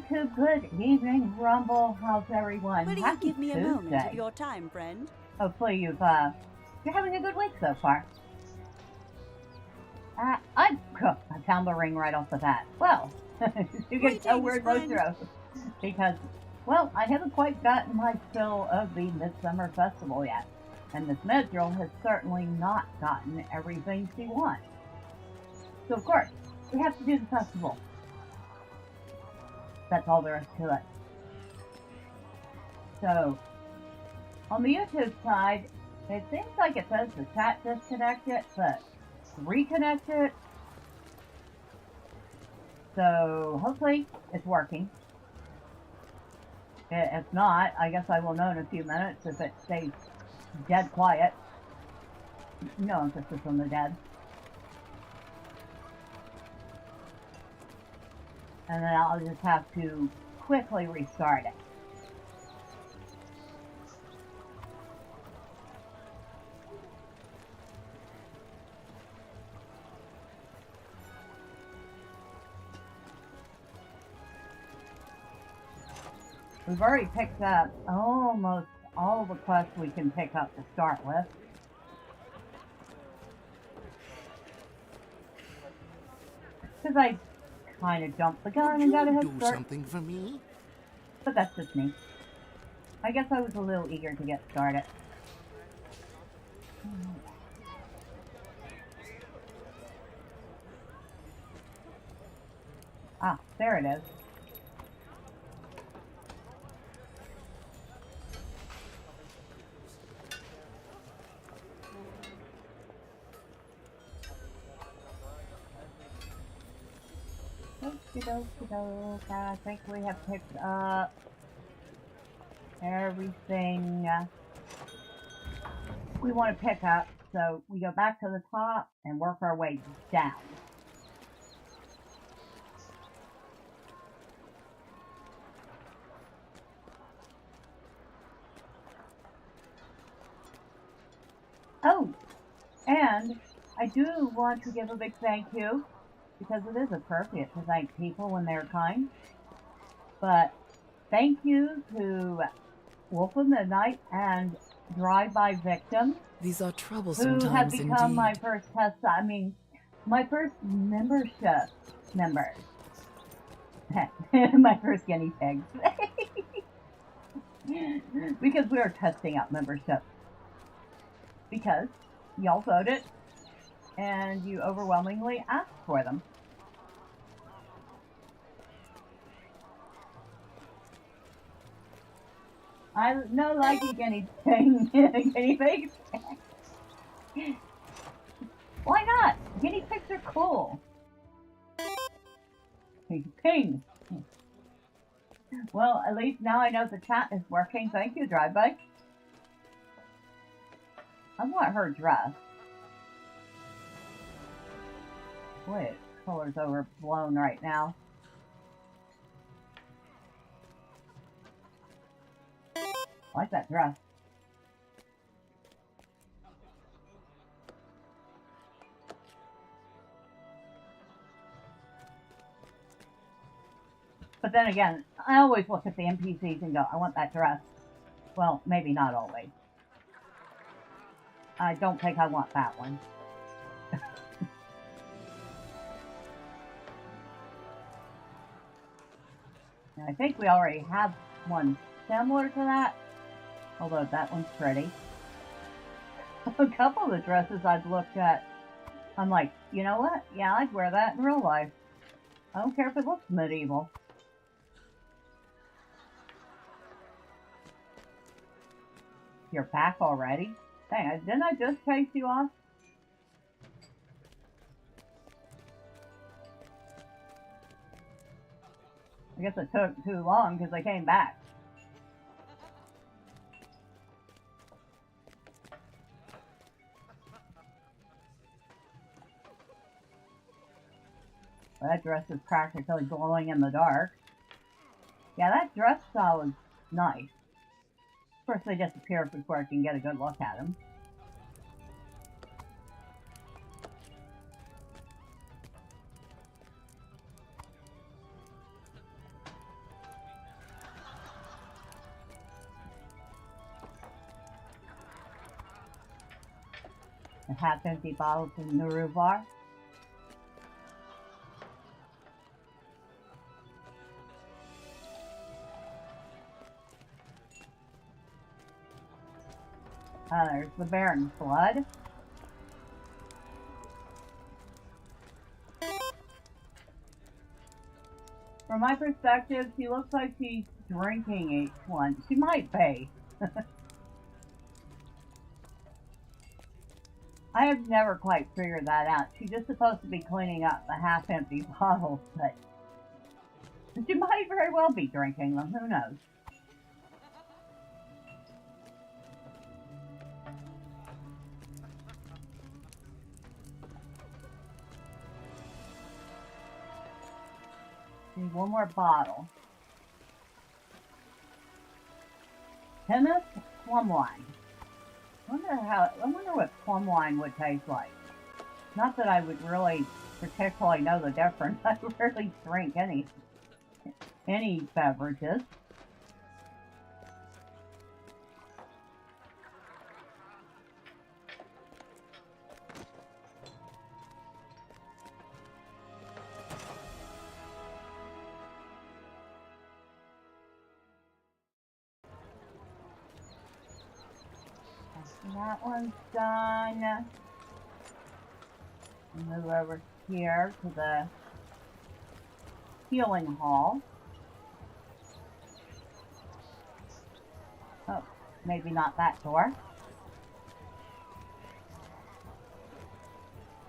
YouTube. Good evening, Rumble. How's everyone? Will you Happy give me a moment Tuesday. of your time, friend? Hopefully you're having a good week so far. I found the ring right off the bat. Well, you can tell we're LOTRO because, well, I haven't quite gotten my fill of the Midsummer Festival yet, and Miss Medrielle has certainly not gotten everything she wants. So of course, we have to do the festival. That's all there is to it. So, on the YouTube side, it seems like it says the chat disconnected, but reconnect it. So, hopefully, it's working. If not, I guess I will know in a few minutes if it stays dead quiet. No emphasis on the dead. And then I'll just have to quickly restart it. We've already picked up almost all the quests we can pick up to start with. Because I kind of jumped the gun and got a head start. Do something for me? But that's just me. I guess I was a little eager to get started. Ah, there it is. I think we have picked up everything we want to pick up. So we go back to the top and work our way down. Oh, and I do want to give a big thank you, because it is appropriate to thank people when they're kind. But thank you to Wolf of Midnight and Drive-By Victim. These are troublesome who have times become indeed. my first my first membership members. My first guinea pigs. Because we are testing out membership. Because y'all voted and you overwhelmingly asked for them. I no like you guinea pigs. Why not? Guinea pigs are cool. Ping. Well, at least now I know the chat is working. Thank you, Drive-By. I want her dress. Boy, color's overblown right now. I like that dress. But then again, I always look at the NPCs and go, I want that dress. Well, maybe not always. I don't think I want that one. I think we already have one similar to that. Although that one's pretty. A couple of the dresses I've looked at, I'm like, you know what? Yeah, I'd wear that in real life. I don't care if it looks medieval. You're back already? Dang, didn't I just chase you off? I guess it took too long because I came back. Well, that dress is practically glowing in the dark. Yeah, that dress style is nice. Of course, they disappear before I can get a good look at them. The half-empty bottles of Nuru bar. There's the Baron's blood. From my perspective, she looks like she's drinking each one. She might be. I have never quite figured that out. She's just supposed to be cleaning up the half-empty bottles, but she might very well be drinking them. Who knows? Need one more bottle. Plymouth plum wine. I wonder what plum wine would taste like. Not that I would really particularly know the difference. I rarely drink any beverages. That one's done. Move over here to the healing hall. Oh, maybe not that door.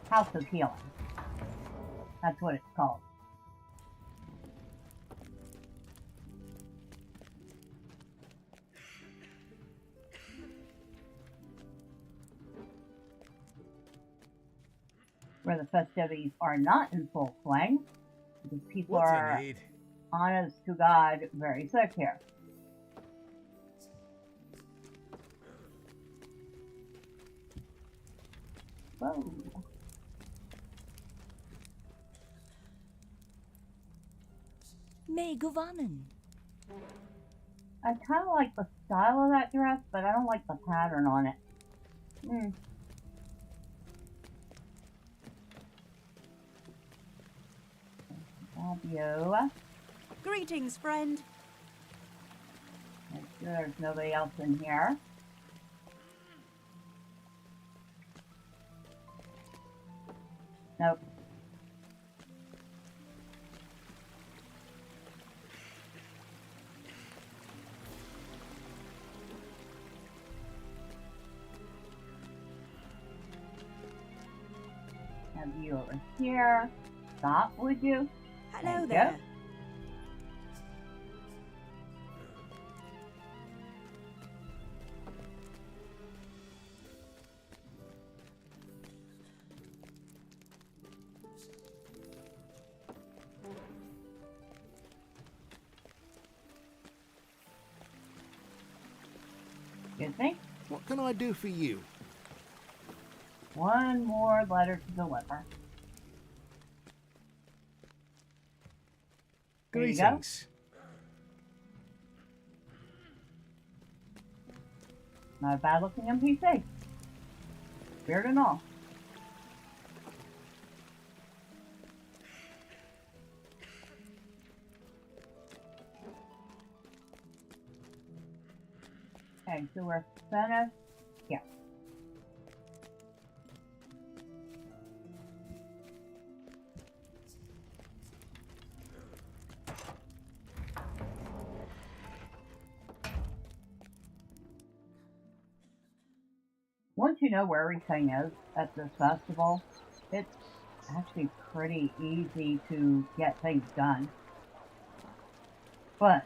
House of Healing. That's what it's called. Where the festivities are not in full swing, because people are, honest to God, very sick here. Whoa. May gewonnen. I kind of like the style of that dress, but I don't like the pattern on it. Fabio. Greetings, friend. Make sure there's nobody else in here. Nope. Have you over here. Stop, would you? Hello there. Excuse me? What can I do for you? One more letter to deliver. There you go. Greetings. Not a bad looking NPC. Weird and all. Okay, so we're finished. Yeah. Once you know where everything is at this festival, it's actually pretty easy to get things done. But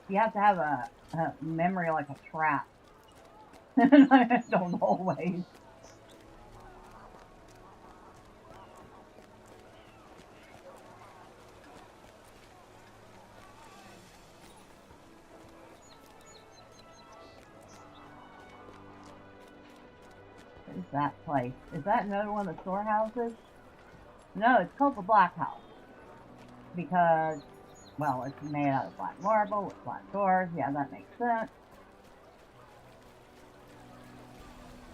you have to have a memory like a trap. I don't always. What is that place? Is that another one of the storehouses? No, it's called the Black House. Because, well, it's made out of black marble with black doors. Yeah, that makes sense.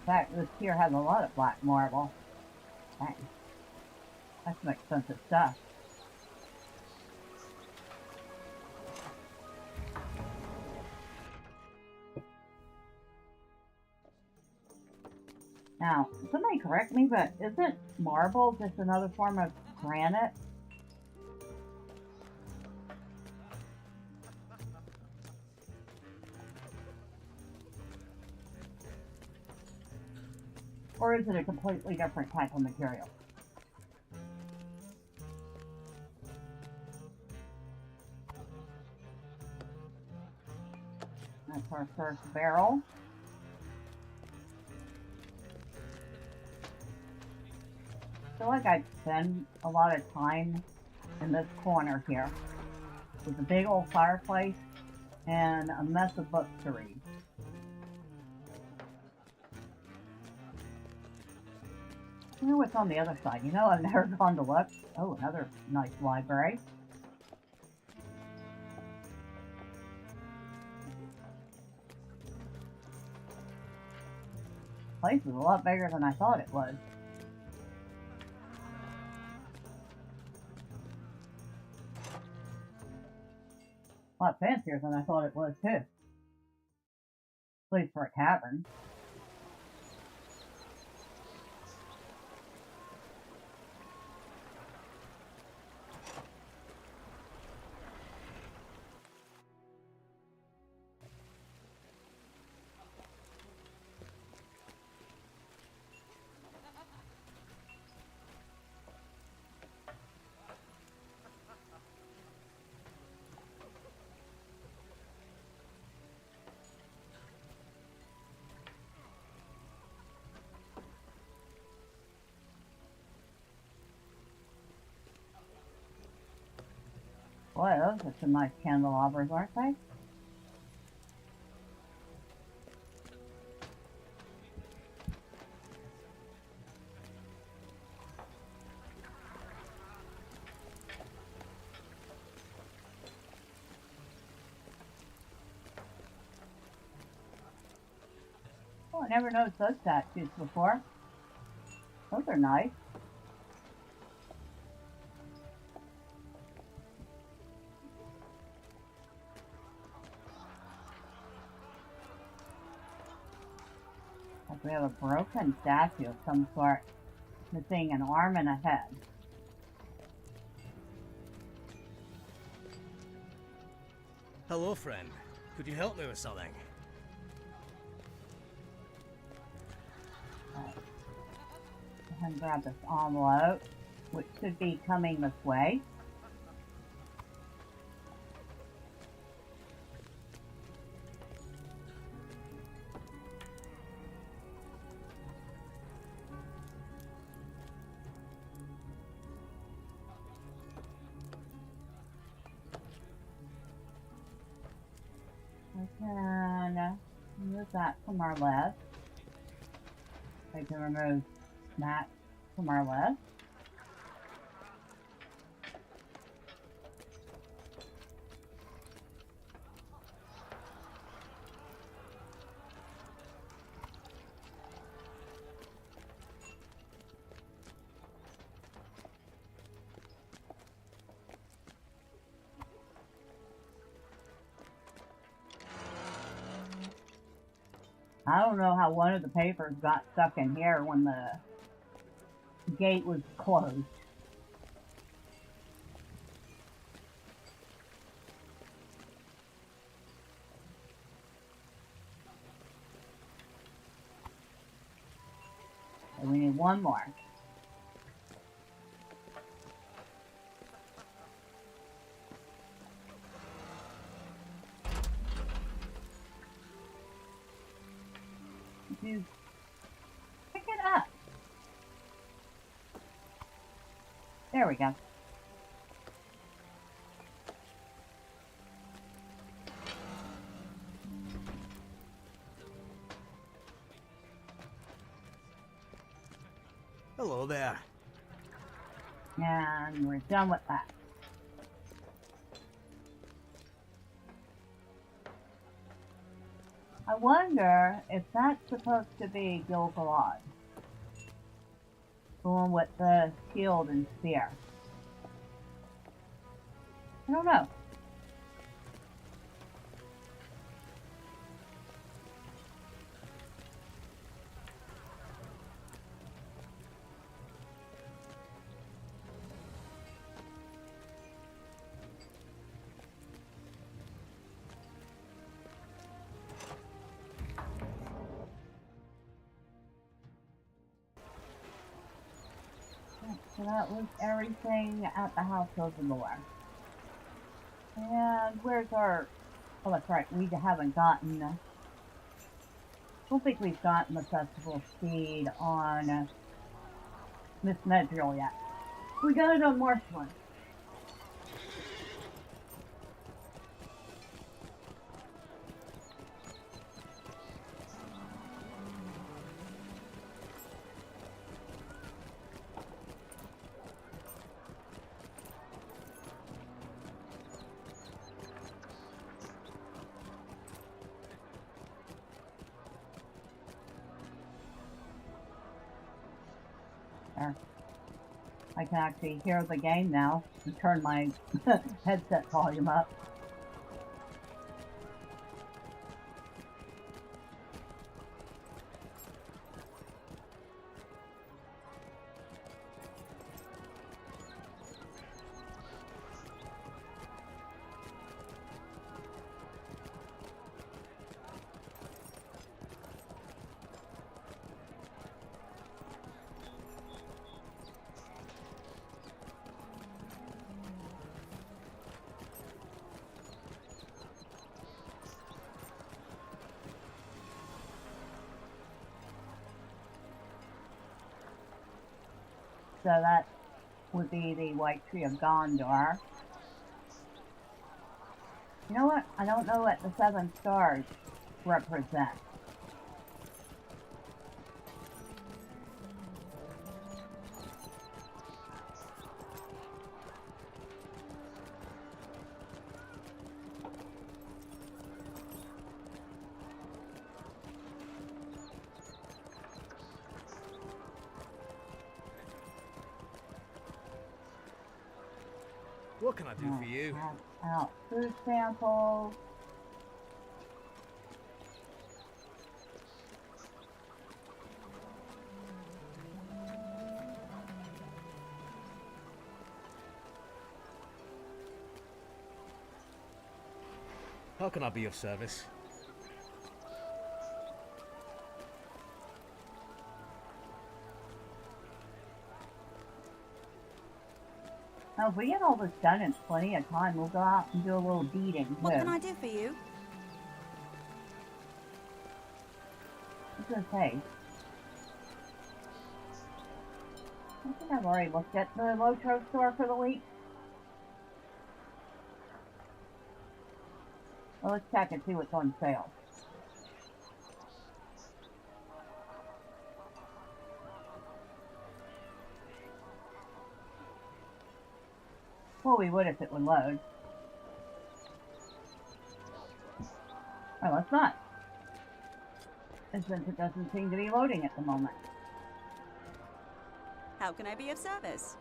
In fact, this here has a lot of black marble. Dang. That's some expensive stuff. Now, somebody correct me, but isn't marble just another form of granite? Or is it a completely different type of material? That's our first barrel. I feel like I'd spend a lot of time in this corner here with a big old fireplace and a mess of books to read. I wonder what's on the other side. You know, I've never gone to look. Oh, another nice library. This place is a lot bigger than I thought it was. A lot fancier than I thought it was, too. At least for a tavern. Boy, those are some nice candelabras, aren't they? Oh, I never noticed those statues before. Those are nice. We have a broken statue of some sort, missing an arm and a head. Hello, friend. Could you help me with something? I'm gonna grab this envelope, which should be coming this way. We can remove that from our list. We can remove that from our list. I don't know how one of the papers got stuck in here when the gate was closed. So we need one more. You pick it up. There we go. Hello there. And we're done with that. I wonder if that's supposed to be Gilgalad. The one with the shield and spear. I don't know. So that was everything at the House of the Lore. And where's our... Oh, that's right. We haven't gotten... I don't think we've gotten the festival seed on Miss Medrielle yet. We got it on Marshland. There. I can actually hear the game now and turn my headset volume up. So that would be the White Tree of Gondor. You know what? I don't know what the 7 stars represent. What can I do for you? Out food samples. How can I be of service? Now, if we get all this done in plenty of time, we'll go out and do a little beating, too. What can I do for you? I was going to say, I think I've already looked at the LOTRO store for the week. Well, let's check and see what's on sale. Well, we would if it would load. Oh, it's not. And since it doesn't seem to be loading at the moment. How can I be of service?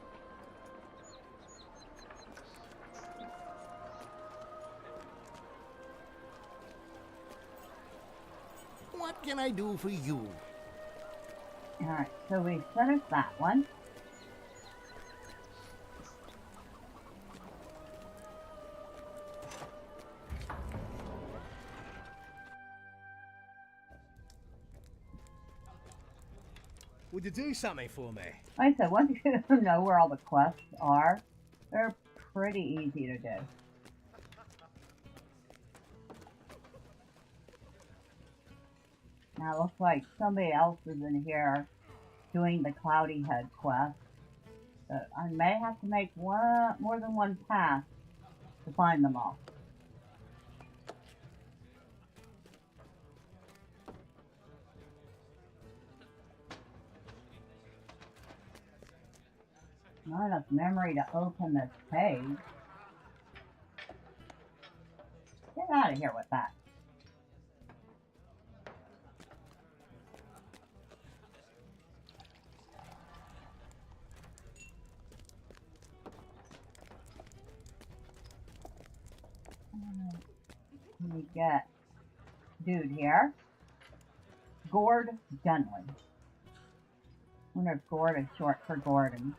What can I do for you? Alright, so we finished that one. Would you do something for me? Like I said, once you know where all the quests are, they're pretty easy to do. Now it looks like somebody else is in here doing the Cloudy Head quest. But I may have to make more than one pass to find them all. Not enough memory to open this page. Get out of here with that. we get dude here. Gord Dunley. I wonder if Gord is short for Gordon.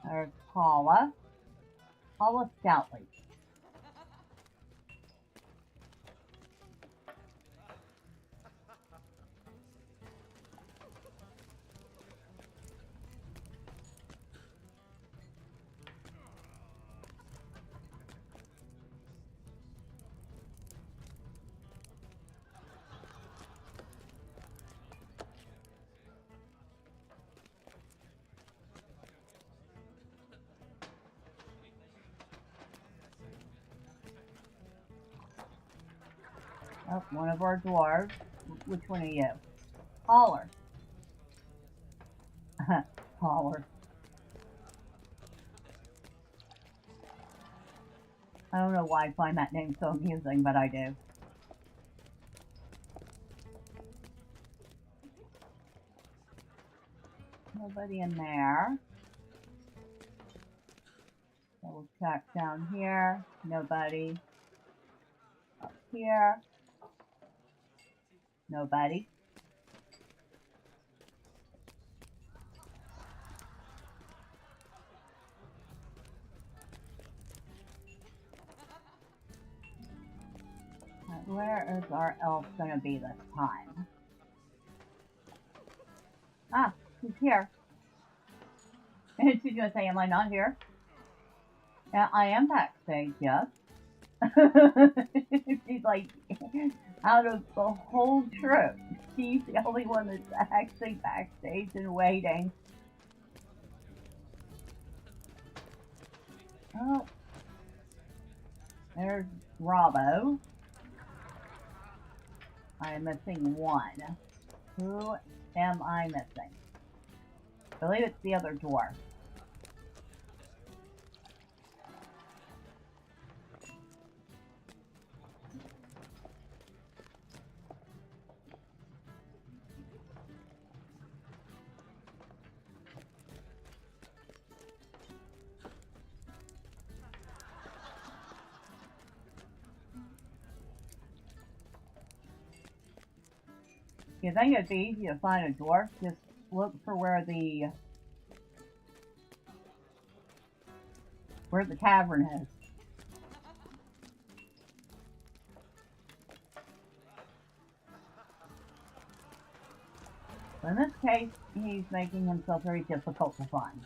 There's Paula. Paula Stoutley. Oh, one of our dwarves. Which one are you? Holler. Holler. I don't know why I find that name so amusing, but I do. Nobody in there. Double check down here. Nobody. Up here. Nobody. Where is our elf going to be this time? Ah, he's here. And she's going to say, am I not here? Yeah, I am backstage, yes. She's like, out of the whole troop, she's the only one that's actually backstage and waiting. Oh, there's Robbo. I am missing one. Who am I missing? I believe it's the other dwarf. You think it'd be easy to find a dwarf? Just look for where the tavern is. So in this case, he's making himself very difficult to find.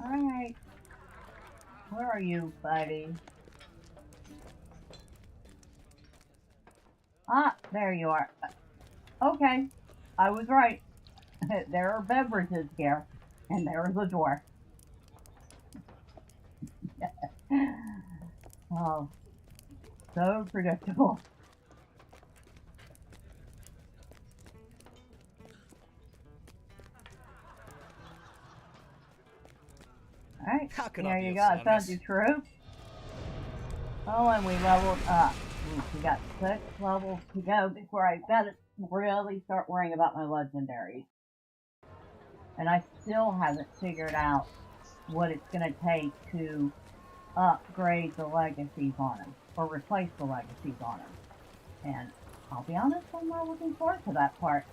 Alright. Where are you, buddy? Ah, there you are. Okay, I was right. There are beverages here, and there is a door. Oh, so predictable. Alright, there you go. I found your troop. Oh, and we leveled up. Ooh, we got 6 levels to go before I gotta really start worrying about my legendaries. And I still haven't figured out what it's gonna take to upgrade the legacies on them, or replace the legacies on them. And I'll be honest, I'm not looking forward to that part.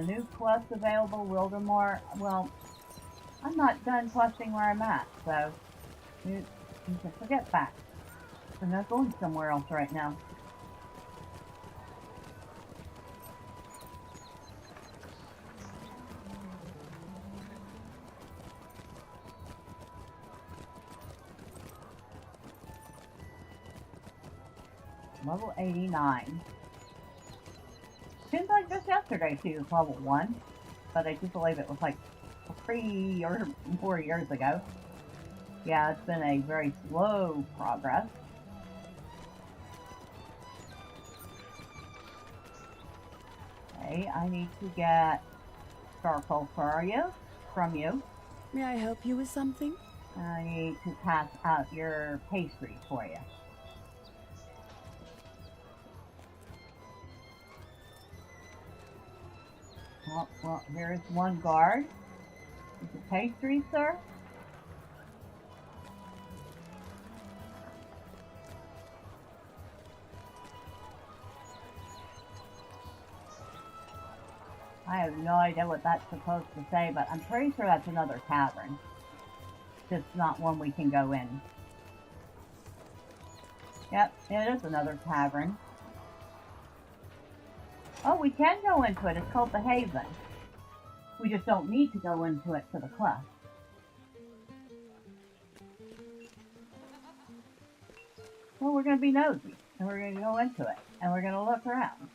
New quest available, Wildermore. Well, I'm not done questing where I'm at, so you can forget that. I'm not going somewhere else right now. Level 89. Seems like just yesterday she was level 1. but I do believe it was like 3 or 4 years ago. Yeah, it's been a very slow progress. Okay, I need to get charcoal for you, from you. May I help you with something? I need to pass out your pastries for you. Oh, well, here's one guard. Is it pastry, sir? I have no idea what that's supposed to say, but I'm pretty sure that's another tavern. Just not one we can go in. Yep, it is another tavern. Oh, we can go into it. It's called the Haven. We just don't need to go into it for the quest. Well, we're going to be nosy, and we're going to go into it, and we're going to look around.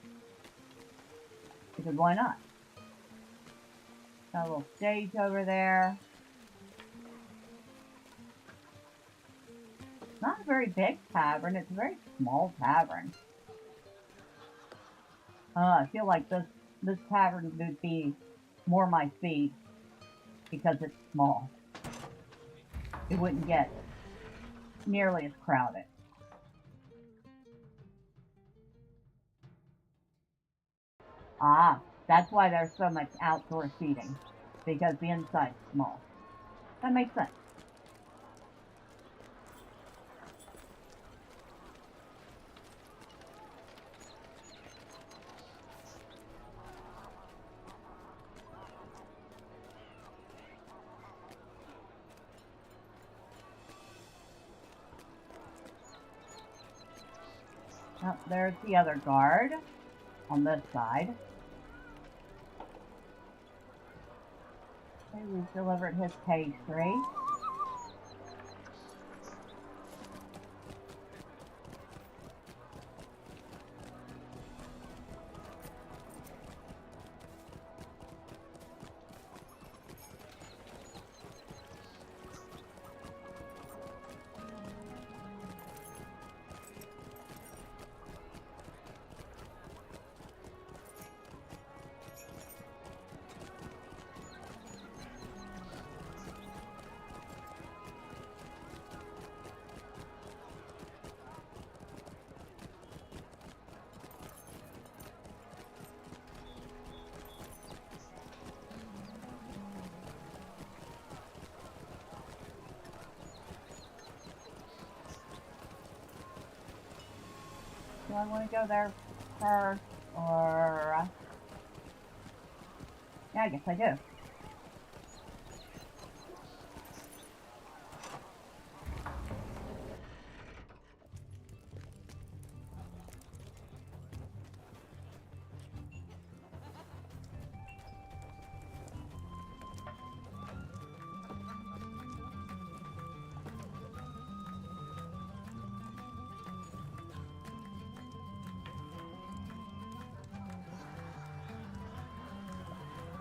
Because why not? Got a little stage over there. Not a very big tavern, it's a very small tavern. I feel like this tavern would be more my speed because it's small. It wouldn't get nearly as crowded. Ah, that's why there's so much outdoor seating, because the inside's small. That makes sense. Oh, there's the other guard on this side. Okay, we've delivered his pastry. Do I want to go there first, or... Yeah, I guess I do.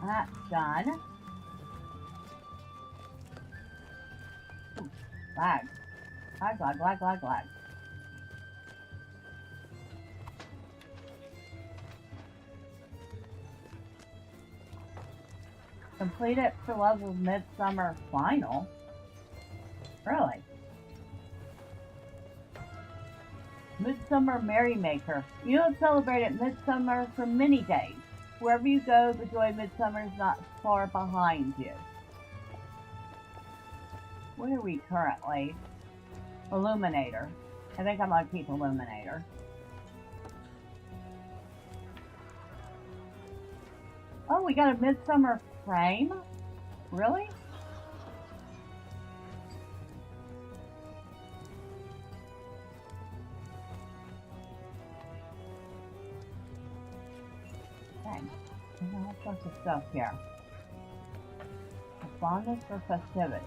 That's done. Lag. Lag, lag, lag, lag, lag. Complete it for love of Midsummer Final? Really? Midsummer Merrymaker. You have celebrated Midsummer for many days. Wherever you go, the joy of Midsummer is not far behind you. What are we currently? Illuminator. I think I'm gonna keep Illuminator. Oh, we got a Midsummer frame? Really? Dang. There's all sorts of stuff here. A fondness for festivity.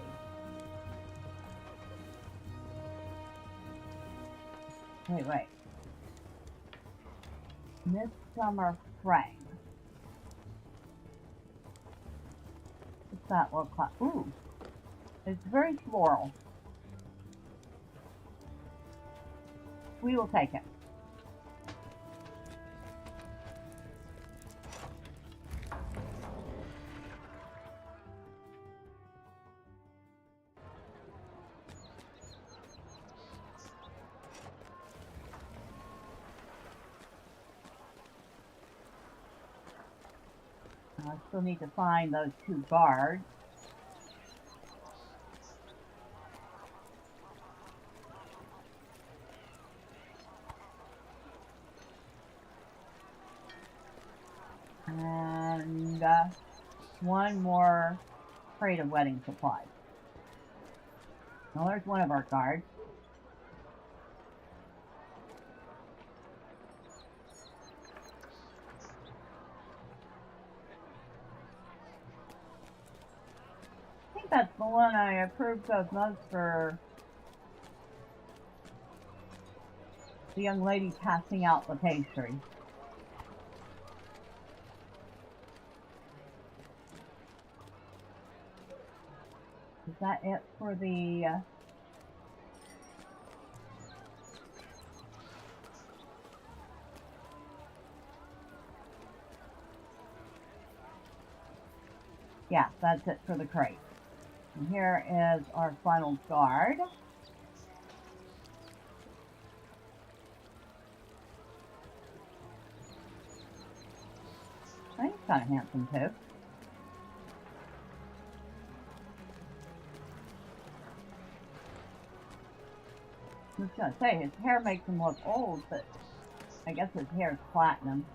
Wait. Midsummer frame. that look like? Ooh, it's very floral. We will take it. I still need to find those 2 guards. And 1 more crate of wedding supplies. Well, there's one of our guards. I think that's the one I approved of most for the young lady passing out the pastry. Is that it for the... Yeah, that's it for the crate. And here is our final guard. I think he's kind of handsome too. I was gonna say, his hair makes him look old, but I guess his hair is platinum.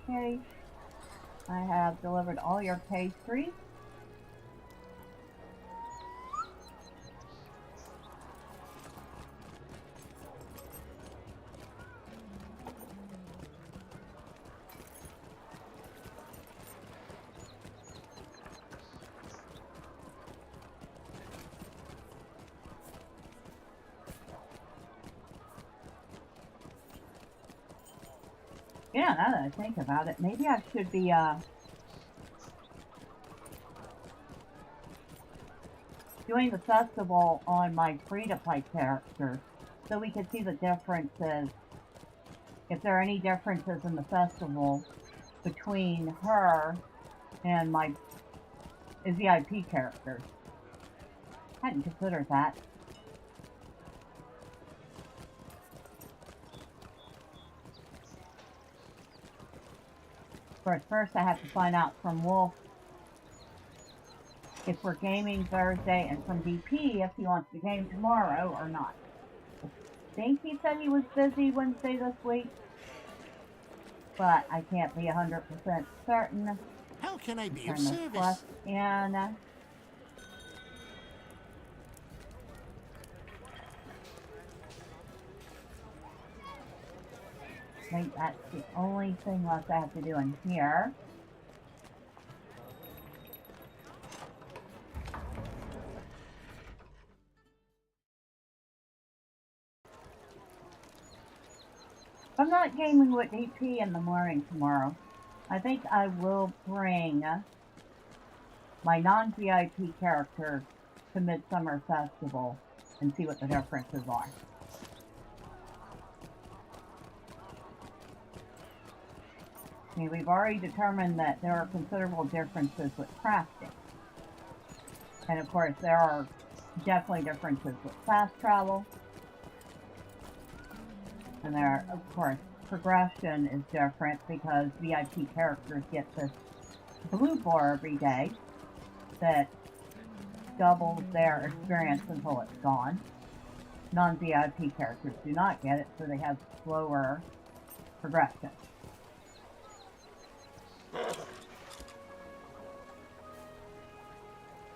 Okay, I have delivered all your pastries. Yeah, now that I think about it, maybe I should be, doing the festival on my free-to-play character, so we can see the differences, if there are any differences in the festival between her and my VIP characters. I hadn't considered that. Of course, first I have to find out from Wolf if we're gaming Thursday, and from DP if he wants to game tomorrow or not. I think he said he was busy Wednesday this week, but I can't be 100% certain. How can I be of Turn this service? plus in. I think that's the only thing left I have to do in here. I'm not gaming with DP in the morning tomorrow. I think I will bring my non-VIP character to Midsummer Festival and see what the differences are. Okay, we've already determined that there are considerable differences with crafting. And of course, there are definitely differences with fast travel. And there, of course, progression is different because VIP characters get this blue bar every day that doubles their experience until it's gone. Non-VIP characters do not get it, so they have slower progression.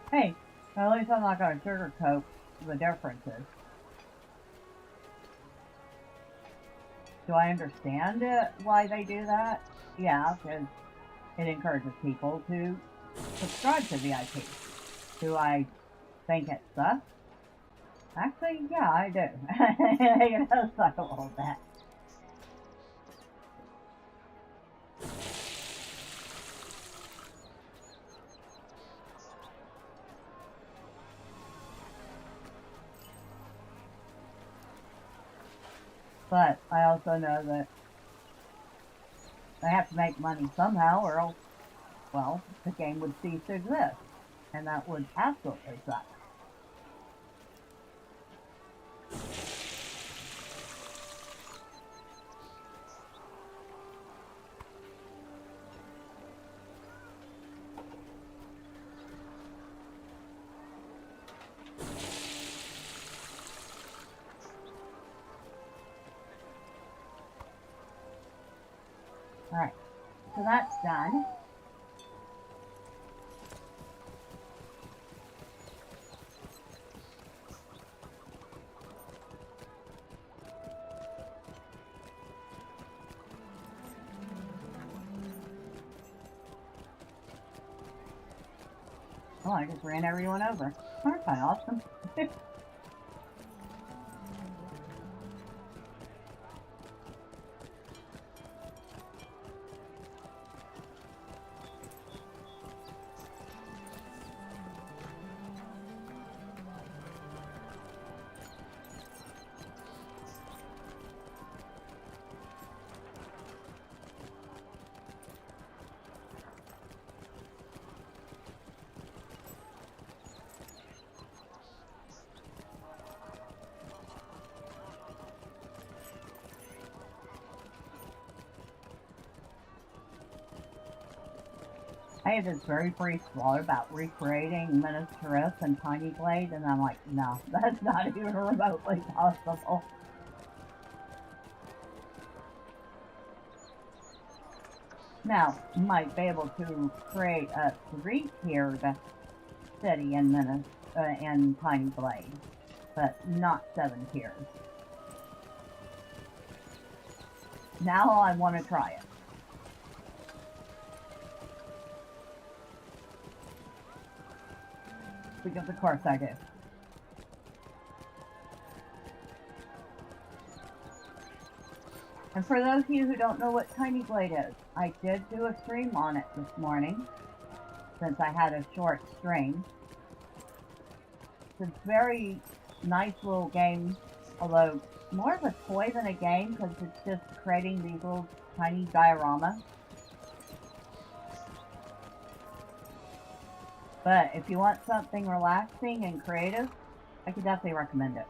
Hey, at least I'm not going to sugarcoat the differences. Do I understand why they do that? Yeah, because it encourages people to subscribe to VIP. Do I think it sucks? Actually, yeah, I do. It does suck a little bit. But I also know that I have to make money somehow, or else, well, the game would cease to exist. And that would absolutely suck. Alright, so that's done. Oh, I just ran everyone over. That's kind of awesome. I had this very brief thought about recreating Medrielle and Tiny Blade, and I'm like, no, that's not even remotely possible. Now, you might be able to create a 3-tiered city in Tiny Blade, but not 7 tiers. Now I want to try it. Because of course I do. And for those of you who don't know what Tiny Blade is, I did do a stream on it this morning, since I had a short stream. It's a very nice little game, although more of a toy than a game, because it's just creating these little tiny dioramas. But if you want something relaxing and creative, I could definitely recommend it.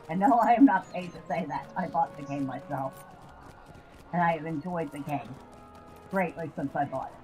And no, I am not paid to say that. I bought the game myself. And I have enjoyed the game greatly since I bought it.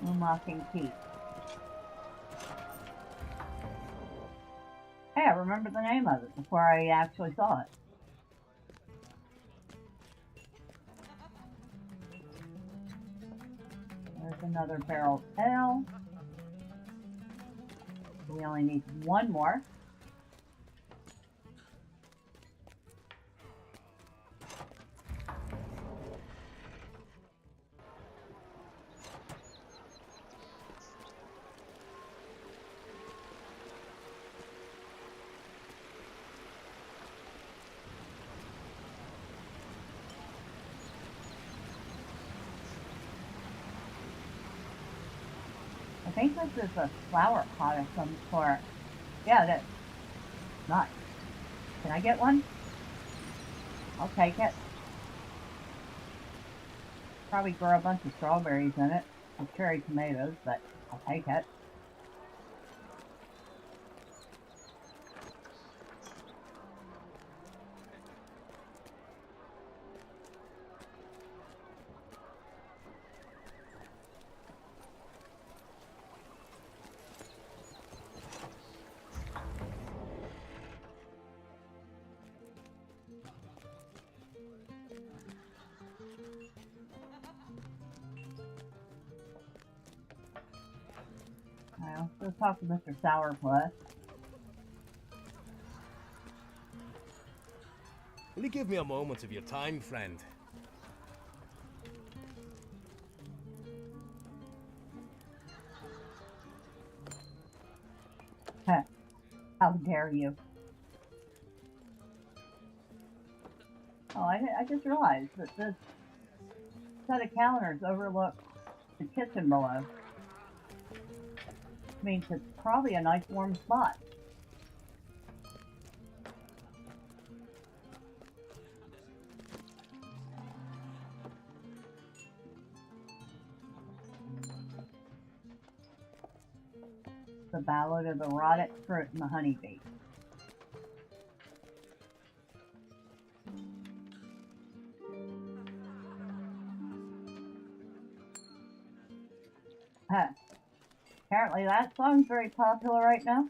Unlocking key. Hey, I remember the name of it before I actually saw it. There's another barrel L. We only need one more. I think this is a flower pot of some sort. Yeah, it is. Nice. Can I get one? I'll take it. Probably grow a bunch of strawberries in it, with cherry tomatoes, but I'll take it. Well, let's talk to Mr. Sourpuss. Will you give me a moment of your time, friend? Heh. How dare you? Oh, I just realized that this set of counters overlook the kitchen below. Means it's probably a nice warm spot. The Ballad of the Rotted Fruit and the Honeybee. Huh. Apparently that song's very popular right now.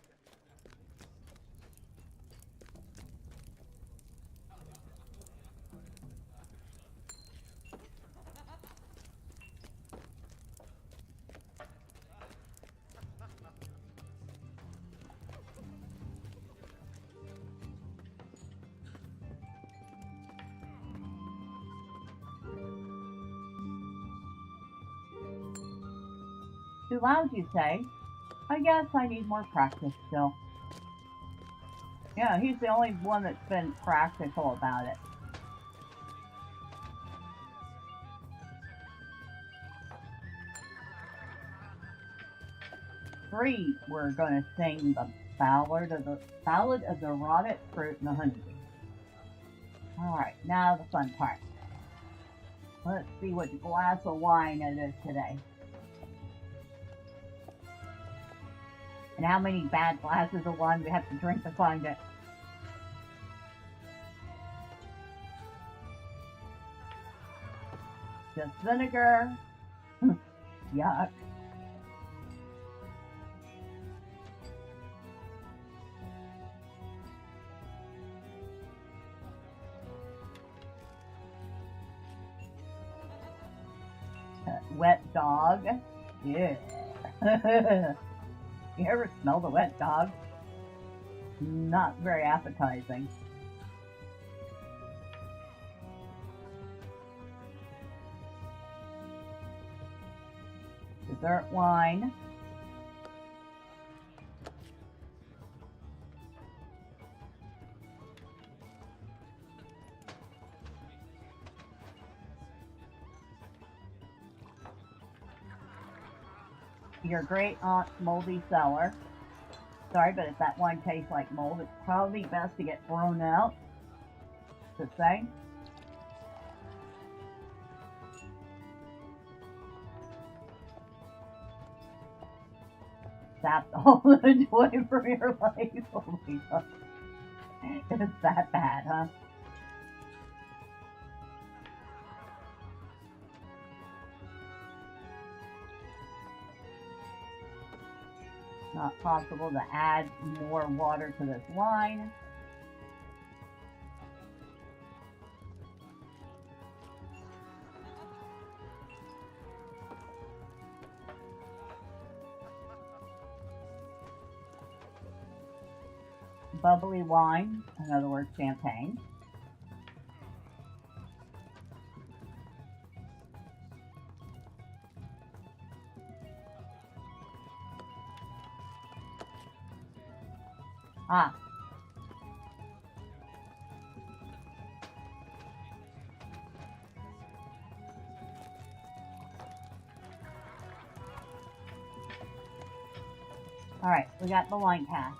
Too loud, you say? I guess I need more practice still. Yeah, he's the only one that's been practical about it. Three, we're going to sing the Ballad of the Rotted Fruit and the Honeybee. Alright, now the fun part. Let's see what glass of wine it is today. And how many bad glasses of wine we have to drink to find it. Just vinegar. Yuck. Wet dog. Yeah. You ever smell the wet dog? Not very appetizing. Dessert wine. Your great aunt's moldy cellar. Sorry, but if that wine tastes like mold, it's probably best to get thrown out. To say. Sapped all the joy from your life. Oh my god. It's that bad, huh? Not possible to add more water to this wine. Bubbly wine, in other words, champagne. Ah. Alright, we got the wine cask.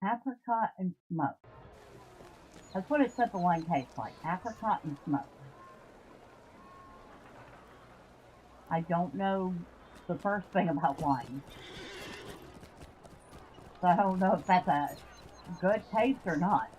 Apricot and smoke. That's what it said the wine tastes like. Apricot and smoke. I don't know the first thing about wine. So I don't know if that's a good taste or not.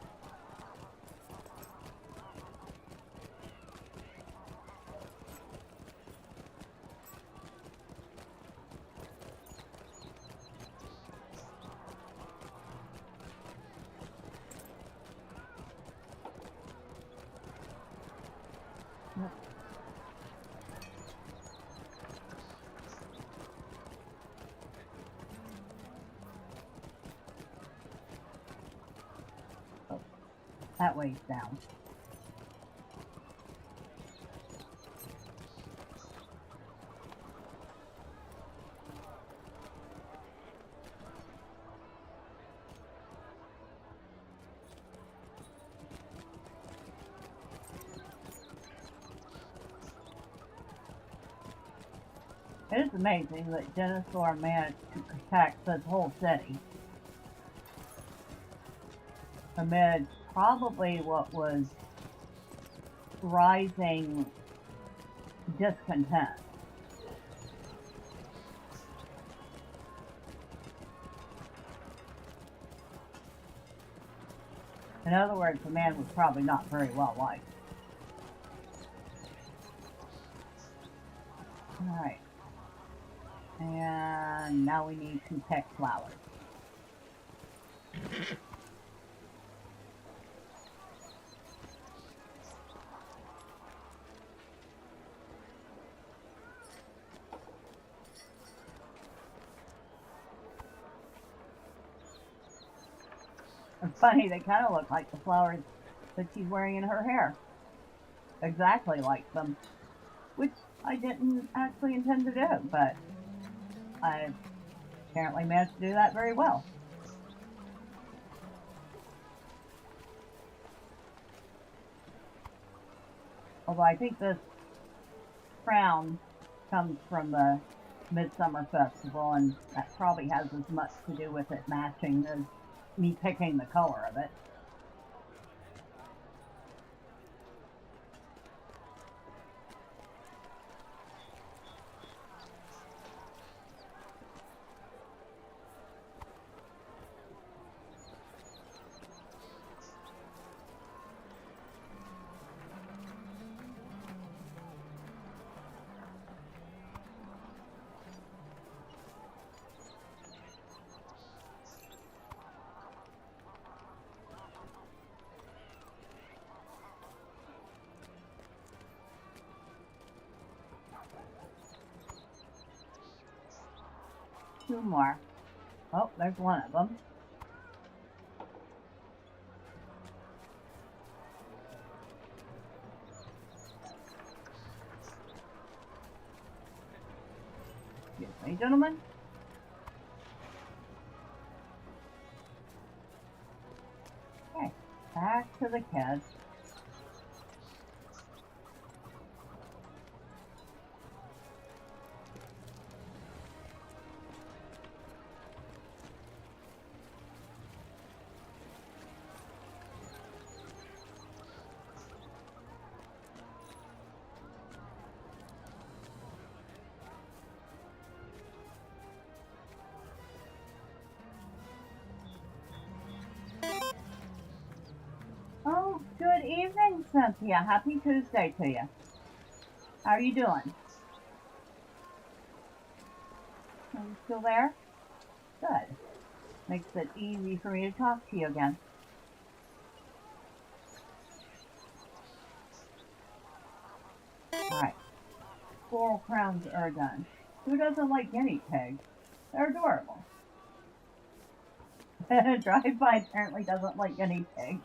that weighs down. It is amazing that Dinosaur managed to protect this whole city amid probably what was rising discontent. In other words, the man was probably not very well liked. Alright. And now we need to pick flowers. It's funny, they kind of look like the flowers that she's wearing in her hair. Exactly like them. Which I didn't actually intend to do, but I apparently managed to do that very well. Although I think this crown comes from the Midsummer Festival, and that probably has as much to do with it matching as me picking the color of it. Two more. Oh, there's one of them. Excuse me, gentlemen. Okay, back to the kids. Oh, good evening, Cynthia. Happy Tuesday to you. How are you doing? Are you still there? Good. Makes it easy for me to talk to you again. Alright. Floral crowns are done. Who doesn't like guinea pigs? They're adorable. Drive-by apparently doesn't like guinea pigs.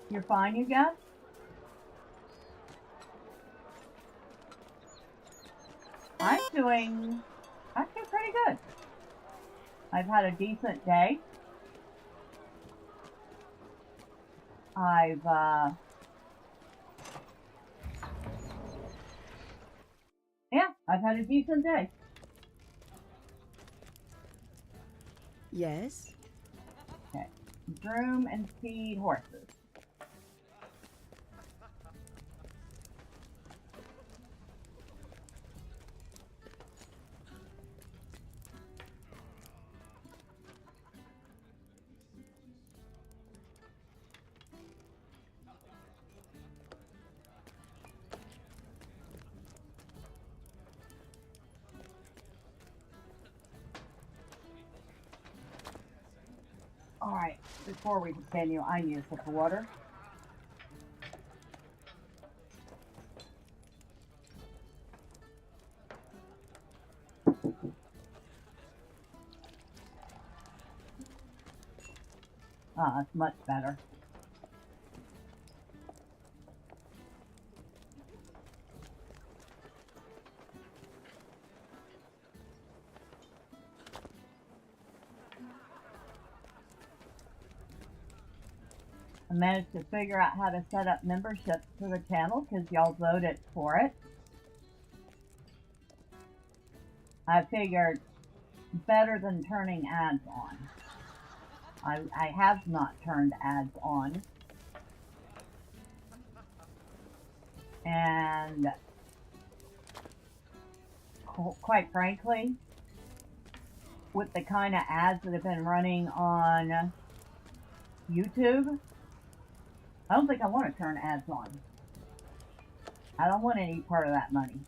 You're fine, you guess? I'm doing actually pretty good. I've had a decent day. I've had a decent day. Yes? Okay. Groom and feed horses. Alright, before we continue, I need a sip of water. It's much better. I managed to figure out how to set up memberships for the channel because y'all voted for it. I figured better than turning ads on. I have not turned ads on. And quite frankly, with the kind of ads that have been running on YouTube, I don't think I want to turn ads on. I don't want any part of that money.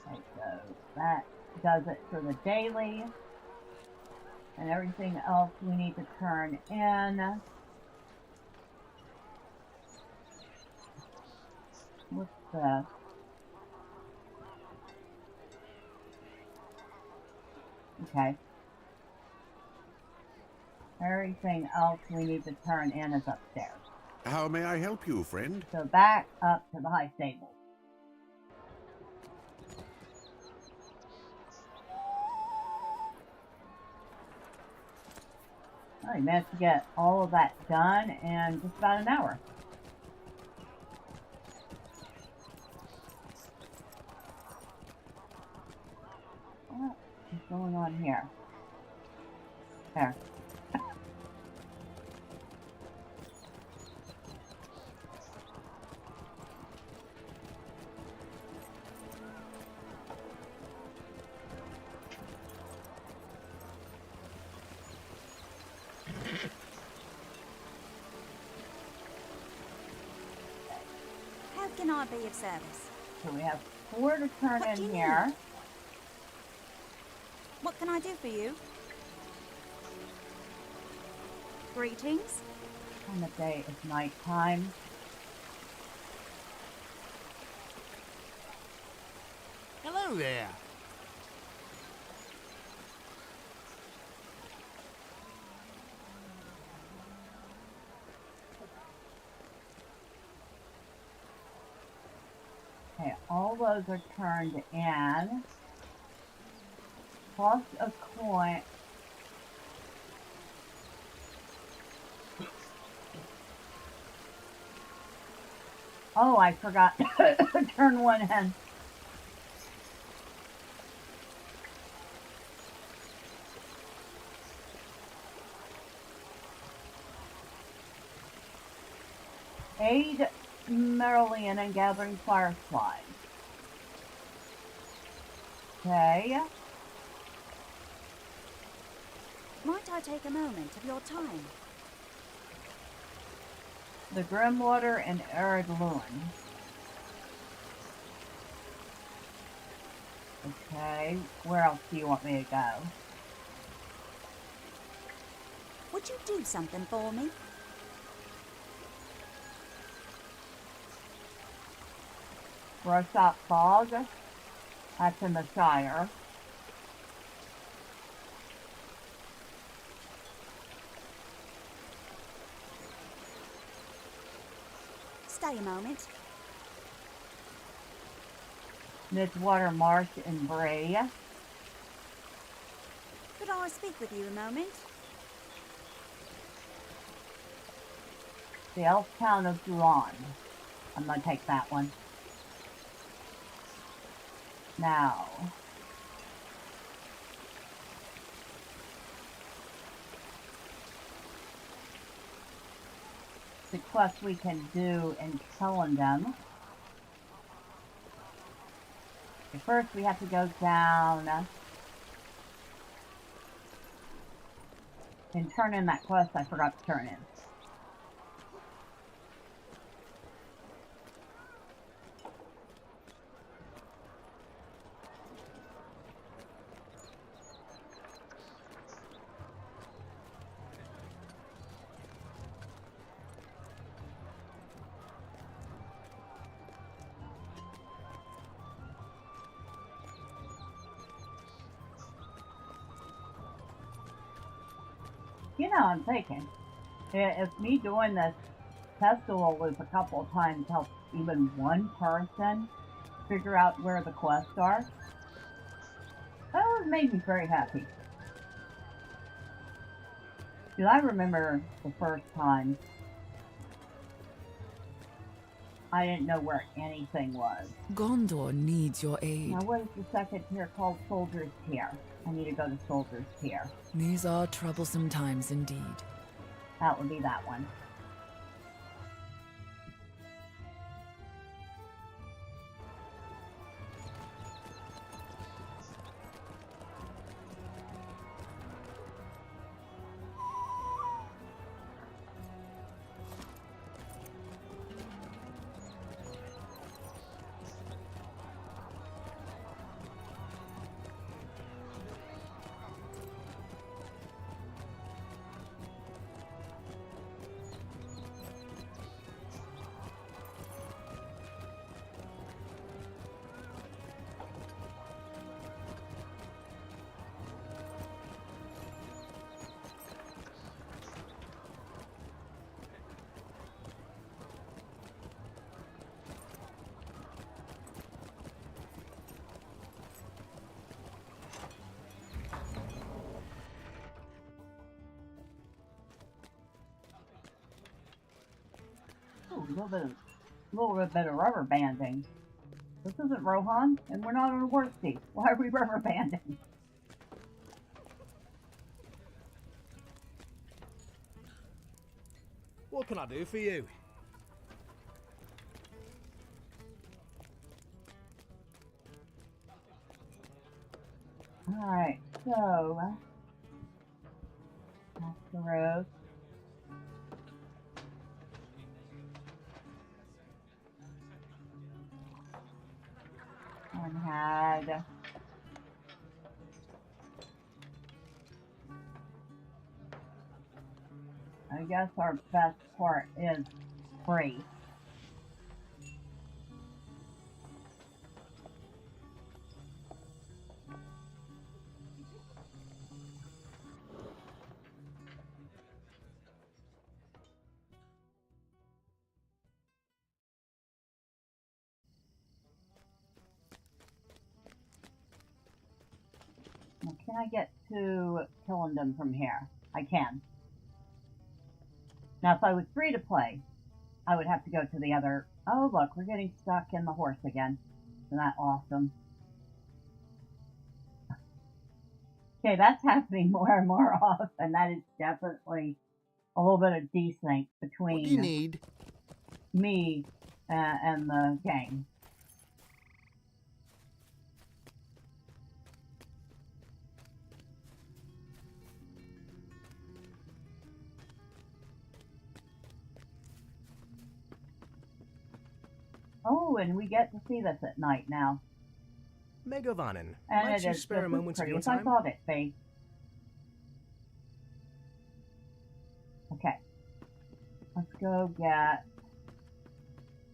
Okay, so that does it for the daily. And everything else we need to turn in. What's this? Okay. Everything else we need to turn in is upstairs. How may I help you, friend? So back up to the high stable. I managed to get all of that done in just about an hour. What is going on here? There. How can I be of service? So we have 4 to turn What do in you here. need? What can I do for you? Greetings. Time of day is nighttime. Hello there. Okay, all those are turned in. Plus a coin. Oh, I forgot to turn one in. Aid Medrielle in gathering fireflies. Okay. Might I take a moment of your time? The Grimwater and Arid Loon. Okay, where else do you want me to go? Would you do something for me? Rosop Bog. That's in the Shire. Stay a moment. Midsummer Marsh and Bray. Could I speak with you a moment? The elf town of Duran. I'm gonna take that one. Now. The quest we can do in Kellendam. Okay, first we have to go down and turn in that quest I forgot to turn in. You know, I'm thinking, if me doing this festival loop a couple of times helps even one person figure out where the quests are, that would make me very happy. Because I remember the first time I didn't know where anything was. Gondor needs your aid. Now, what is the second tier called? Soldier's Tier. I need to go to Soldier's Tier. These are troublesome times indeed. That would be that one. A little bit better rubber banding. This isn't Rohan, and we're not on a worksheet. Why are we rubber banding? What can I do for you? Alright, so that's the road. And had I guess our best part is free. Now, can I get to Killingdom from here? I can. Now, if I was free to play, I would have to go to the other... Oh, look, we're getting stuck in the horse again. Isn't that awesome? Okay, that's happening more and more often. That is definitely a little bit of desync between What do you need? me and the game. Oh, and we get to see this at night now. Megavanen, And might it you is spare a just as moment of pretty your as I time? thought it'd be. Okay. Let's go get...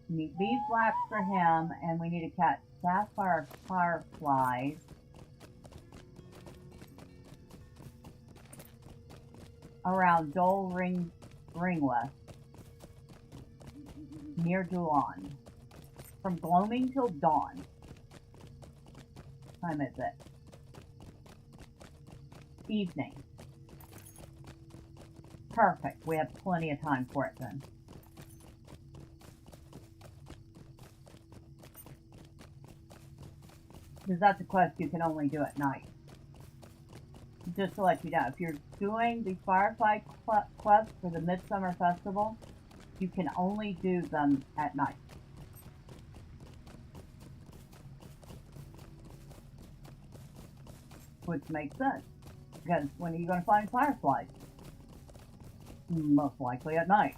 We need beeswax for him, and we need to catch sapphire fireflies. Around Dole Ringwest. Near Dulon. From gloaming till dawn. What time is it? Evening. Perfect. We have plenty of time for it then. Because that's a quest you can only do at night. Just to let you know, if you're doing the Firefly quest for the Midsummer Festival, you can only do them at night. Which makes sense. Because when are you going to find fireflies? Most likely at night.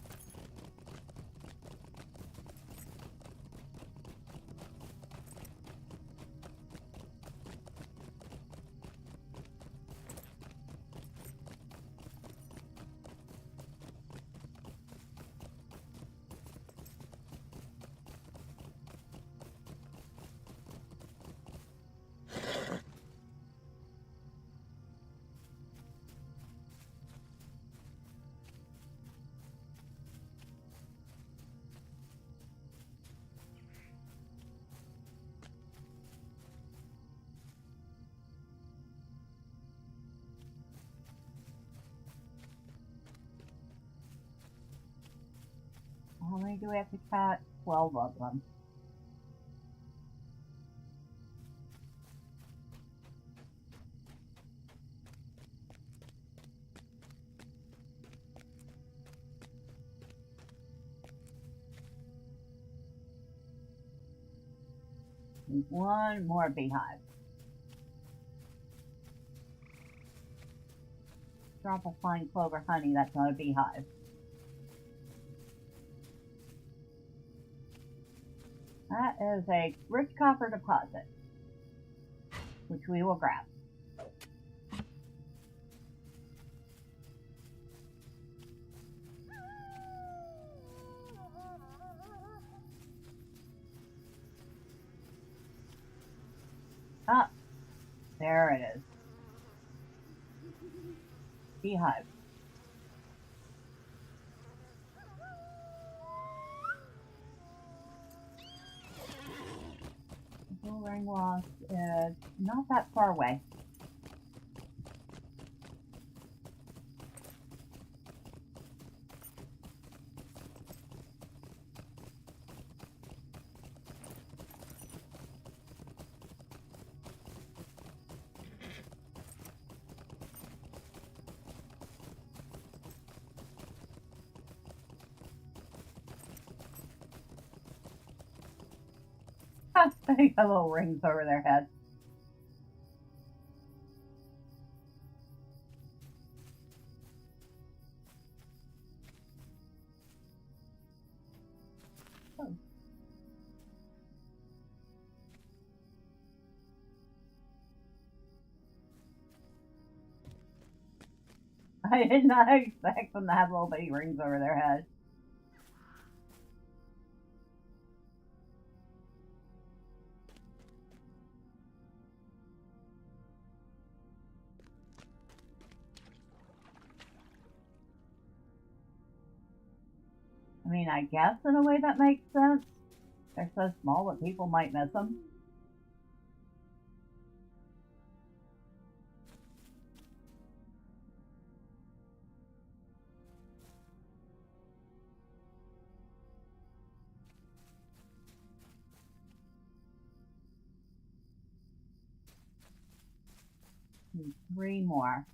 how many do we have to catch? 12 of them. There's one more beehive. Drop a fine clover honey, that's not a beehive. That is a rich copper deposit, which we will grab. Ah, there it is. Beehive. The ring lost is not that far away. They got little rings over their heads. Oh. I did not expect them to have little bitty rings over their heads. I mean, I guess in a way that makes sense. They're so small that people might miss them. And 3 more.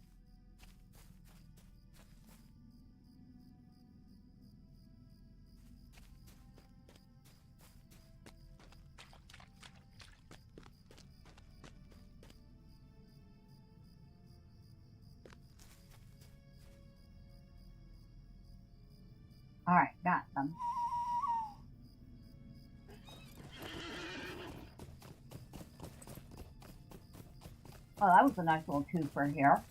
Alright, got them. Oh, that was a nice little twofer here.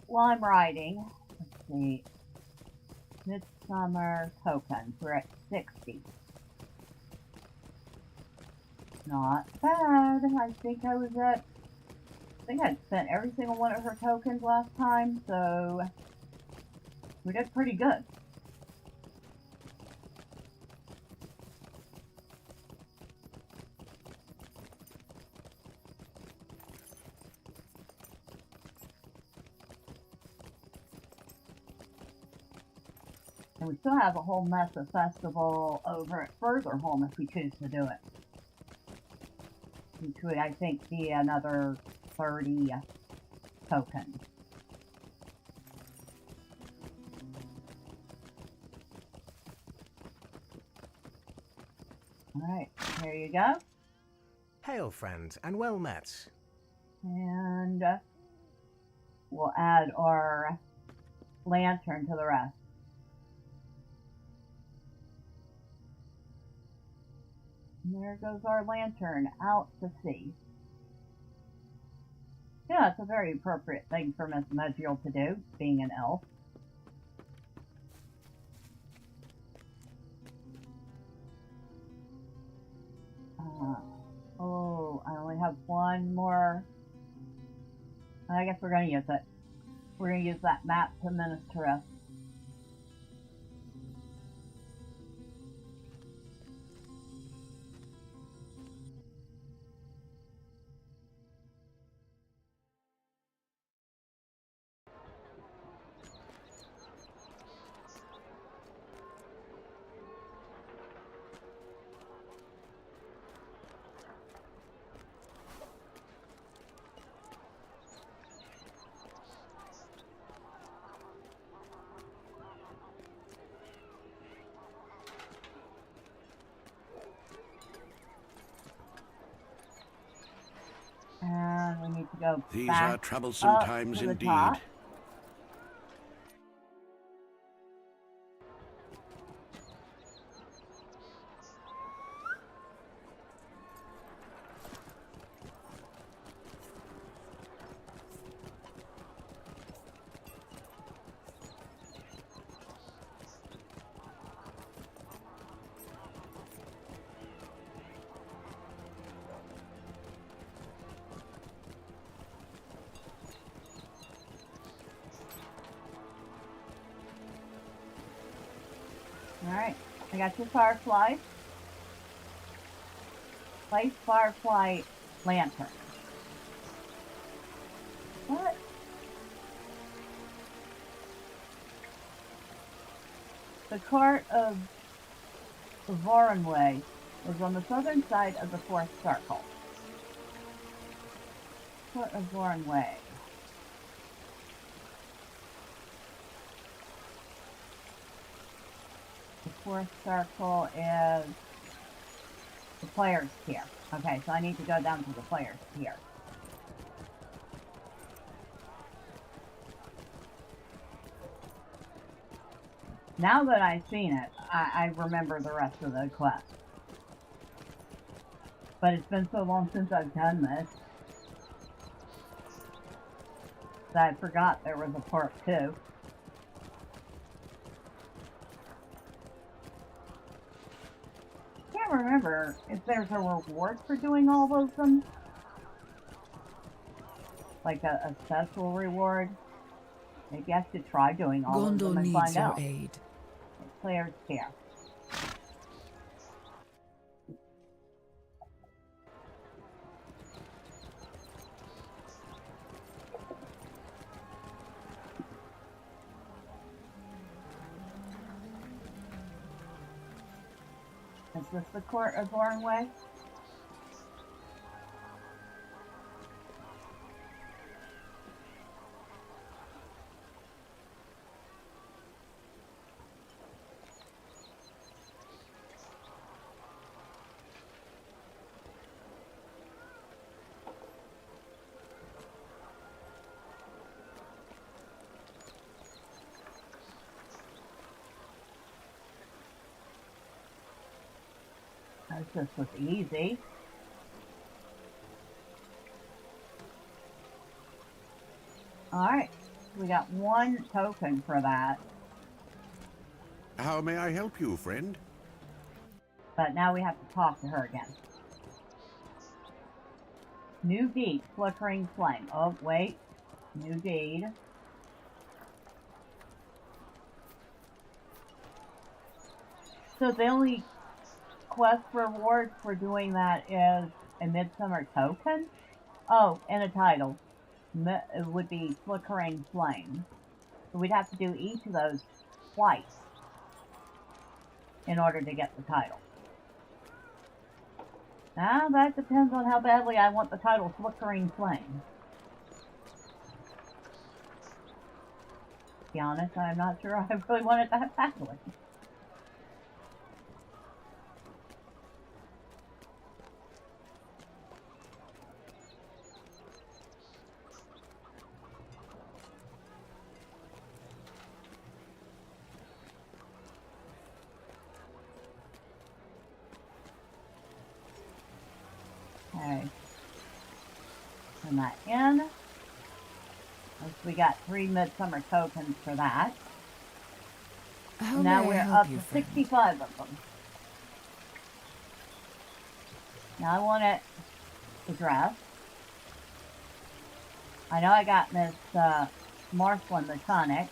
While I'm writing, let's see. Midsummer tokens. We're at 60. Not bad. I think I'd spent every single one of her tokens last time, so we did pretty good. And we still have a whole mess of festival over at Furtherholm if we choose to do it. Which would, I think, be another 30 tokens. Alright, here you go. Hail, friend, and well met. And we'll add our lantern to the rest. And there goes our lantern out to sea. Yeah, it's a very appropriate thing for Miss Medrielle to do, being an elf. Oh, I only have one more I guess we're going to use it. We're going to use that map to minister us. And we need to go These back are troublesome up times to the indeed. top. Alright, I got your firefly. Place firefly lantern. What? The cart of the Voronway is on the southern side of the fourth circle. Cart of Voronway. The fourth circle is the player's tier. Okay, so I need to go down to the player's tier. Now that I've seen it, I remember the rest of the quest. But it's been so long since I've done this that I forgot there was a part 2. I can't remember if there's a reward for doing all of them. Like a special reward. Maybe I should try doing all of Gondor them and needs find your out. aid. Player's tier. Is this the Court of Voronway? This was easy. Alright, we got 1 token for that. How may I help you, friend? But now we have to talk to her again. New deed, flickering flame. Oh, wait. New deed. So the only quest reward for doing that is a Midsummer token? Oh, and a title. It would be Flickering Flame. So we'd have to do each of those twice in order to get the title. Now that depends on how badly I want the title Flickering Flame. To be honest, I'm not sure I really want it that badly. Okay. Turn that in. We got 3 Midsummer tokens for that. How Now may I we're help up you, to friend? 65 of them. Now I want it to dress. I know I got Miss Marcelin the tonic.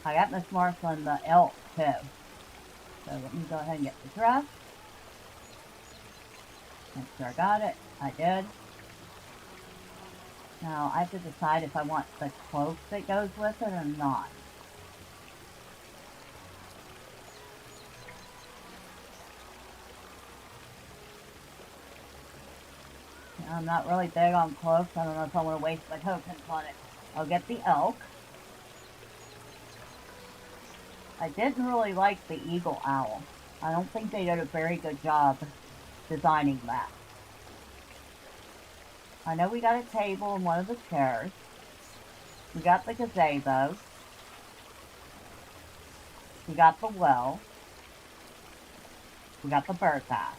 I got Miss Marcelin the elk too. So let me go ahead and get the dress. Make sure I got it. I did. Now I have to decide if I want the cloak that goes with it or not. I'm not really big on cloaks. I don't know if I want to waste my tokens on it. I'll get the elk. I didn't really like the eagle owl. I don't think they did a very good job designing that. I know we got a table and one of the chairs. We got the gazebo. We got the well. We got the bird bath.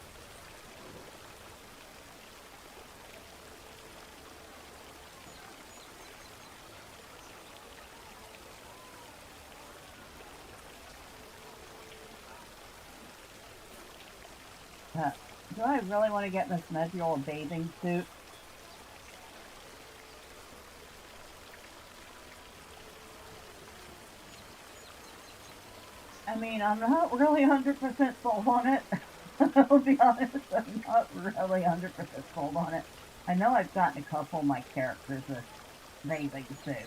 Do I really want to get Miss Medrielle a bathing suit? I mean, I'm not really 100% sold on it. I'll be honest, I'm not really 100% sold on it. I know I've gotten a couple of my characters with bathing suits.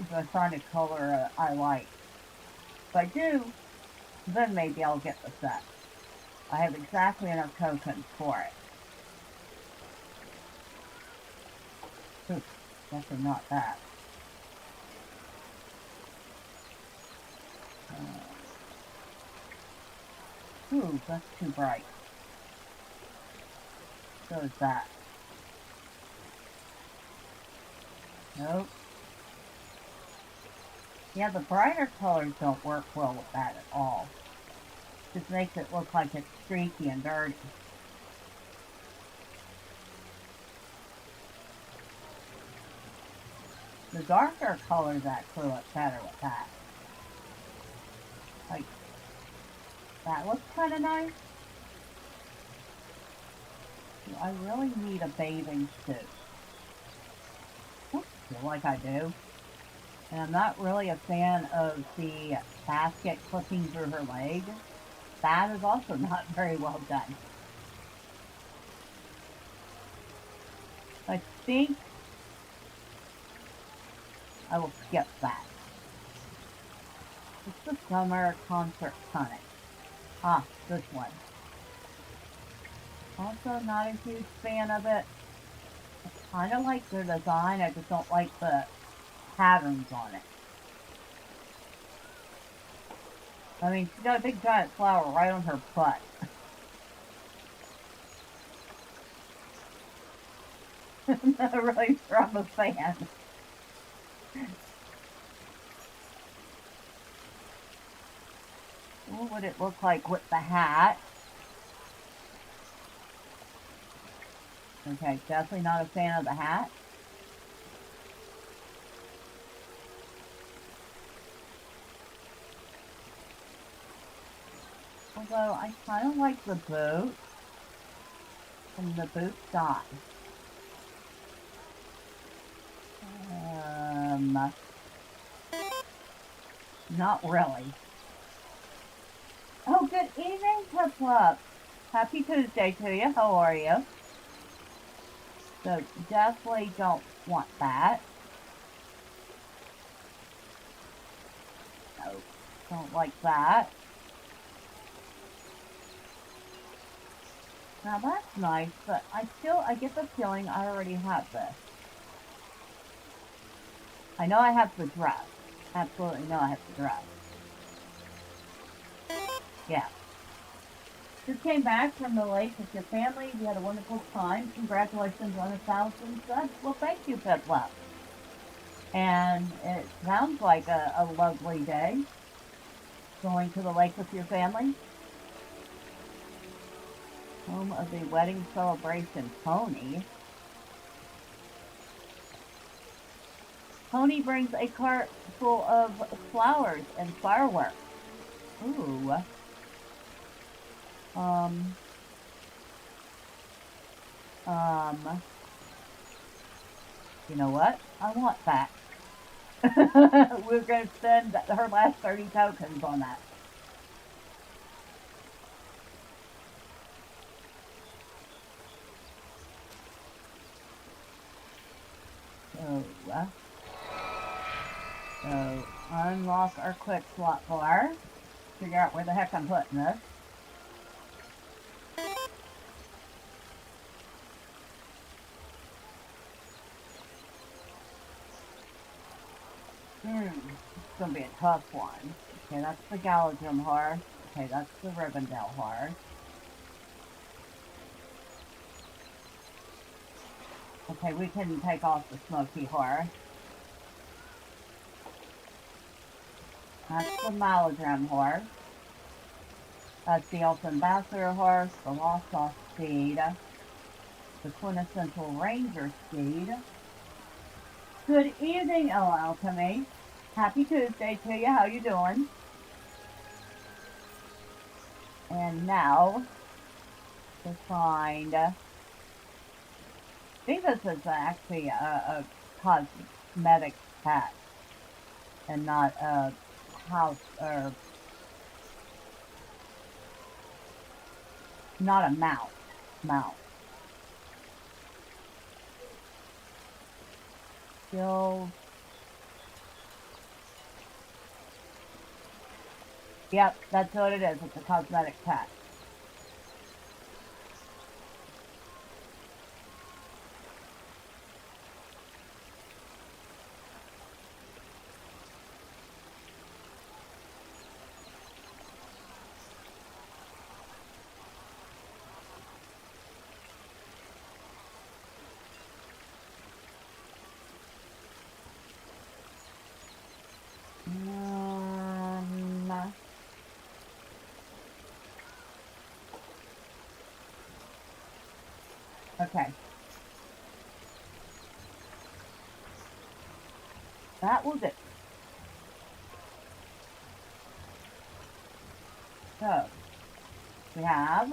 If I find a color I like. If I do, then maybe I'll get the set. I have exactly enough tokens for it. Ooh, definitely not that. Ooh, that's too bright. So is that. Nope. Yeah, the brighter colors don't work well with that at all. Just makes it look like it's streaky and dirty. The darker colors actually look better with that. Like, that looks kind of nice. Do I really need a bathing suit? I feel like I do. And I'm not really a fan of the basket clipping through her leg. That is also not very well done. I think I will skip that. It's the summer concert tonic. Ah, this one. Also not a huge fan of it. I kind of like their design, I just don't like the patterns on it. I mean, she's got a big giant flower right on her butt. I'm not really sure I'm a fan. What would it look like with the hat? Okay, definitely not a fan of the hat. Although I kind of like the boot and the boot size. Not really. Oh, good evening, Piplup. Happy Tuesday to you. How are you? So definitely don't want that. No, don't like that. Now that's nice, but I get the feeling I already have this. I know I have the dress. Absolutely know I have the dress. Yeah. Just came back from the lake with your family. You had a wonderful time. Congratulations on 1,000 subs. Well, thank you, Piplup. And it sounds like a lovely day. Going to the lake with your family. Home of the wedding celebration, Pony. Pony brings a cart full of flowers and fireworks. Ooh. Um, you know what? I want that. We're going to spend her last 30 tokens on that. So unlock our quick slot bar. Figure out where the heck I'm putting this. It's gonna be a tough one. Okay, that's the Galladrum horse. Okay, that's the Rivendell horse. Okay, we can take off the Smoky horse. That's the Maladram horse. That's the Elf Ambassador horse, the Lost Off steed, the Quintessential Ranger steed. Good evening, El Alchemy. Happy Tuesday to you. How you doing? And now to find. I think this is actually a cosmetic pet and not a house or not a mount. Still. Yep, that's what it is. It's a cosmetic pet. Okay. That will do. So, we have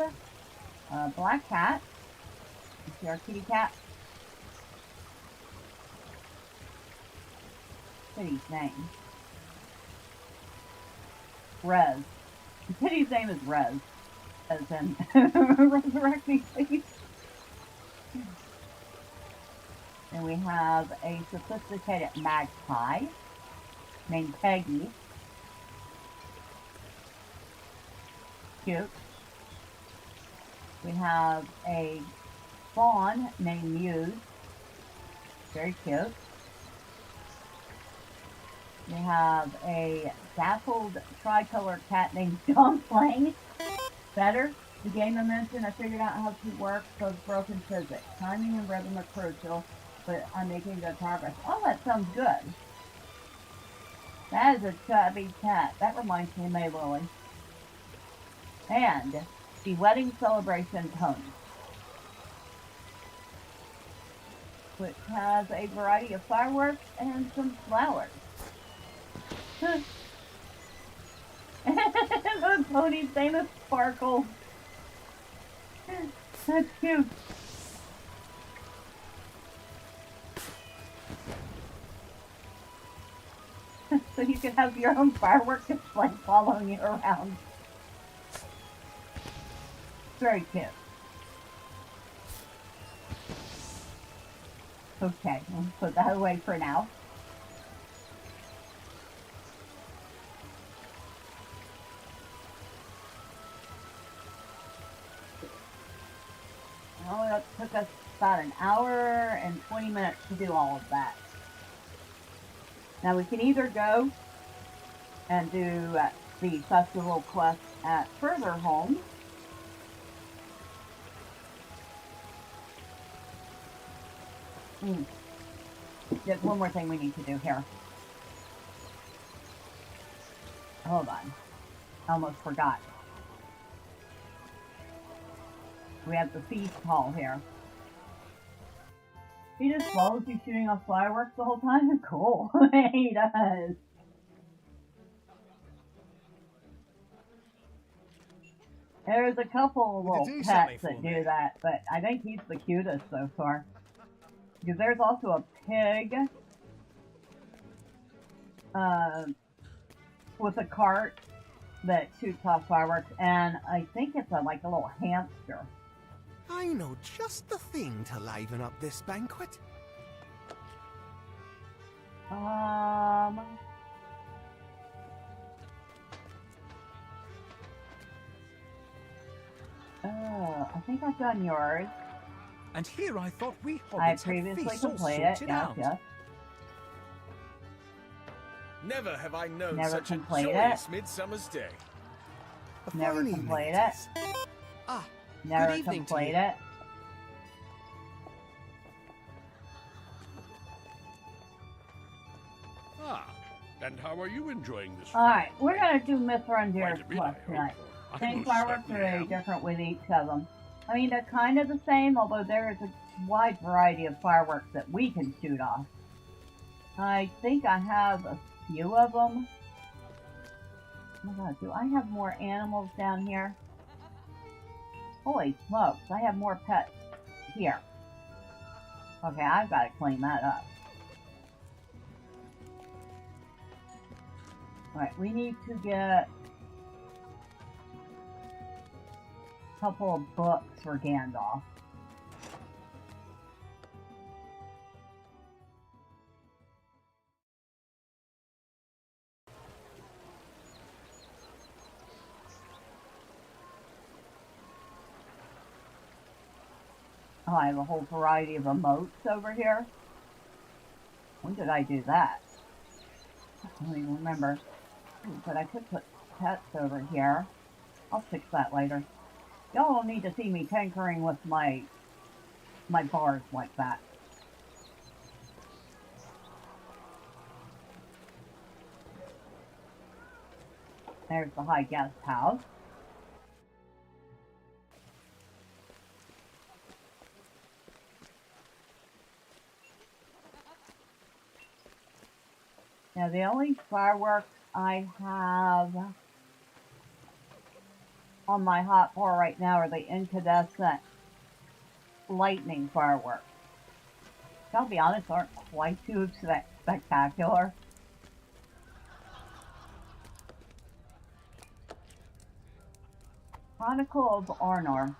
a black cat. You see our kitty cat? Kitty's name. Rez. The kitty's name is Rez. As in, resurrect me, please. And we have a sophisticated magpie named Peggy. Cute. We have a fawn named Muse. Very cute. We have a dappled tricolor cat named Dumpling. Better. The game I mentioned, I figured out how to work those broken physics. Timing and rhythm are crucial, but I'm making good progress. Oh, that sounds good. That is a chubby cat. That reminds me of May Lily. And the wedding celebration pony, which has a variety of fireworks and some flowers. The pony's name is Sparkle. That's cute. So you can have your own fireworks display following you around. Very cute. Okay, we'll put that away for now. Oh, that took us about an hour and 20 minutes to do all of that. Now we can either go and do the festival quest at Further Home, There's one more thing we need to do here. Hold on. I almost forgot. We have the feast hall here. He just follows you shooting off fireworks the whole time? Cool. He does. There's a couple of Would you little do something pets that for do me? that, but I think he's the cutest so far. Because there's also a pig with a cart that shoots off fireworks, and I think it's like a little hamster. I know just the thing to liven up this banquet. I think I've done yours. And here I thought we hobbits I had previously feasts all completed it. sorted Yes, out. yes. Never have I known Never such a completed joyous midsummer's day. A Never fine evening completed it it. is. Ah, Never good evening to you. completed it. Ah, and how are you enjoying this? Alright, we're gonna do Mithrandir's Quite a bit, Plus I hope. tonight. I Same most fireworks are certainly very am. different with each of them. I mean, they're kind of the same, although there is a wide variety of fireworks that we can shoot off. I think I have a few of them. Oh my god, do I have more animals down here? Holy smokes, I have more pets here. Okay, I've got to clean that up. Alright, we need to get a couple of books for Gandalf. Oh, I have a whole variety of emotes over here. When did I do that? I don't even remember. Ooh, but I could put pets over here. I'll fix that later. Y'all don't need to see me tinkering with my bars like that. There's the high guest house. Now the only fireworks I have on my hot bar right now are the incandescent lightning fireworks. I'll be honest, aren't quite too spectacular. Chronicle of Arnor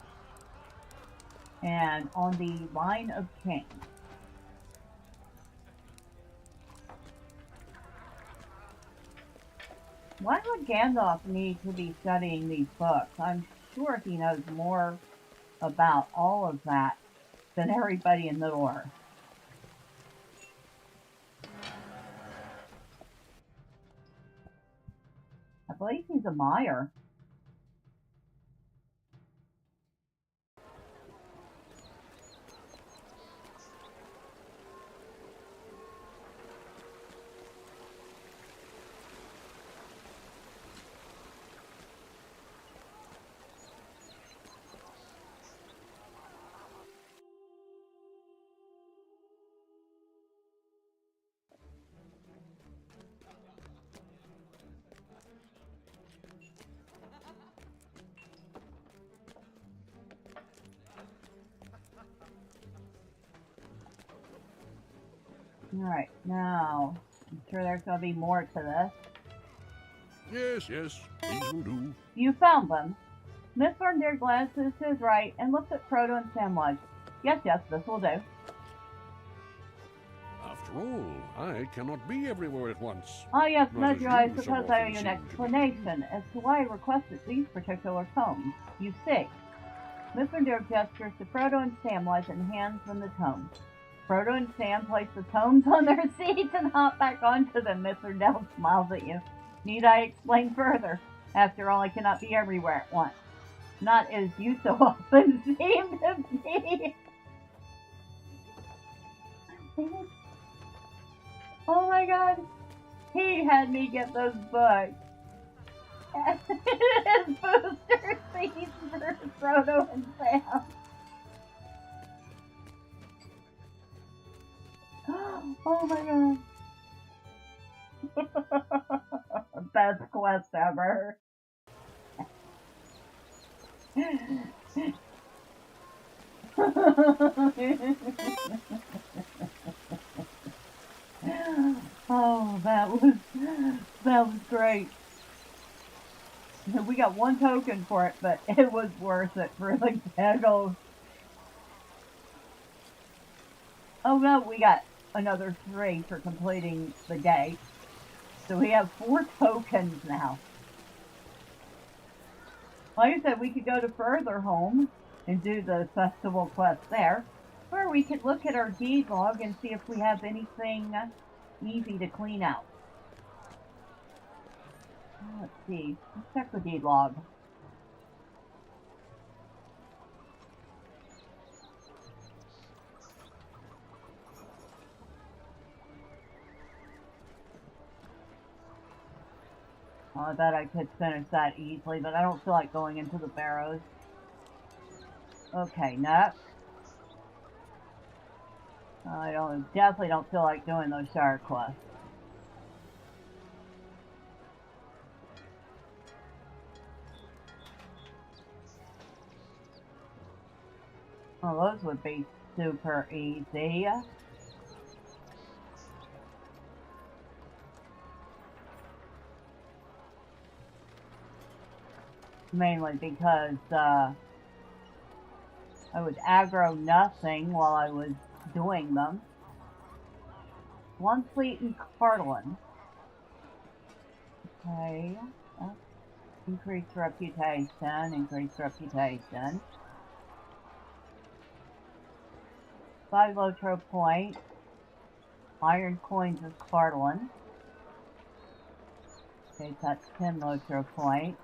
and on the Line of Kings. Why would Gandalf need to be studying these books? I'm sure he knows more about all of that than everybody in Middle-earth. I believe he's a Meyer. Alright, now, I'm sure there's going to be more to this. Yes, yes, these will do. You found them. Miss Thorndeer glanced to his right and looked at Frodo and Samwise. Yes, yes, this will do. After all, I cannot be everywhere at once. Ah, yes, Not as Medrielle, I you so suppose I owe often you an seem to be. explanation as to why I requested these particular tomes. You see, Miss Thorndeer gestures to Frodo and Samwise and hands them the tomes. Frodo and Sam place the tomes on their seats and hop back onto them. Miss Thorndeer smiles at you. Need I explain further? After all, I cannot be everywhere at once. Not as you so often seem to be. Oh my god. He had me get those books. His booster seats for Frodo and Sam. Oh my god. Best quest ever. Oh, that was great. We got one token for it, but it was worth it for the giggles. Oh no, we got another 3 for completing the gate. So we have 4 tokens now. Like I said, we could go to Further Home and do the festival quest there. Or we could look at our deed log and see if we have anything easy to clean out. Let's see. Let's check the deed log. Oh, I bet I could finish that easily, but I don't feel like going into the barrows. Okay, next. I definitely don't feel like doing those shard quests. Oh, those would be super easy. Mainly because I would aggro nothing while I was doing them. One fleet in Carlin. Okay. Increased reputation, increased reputation. 5 LOTRO points. Iron coins of Carlin. Okay, that's 10 LOTRO points.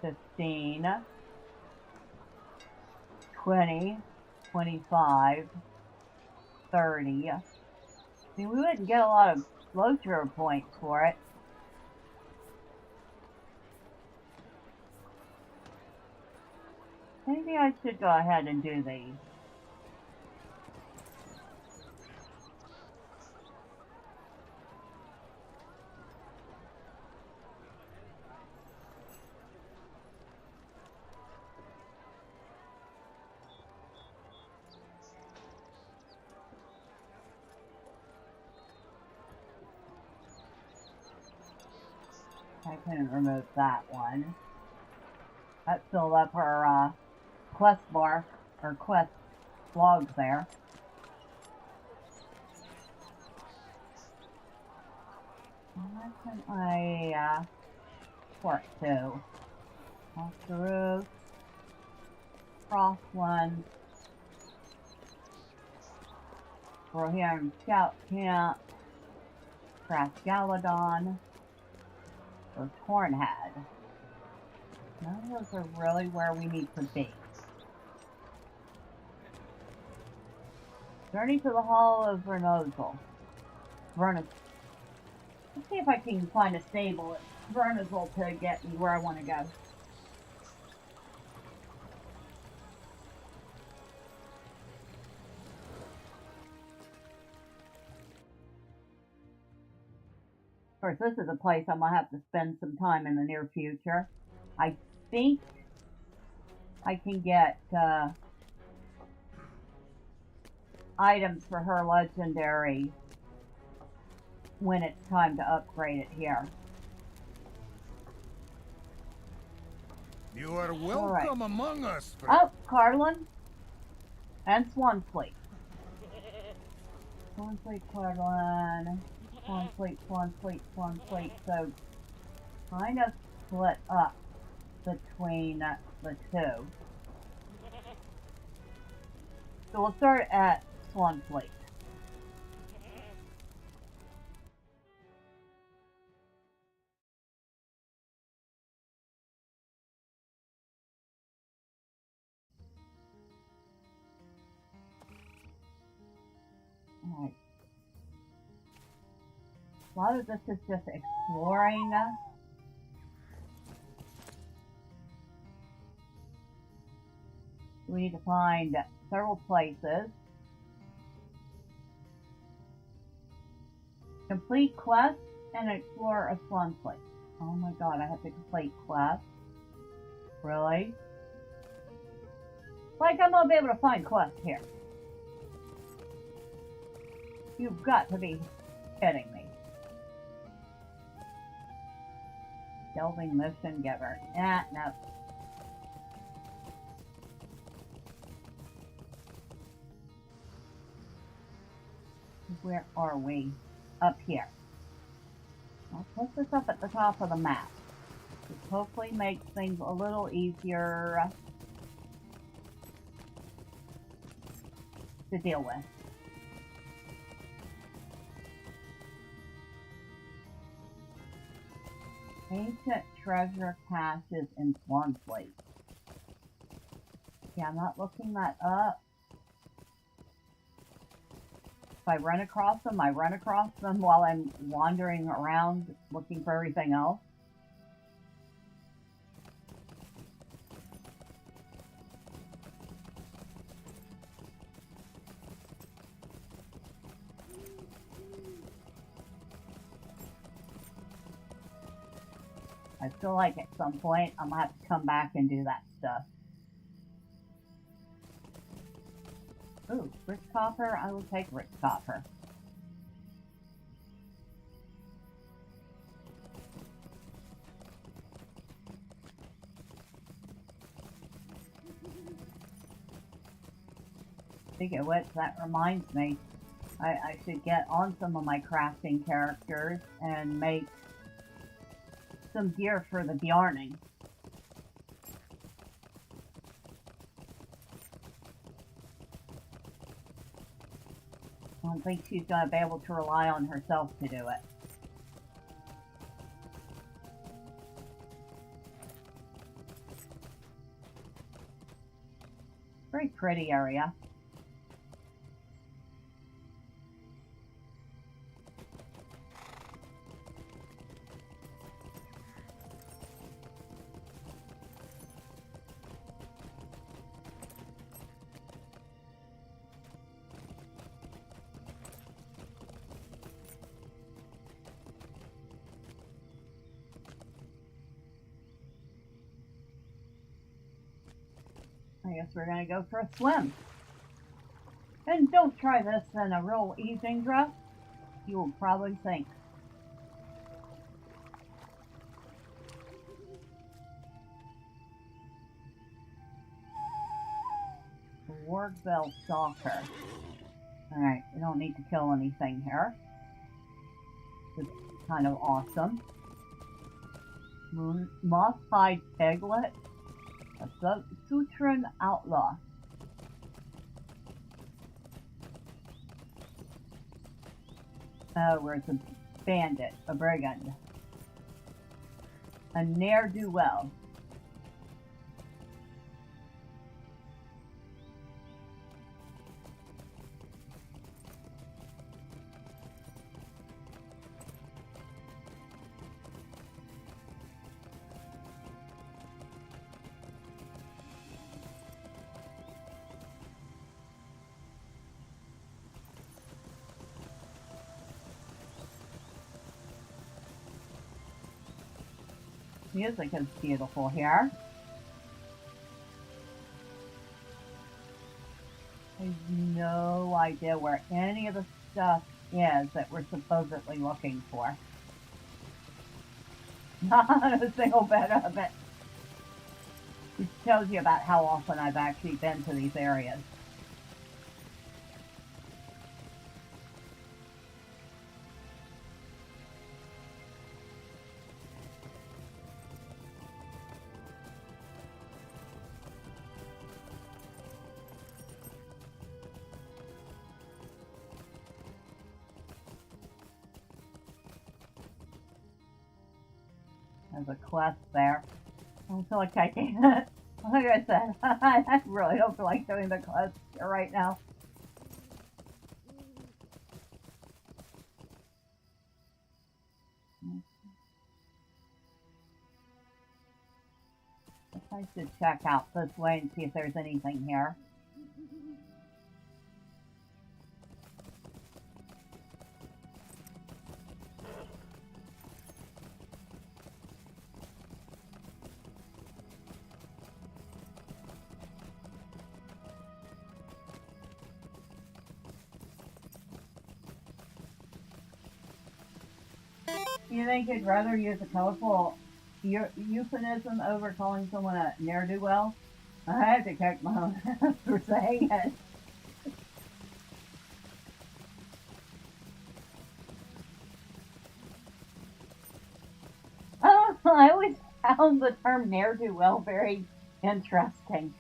15. 20. 25. 30. I mean, we wouldn't get a lot of LOTRO points for it. Maybe I should go ahead and do these. I couldn't remove that one. That filled up our quest bar, or quest logs there. Why can I port to? Off the roof. Crossland. We're here in Scout Camp. Crash Galadon. Or Tornhead. None of those are really where we need to be. Journey to the Hall of Vernozal. Let's see if I can find a stable at Vernozal to get me where I want to go. Of course, this is a place I'm going to have to spend some time in the near future. I think I can get items for her legendary when it's time to upgrade it here. You are welcome among us, friend. Oh, Carlin and Swanfleet. Swanfleet, Carlin, Swanfleet, Swanfleet, Swanfleet. So kind of split up between the two. So we'll start at Swanfleet. Alright. A lot of this is just exploring. We need to find several places. Complete quests and explore a Swanfleet. Oh my god, I have to complete quests? Really? Like I'm gonna be able to find quests here. You've got to be kidding me. Delving mission giver. No. Where are we? Up here. I'll put this up at the top of the map. Which hopefully makes things a little easier to deal with. Ancient treasure caches in Swansfleet. Yeah, I'm not looking that up. If I run across them, I run across them while I'm wandering around looking for everything else. I feel like at some point I'm gonna have to come back and do that stuff. Ooh, rich copper. I will take rich copper. Speaking of which, that reminds me, I should get on some of my crafting characters and make some gear for the yarning. I don't think she's going to be able to rely on herself to do it. Very pretty area. I guess we're gonna go for a swim. And don't try this in a real evening dress. You will probably sink. Wargbell Stalker. Alright, we don't need to kill anything here. This is kind of awesome. Moss-hide Piglet. A Sutran Outlaw. Where's a bandit, a brigand, a ne'er-do-well. Music is beautiful here. I have no idea where any of the stuff is that we're supposedly looking for. Not a single bit of it. Which tells you about how often I've actually been to these areas. There's a quest there. I don't feel like taking it. Like I said, I really don't feel like doing the quest right now. I should check out this way and see if there's anything here. You think you'd rather use a colorful euphemism over calling someone a ne'er-do-well? I have to kick my own ass for saying it. I always found the term ne'er-do-well very interesting.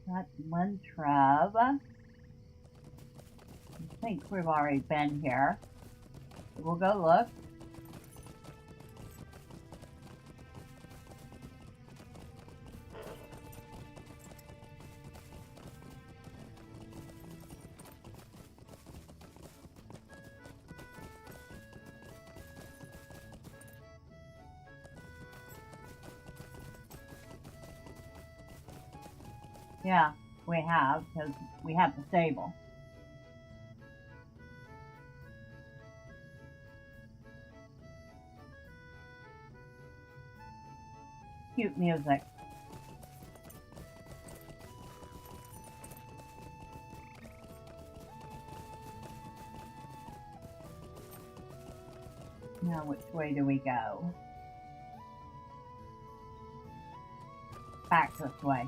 That's one shrub. I think we've already been here. We'll go look. Yeah, we have, because we have the stable. Cute music. Now, which way do we go? Back this way.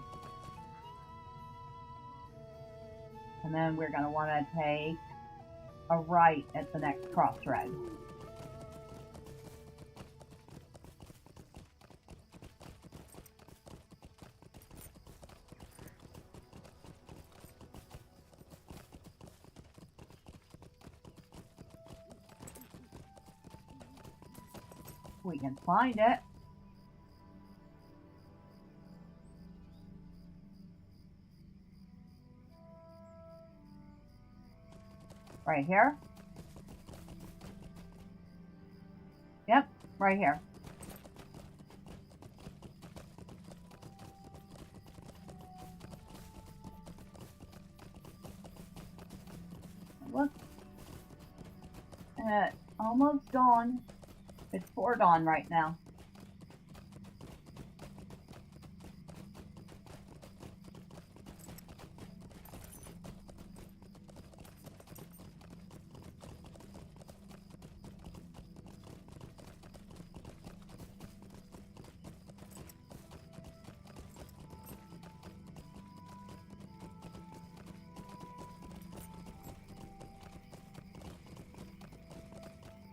And then we're going to want to take a right at the next crossroad. We can find it. Right here. Yep, right here. Look. Almost dawn. It's 4 dawn right now.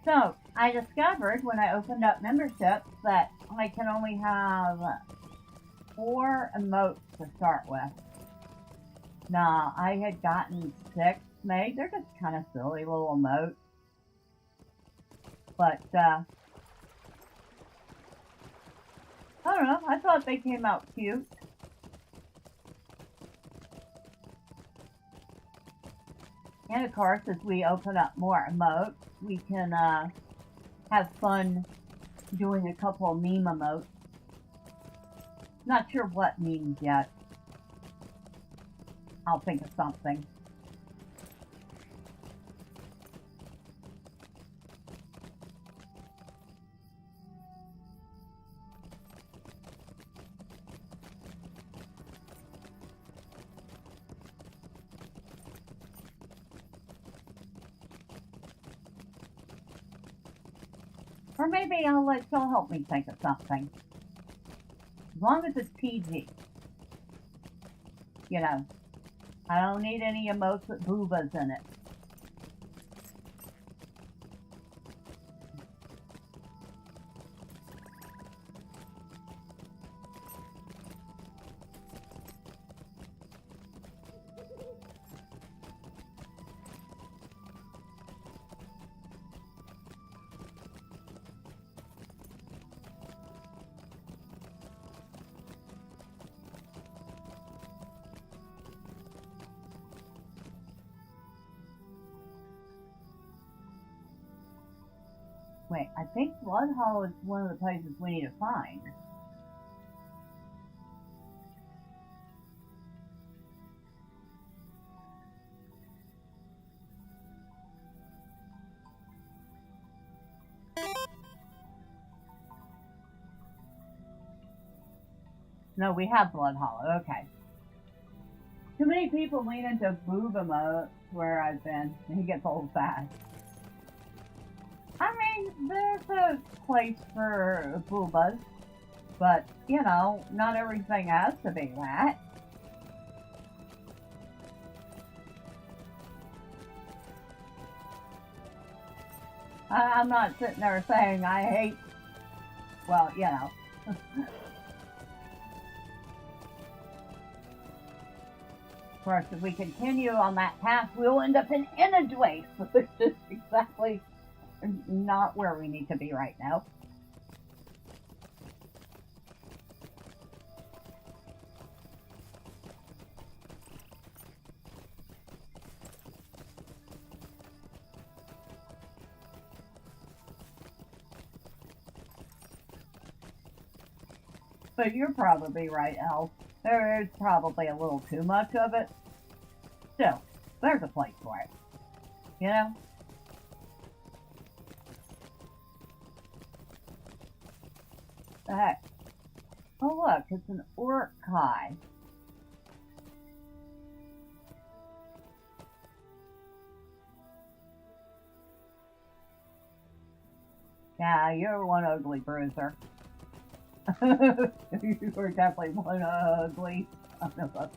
So, I discovered when I opened up memberships that I can only have 4 emotes to start with. Now, I had gotten 6 made. They're just kind of silly little emotes. But, I don't know. I thought they came out cute. And of course, as we open up more emotes, we can have fun doing a couple of meme emotes. Not sure what memes yet. I'll think of something. Or maybe I'll let y'all help me think of something. As long as it's PG. You know, I don't need any emotes with boobas in it. Wait, I think Blood Hollow is one of the places we need to find. No, we have Blood Hollow. Okay. Too many people lean into booba mode where I've been, and he gets old fast. I mean, there's a place for boobas, but, you know, not everything has to be that. I'm not sitting there saying I hate, well, you know. Of course, if we continue on that path, we'll end up in Energy Waste, which is exactly not where we need to be right now. But you're probably right, Elf. There is probably a little too much of it. Still, there's a place for it. You know? The heck? Oh look, it's an orc Kai. Yeah, you're one ugly bruiser. You were definitely one ugly. Oh, no.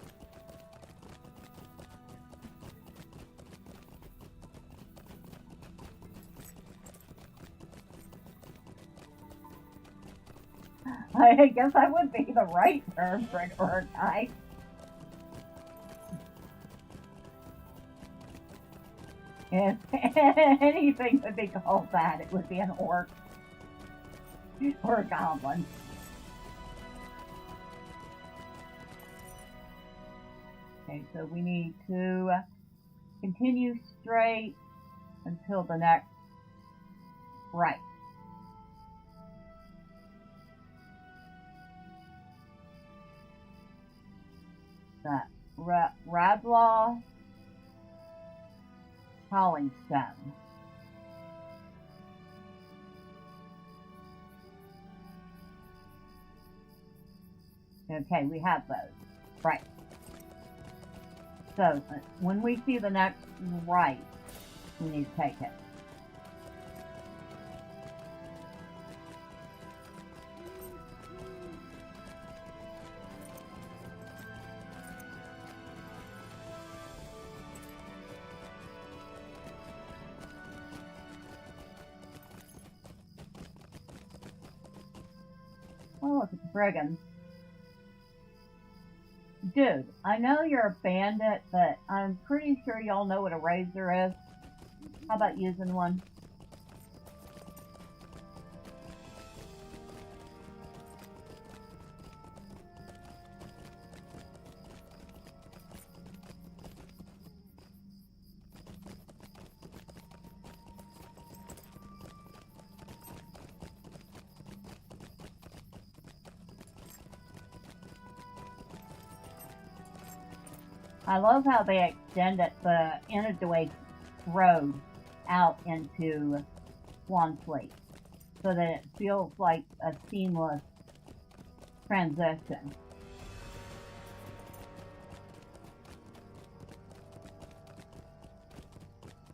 I guess that would be the right term for an orc guy. If anything could be called that, it would be an orc. Or a goblin. Okay, so we need to continue straight until the next right. That Radlaw Howling Stone. Okay, we have those. Right. So, when we see the next right, we need to take it. Oh, look, it's a brigand. Dude, I know you're a bandit, but I'm pretty sure y'all know what a razor is. How about using one? I love how they extended the Energy road out into Swansfleet so that it feels like a seamless transition.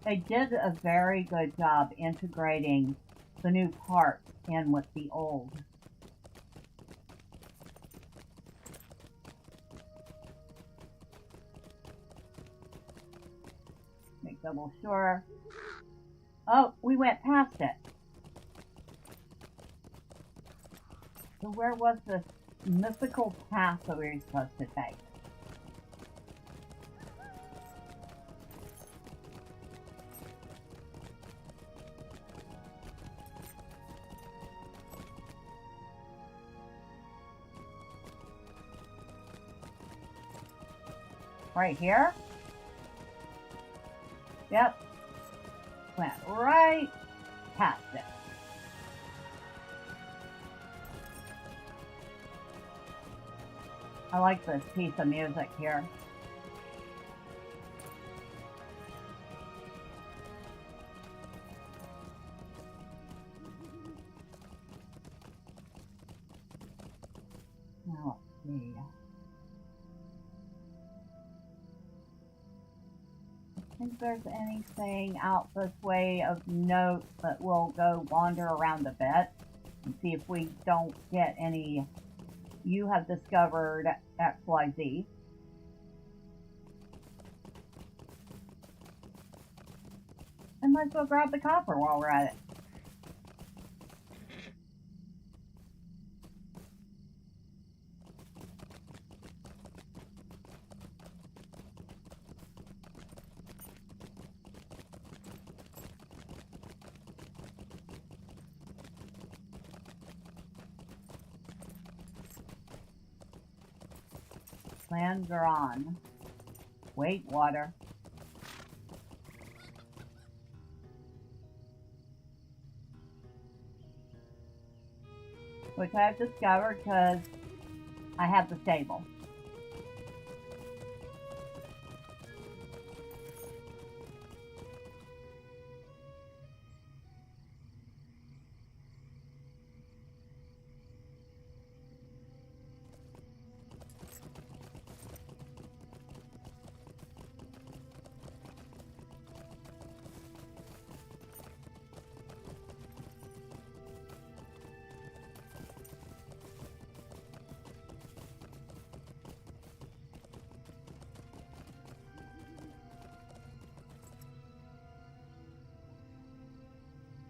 They did a very good job integrating the new parts in with the old. Make double sure. Oh, we went past it. So where was this mythical path that we were supposed to take? Right here? Yep. Went right past it. I like this piece of music here. Now let's see. I think there's anything out this way of note, but we'll go wander around a bit and see if we don't get any. You have discovered XYZ. And might as well grab the copper while we're at it. Land drawn. Wait, water. Which I've discovered because I have the stable.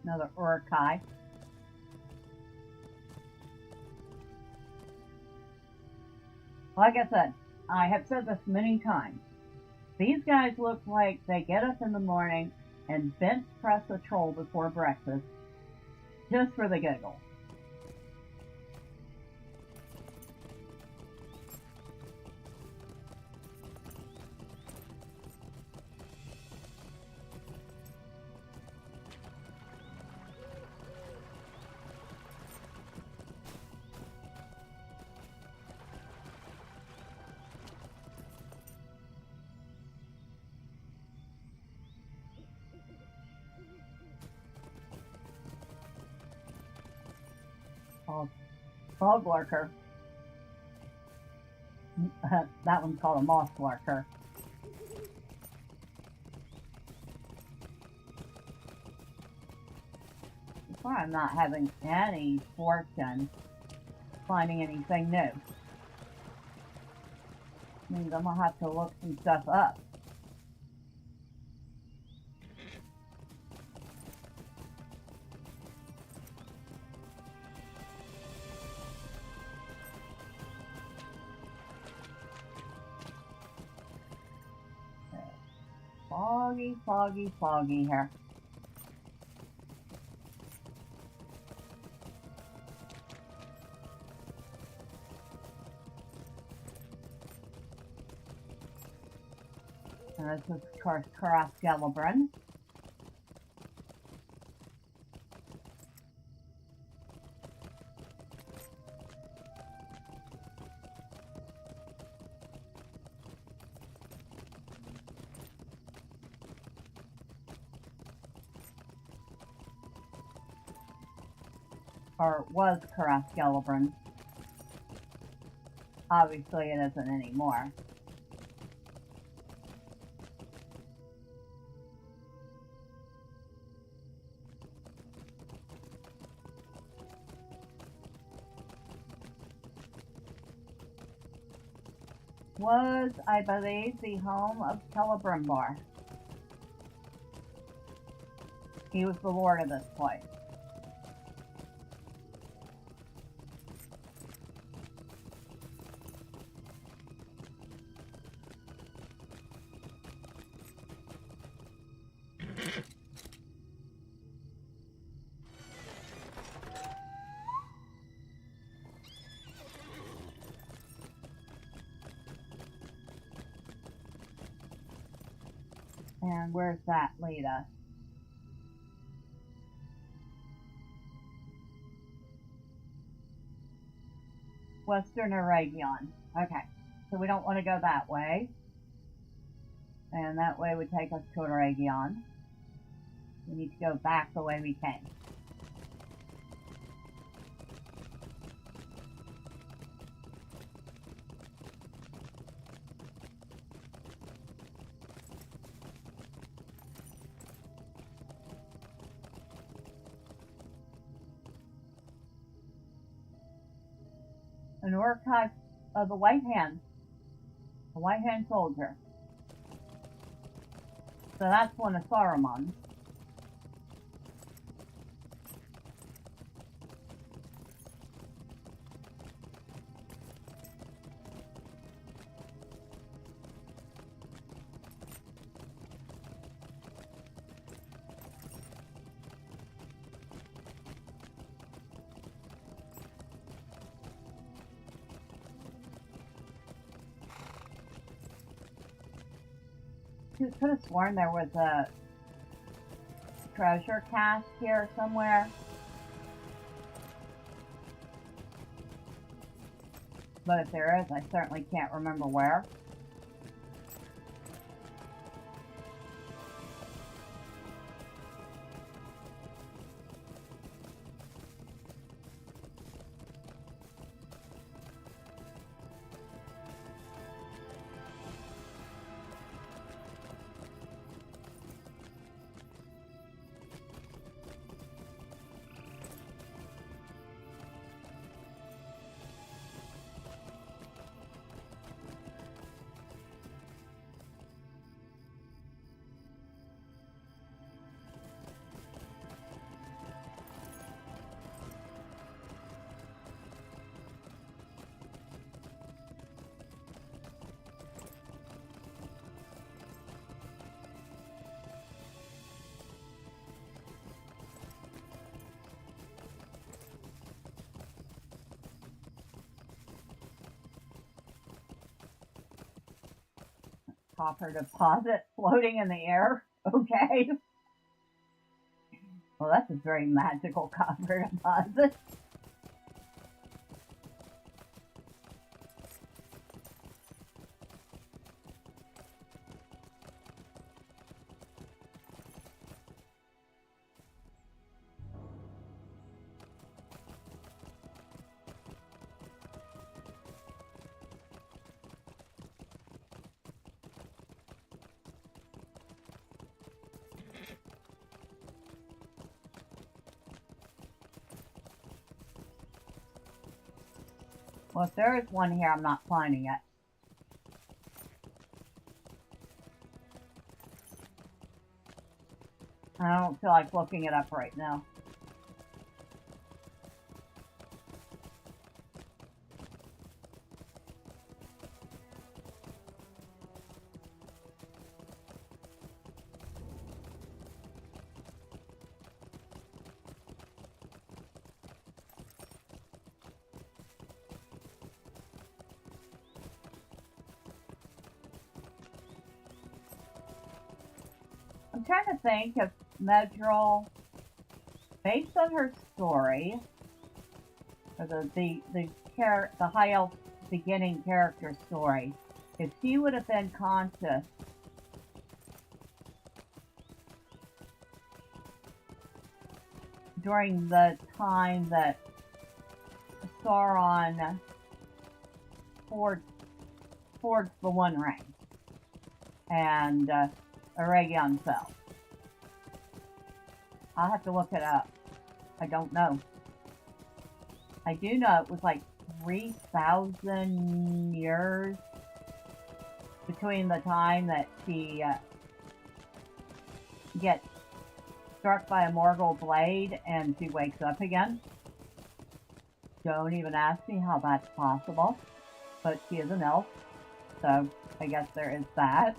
Another Urukai. Like I said, I have said this many times. These guys look like they get up in the morning and bench press a troll before breakfast just for the giggle. Fog lurker. That one's called a moss lurker. So far, I'm not having any fortune finding anything new. Means I'm gonna have to look some stuff up. Foggy, foggy, foggy here. And this is, of course, Karaskelabrin. Or was Karaskelabrin. Obviously it isn't anymore. Was, I believe, the home of Celebrimbar. He was the lord of this place. And where's that lead us? Western Aragon. Okay, so we don't want to go that way. And that way would take us to Aragion. We need to go back the way we came. An archive of the White Hand. The White Hand Soldier. So that's one of Saruman's. Could have sworn there was a treasure cache here somewhere. But if there is, I certainly can't remember where. Copper deposit floating in the air. Okay. Well, that's a very magical copper deposit. Well, if there is one here, I'm not finding it. I don't feel like looking it up right now. I'm trying to think if Medrielle, based on her story, or the high elf beginning character story, if she would have been conscious during the time that Sauron forged the One Ring and Aragion fell. I'll have to look it up. I don't know. I do know it was like 3,000 years between the time that she gets struck by a Morgul blade and she wakes up again. Don't even ask me how that's possible. But she is an elf, so I guess there is that.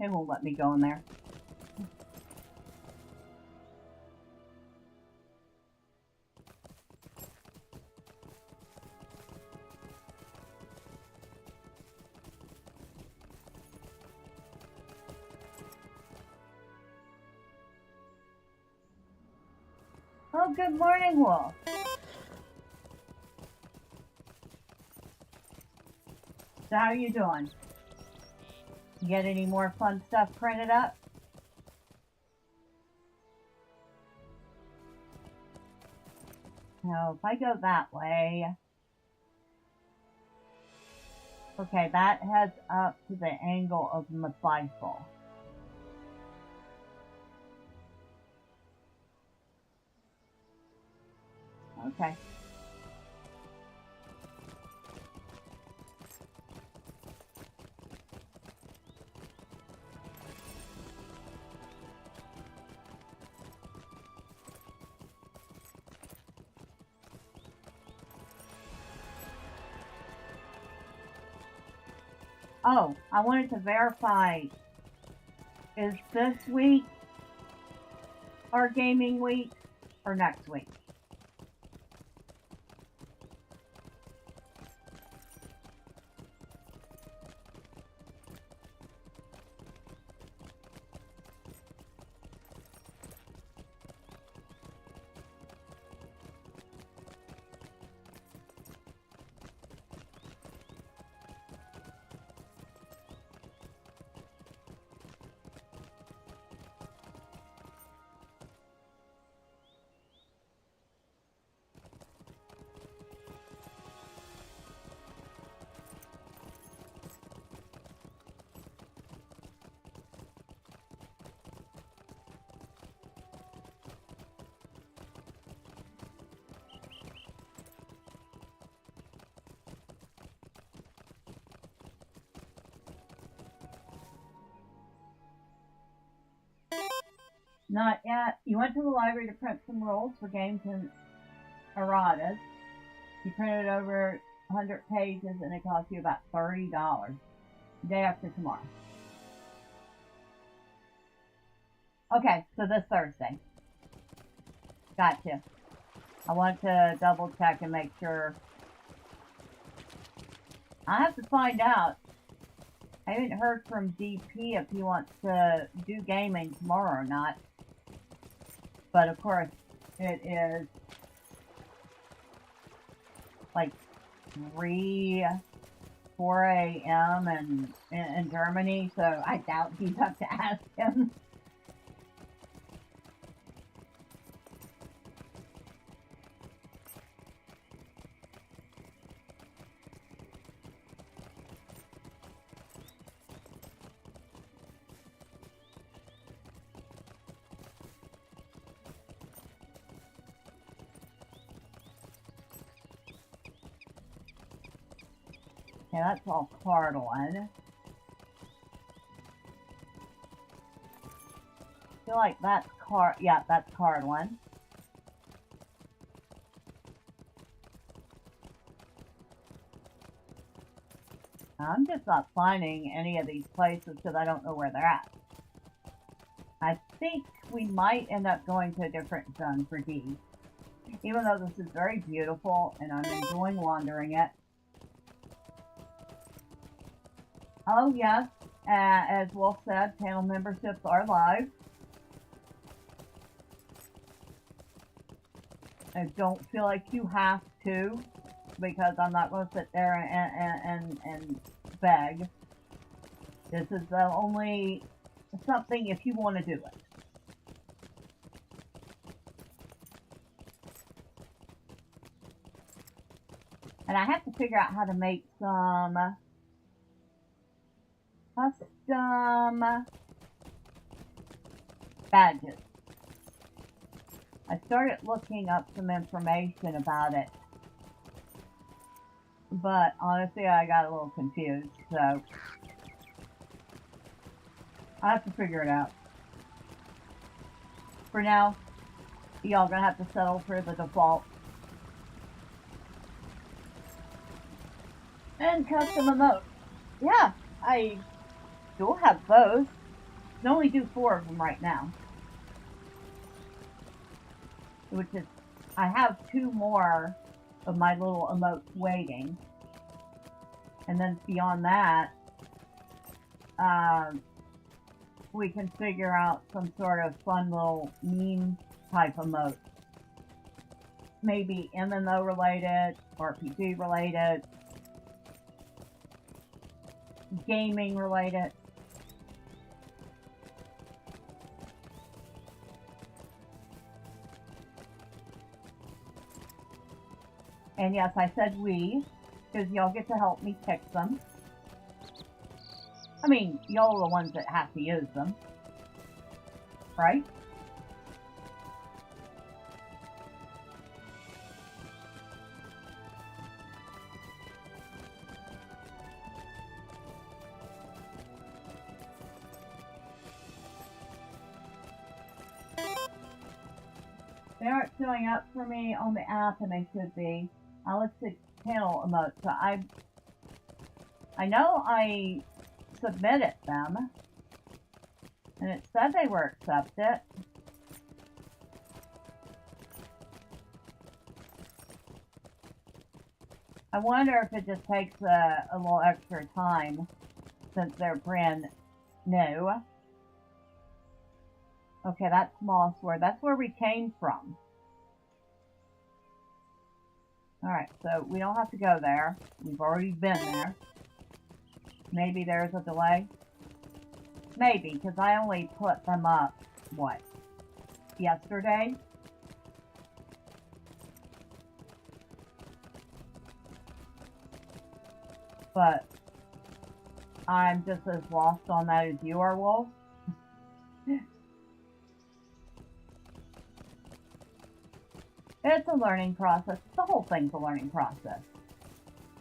It won't let me go in there. Oh, good morning, Wolf. So how are you doing? You get any more fun stuff printed up? Now, if I go that way... Okay, that heads up to the angle of Methyphal. Okay. Oh, I wanted to verify, is this week our gaming week or next week? Not yet. You went to the library to print some rules for games and erratas. You printed over 100 pages and it cost you about $30. Day after tomorrow. Okay, so this Thursday. Gotcha. I want to double check and make sure. I have to find out. I haven't heard from DP if he wants to do gaming tomorrow or not. But of course, it is like 4 a.m. in Germany, so I doubt he's up to ask him. Okay, that's all card one. I feel like that's card, yeah, that's card one. I'm just not finding any of these places because I don't know where they're at. I think we might end up going to a different zone for D. Even though this is very beautiful and I'm enjoying wandering it. Oh yes, as Wolf said, panel memberships are live. I don't feel like you have to, because I'm not going to sit there and beg. This is only something if you want to do it. And I have to figure out how to make some custom badges. I started looking up some information about it, but honestly I got a little confused, so I have to figure it out. For now, y'all gonna have to settle for the default. And custom emotes. Yeah, So we'll have both. Can only do 4 of them right now. Which is, I have 2 more of my little emotes waiting. And then beyond that, we can figure out some sort of fun little meme type emote. Maybe MMO related, RPG related, gaming related. And yes, I said we, because y'all get to help me pick them. I mean, y'all are the ones that have to use them. Right? They aren't showing up for me on the app, and they should be. Let's see, panel emotes. So I know I submitted them, and it said they were accepted. I wonder if it just takes a little extra time since they're brand new. Okay, that's small sword. That's where we came from. Alright, so we don't have to go there. We've already been there. Maybe there's a delay? Maybe, because I only put them up, what, yesterday? But I'm just as lost on that as you are, Wolf. It's a learning process. The whole thing's a learning process.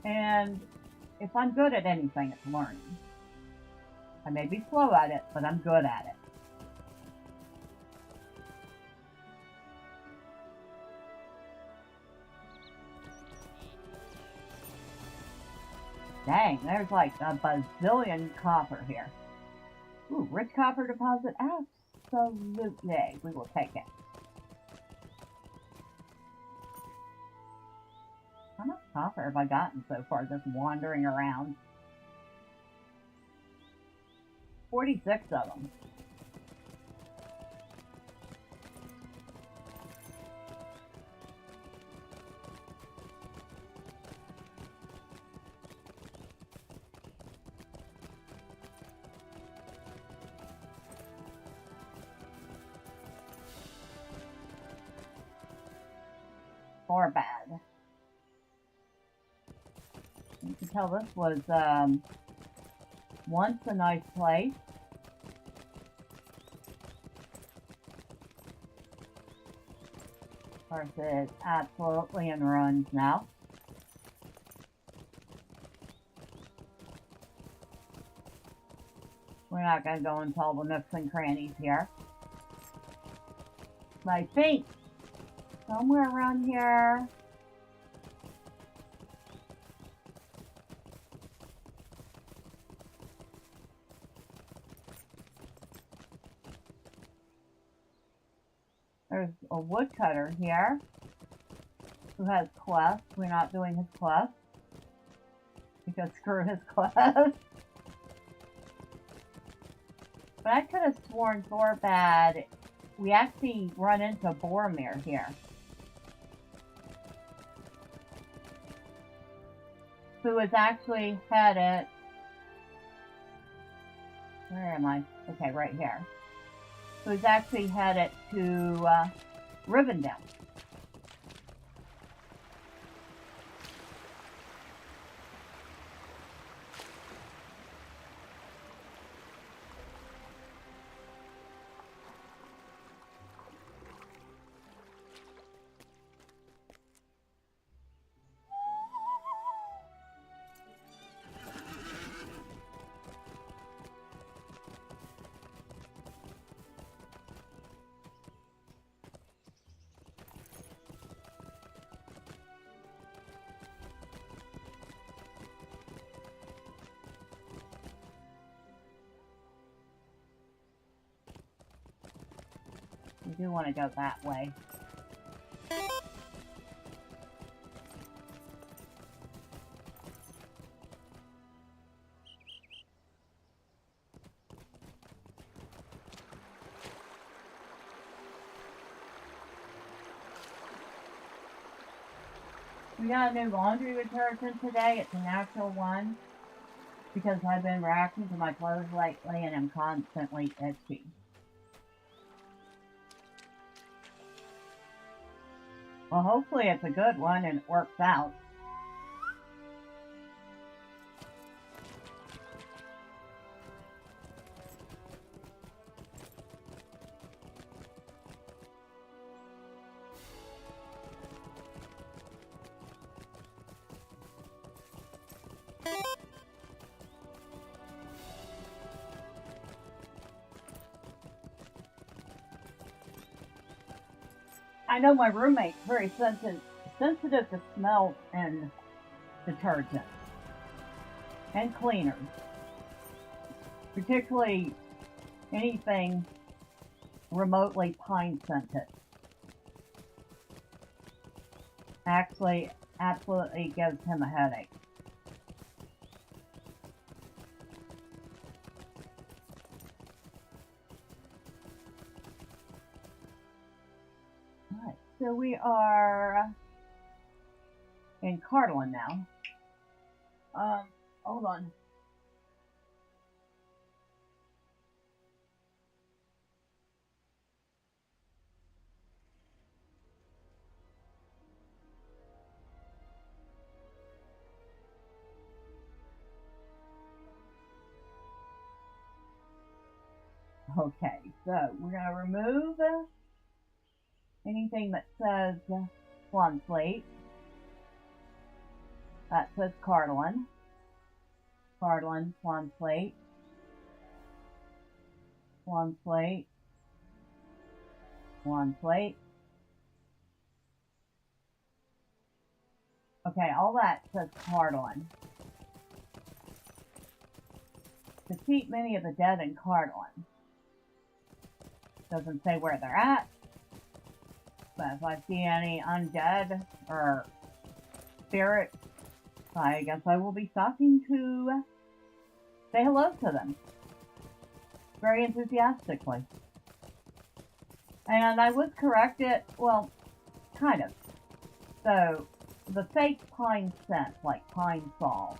And if I'm good at anything, it's learning. I may be slow at it, but I'm good at it. Dang, there's like a bazillion copper here. Ooh, rich copper deposit? Absolutely. We will take it. How much copper have I gotten so far just wandering around? 46 of them. Or bad. You can tell this was once a nice place. Of course, it's absolutely in ruins now. We're not going to go into all the nooks and crannies here. But I think somewhere around here. There's a woodcutter here who has quests. We're not doing his quest because screw his quest. But I could have sworn Thorbad, we actually run into Boromir here. Who is actually headed... Where am I? Okay, right here. Who's actually headed to Rivendell. We do want to go that way. We got a new laundry detergent today. It's a natural one because I've been reacting to my clothes lately and I'm constantly itchy. Well, hopefully it's a good one and it works out. I know my roommate's very sensitive to smell and detergent and cleaners, particularly anything remotely pine scented. Actually, absolutely gives him a headache. So we are in Cardinal now. Hold on. Okay, so we're going to remove anything that says Swan Slate. That says Cardinal. Cardinal, Swan Slate. Swan Slate. Swan Slate. Okay, all that says Cardinal. To keep many of the dead in Cardinal. Doesn't say where they're at. But if I see any undead or spirits, I guess I will be stopping to say hello to them. Very enthusiastically. And I was corrected, well, kind of. So, the fake pine scent, like pine sol,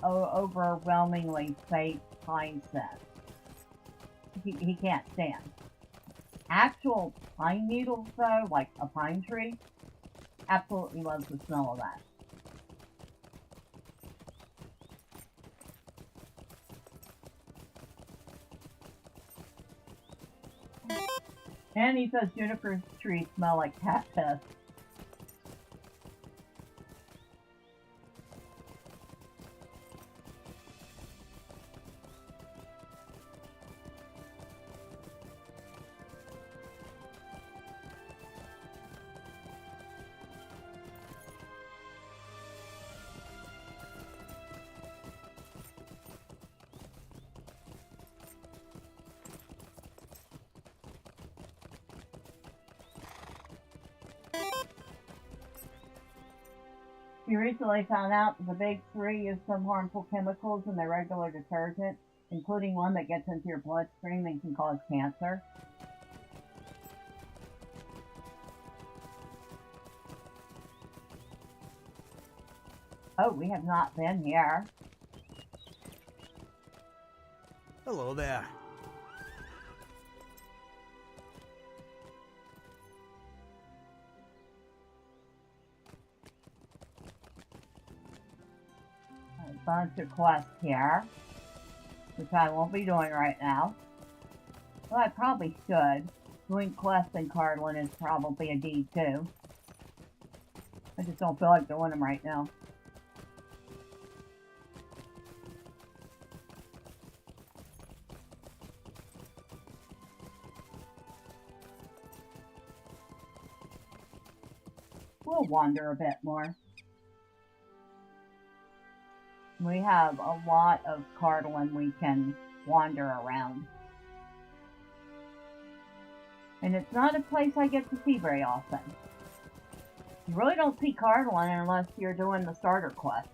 overwhelmingly fake pine scent, he can't stand. Actual pine needles, though, like a pine tree, absolutely loves the smell of that. And he says juniper trees smell like cat piss. We recently found out that the big three use some harmful chemicals in their regular detergent, including one that gets into your bloodstream and can cause cancer. Oh, we have not been here. Hello there. A bunch of quests here, which I won't be doing right now. Well, I probably should. Doing quests in Cardinal is probably a deed too. I just don't feel like doing them right now. We'll wander a bit more. We have a lot of Cardinal we can wander around. And it's not a place I get to see very often. You really don't see Cardinal unless you're doing the starter quest.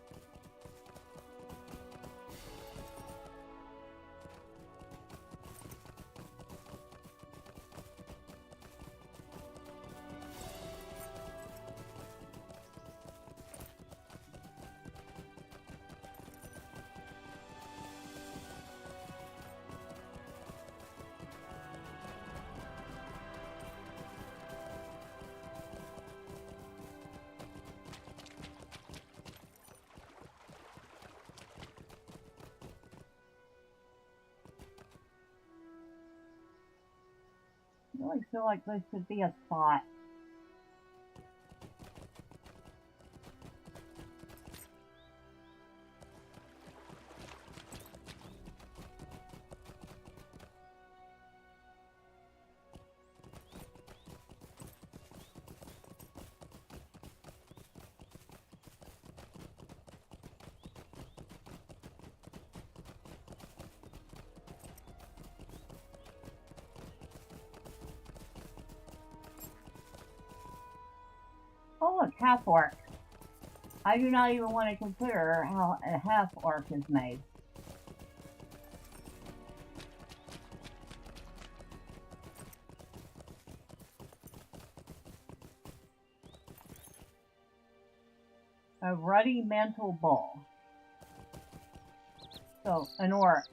I really feel like there should be a spot. Oh, look, half orc. I do not even want to consider how a half orc is made. A ruddy mantle bull. So, an orc.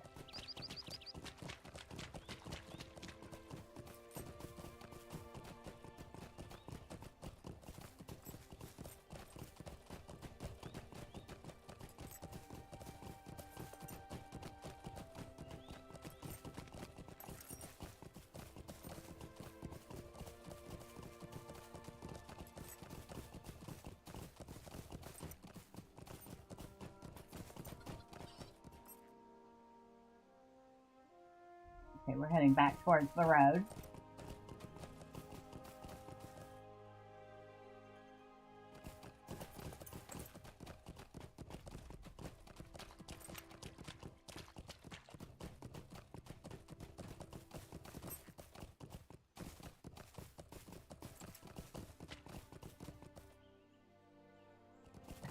Okay, we're heading back towards the road.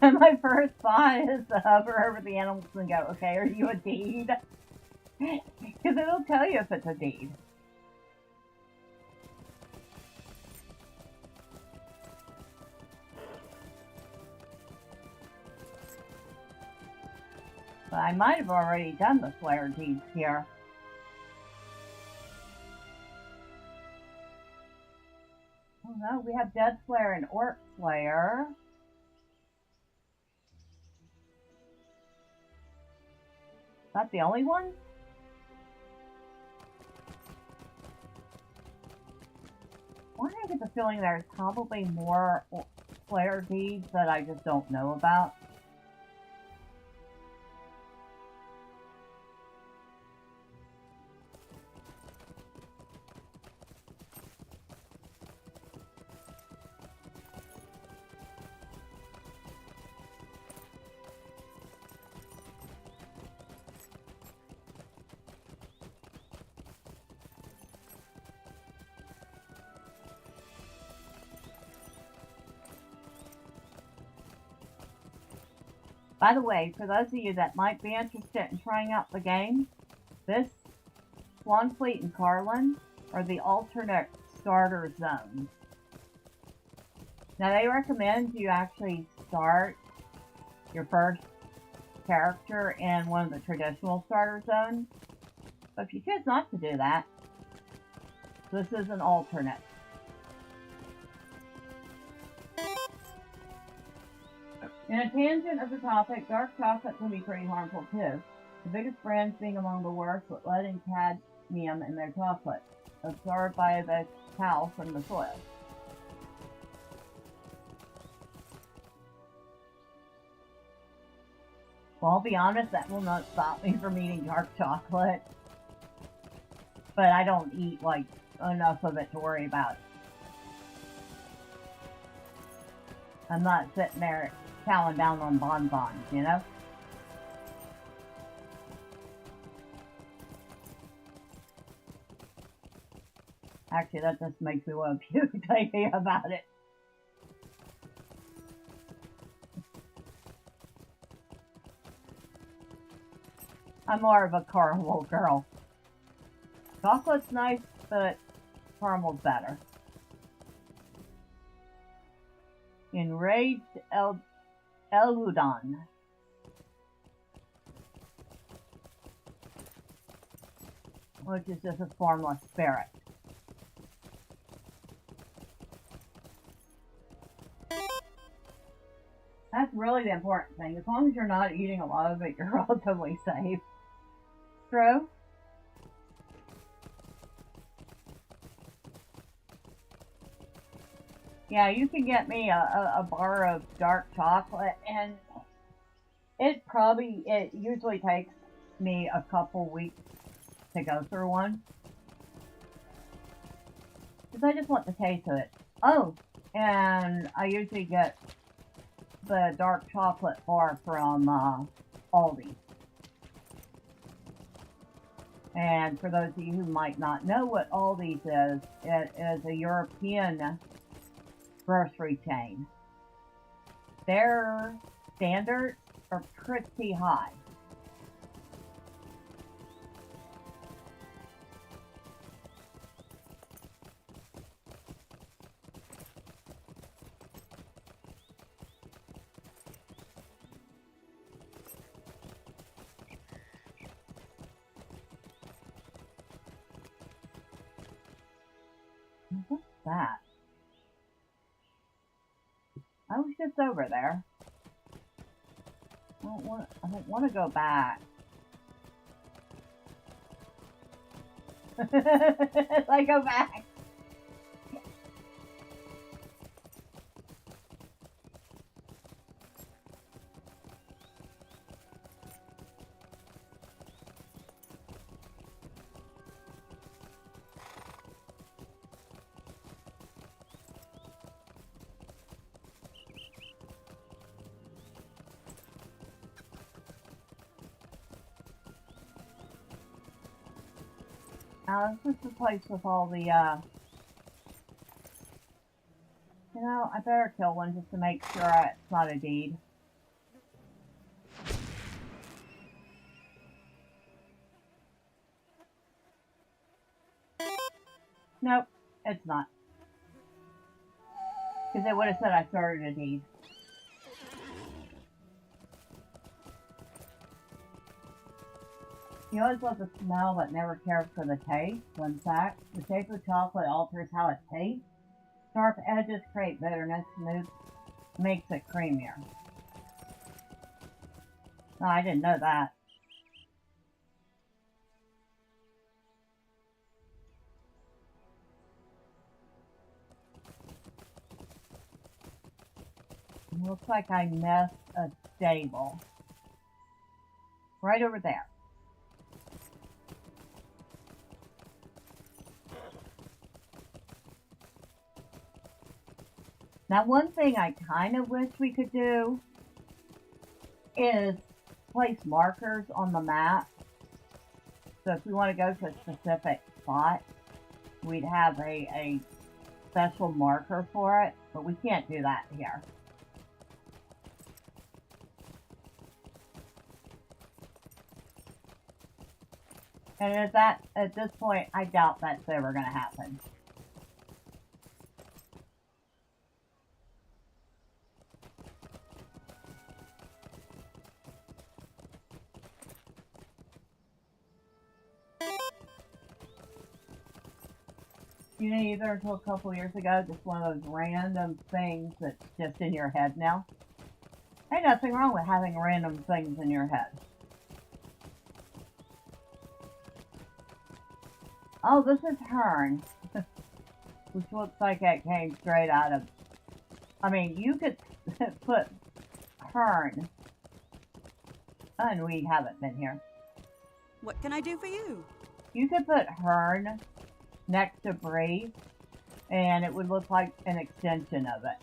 And my first thought is to hover over the animals and go, okay, are you a deed? Because it'll tell you if it's a deed. But I might have already done the Slayer deeds here. Oh no, we have Dead Slayer and Orc Slayer. Is that the only one? Why do I get the feeling there's probably more Slayer deeds that I just don't know about? By the way, for those of you that might be interested in trying out the game, this Swanfleet and Carlin are the alternate starter zones. Now they recommend you actually start your first character in one of the traditional starter zones. But if you choose not to do that, this is an alternate. In a tangent of the topic, dark chocolate can be pretty harmful too. The biggest brands being among the worst with lead and cadmium in their chocolate, absorbed by the cow from the soil. Well, I'll be honest, that will not stop me from eating dark chocolate. But I don't eat, like, enough of it to worry about. I'm not sitting there chowing down on bonbons, you know? Actually, that just makes me want to puke thinking about it. I'm more of a caramel girl. Chocolate's nice, but caramel's better. Enraged Eludon. Which is just a formless spirit. That's really the important thing. As long as you're not eating a lot of it, you're relatively safe. True? Yeah, you can get me a bar of dark chocolate, and it usually takes me a couple weeks to go through one. Because I just want the taste of it. Oh, and I usually get the dark chocolate bar from Aldi. And for those of you who might not know what Aldi's is, it is a European grocery chain. Their standards are pretty high. What's that? I was just over there. I don't want to go back. I go back. This is the place with all the, you know, I better kill one just to make sure it's not a deed. Nope, it's not. Because it would have said I started a deed. You always love the smell but never cared for the taste. Fun fact, the shape of chocolate alters how it tastes. Sharp edges create bitterness, smooth makes it creamier. No, I didn't know that. It looks like I missed a stable. Right over there. Now, one thing I kind of wish we could do is place markers on the map. So if we want to go to a specific spot, we'd have a special marker for it, but we can't do that here. And at this point, I doubt that's ever going to happen. You know, either until a couple years ago, just one of those random things that's just in your head now. Ain't nothing wrong with having random things in your head. Oh, this is Hearn. Which looks like it came straight out of... I mean, you could put Hearn. And we haven't been here. What can I do for you? You could put Hearn next to Bree, and it would look like an extension of it.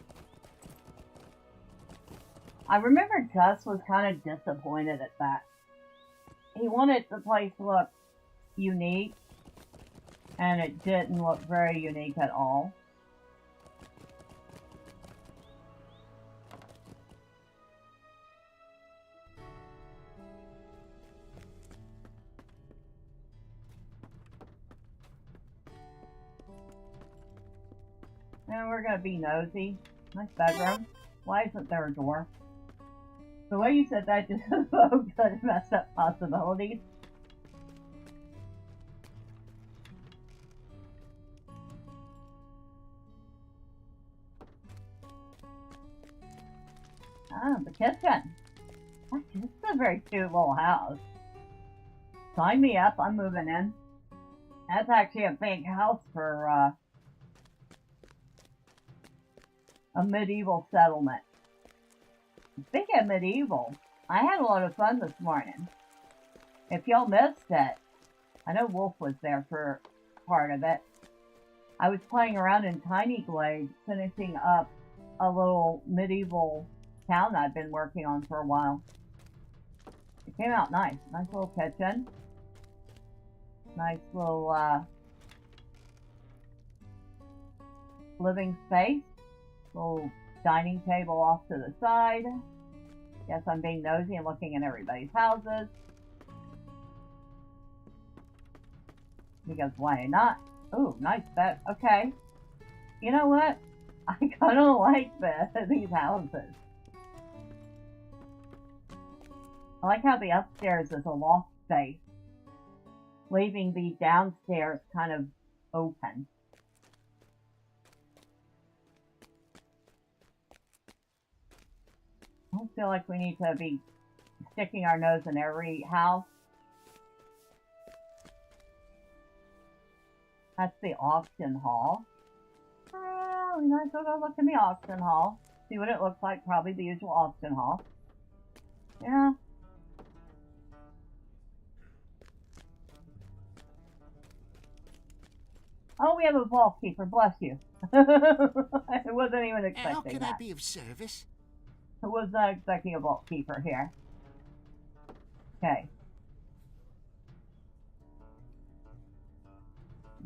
I remember Gus was kind of disappointed at that. He wanted the place to look unique, And it didn't look very unique at all. And we're gonna be nosy. Nice bedroom. Why isn't there a door? The way you said that just evoked such messed up possibilities. Ah, the kitchen. That's just a very cute little house. Sign me up, I'm moving in. That's actually a big house for a medieval settlement. Speaking of medieval, I had a lot of fun this morning. If y'all missed it, I know Wolf was there for part of it. I was playing around in Tiny Glade, finishing up a little medieval town I've been working on for a while. It came out nice. Nice little kitchen. Nice little living space. Little dining table off to the side. Guess I'm being nosy and looking in everybody's houses. Because why not? Ooh, nice bed. Okay. You know what? I kind of like these houses. I like how the upstairs is a loft space, leaving the downstairs kind of open. I don't feel like we need to be sticking our nose in every house. That's the auction hall. Well, we might as well go look in the auction hall. See what it looks like. Probably the usual auction hall. Yeah. Oh, we have a vault keeper. Bless you. I wasn't even expecting How can that. I be of service? I was not expecting a vault keeper here. Okay.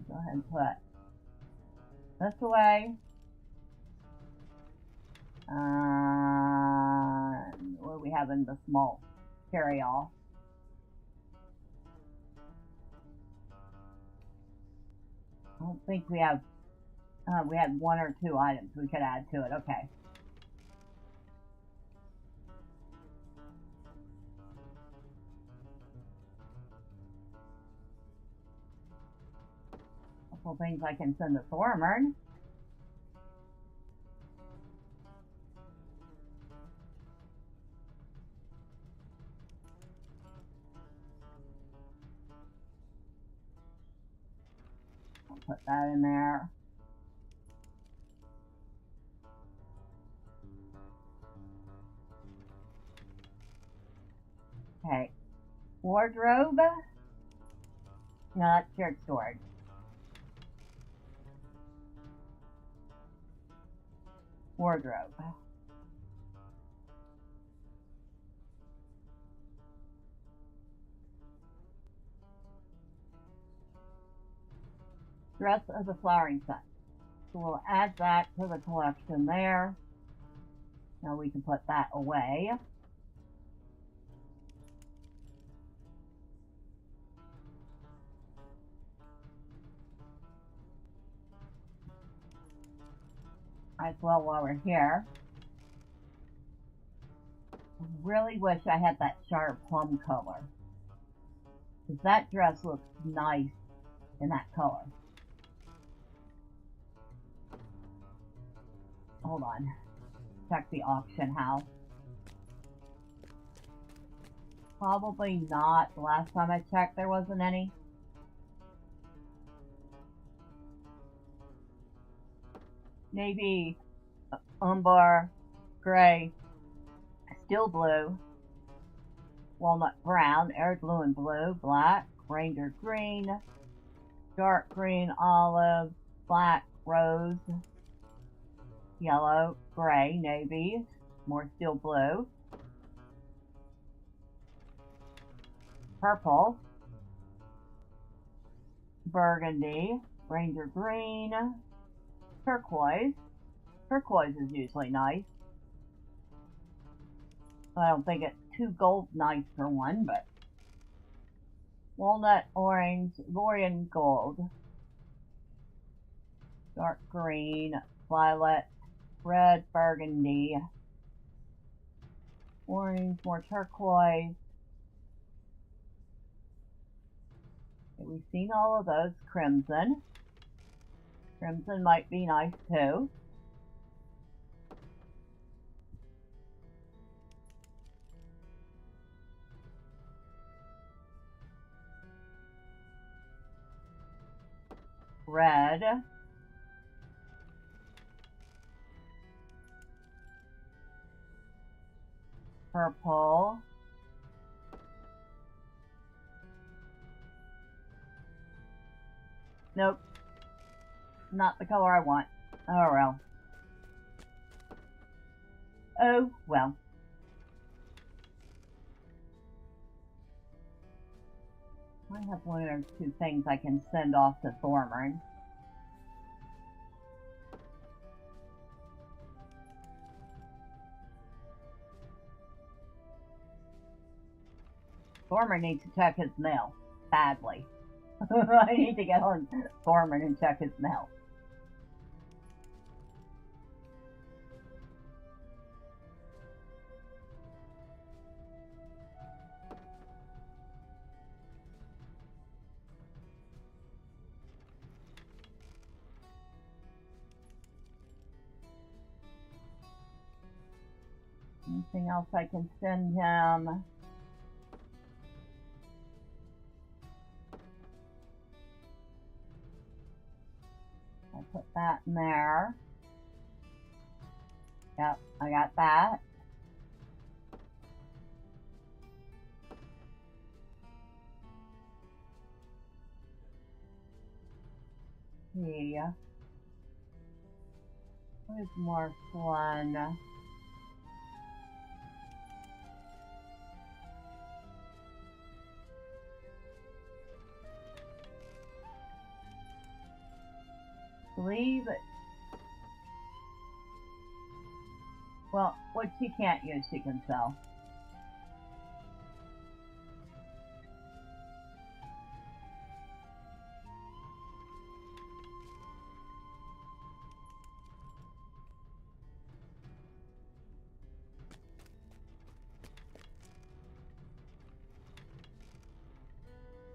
Go ahead and put this away. What do we have in the small carry-all? I don't think we have. We had one or two items we could add to it. Okay. Couple things I can send to Thormern. I'll put that in there. Okay. Wardrobe. No, that's shared storage. Wardrobe. Dress of the Flowering Sun. So we'll add that to the collection there. Now we can put that away. Might as well while we're here. I really wish I had that sharp plum color. Because that dress looks nice in that color. Hold on. Check the auction house. Probably not. The last time I checked, there wasn't any. Navy, umber, gray, steel blue, walnut brown, air blue and blue, black, ranger green, dark green, olive, black, rose, yellow, gray, navy, more steel blue, purple, burgundy, ranger green, turquoise. Turquoise is usually nice. I don't think it's too gold nice for one, but walnut orange, Lorian gold, dark green, violet, red, burgundy, orange, more turquoise. Okay, we've seen all of those. Crimson. Crimson might be nice too. Red. Purple. Nope. Not the color I want. Oh well. Oh well. I have one or two things I can send off to Thormern. Thormern needs to check his mail. Badly. I need to get on Thormern and check his mail. Anything else I can send him? I'll put that in there. Yep, I got that. Yeah. Where's more fun? Believe it. Well, what she can't use, she can sell.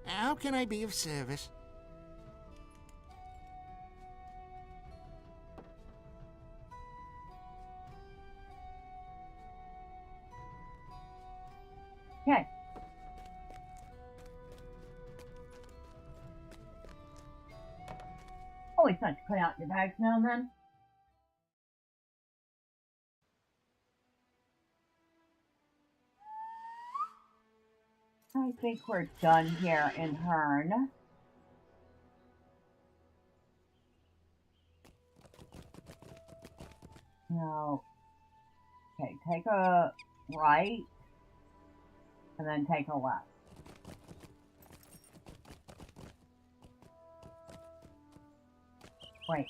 How can I be of service? Okay. Always nice to put out your bags now and then. I think we're done here in Hearn. Now, okay, take a right, and then take a left. Wait.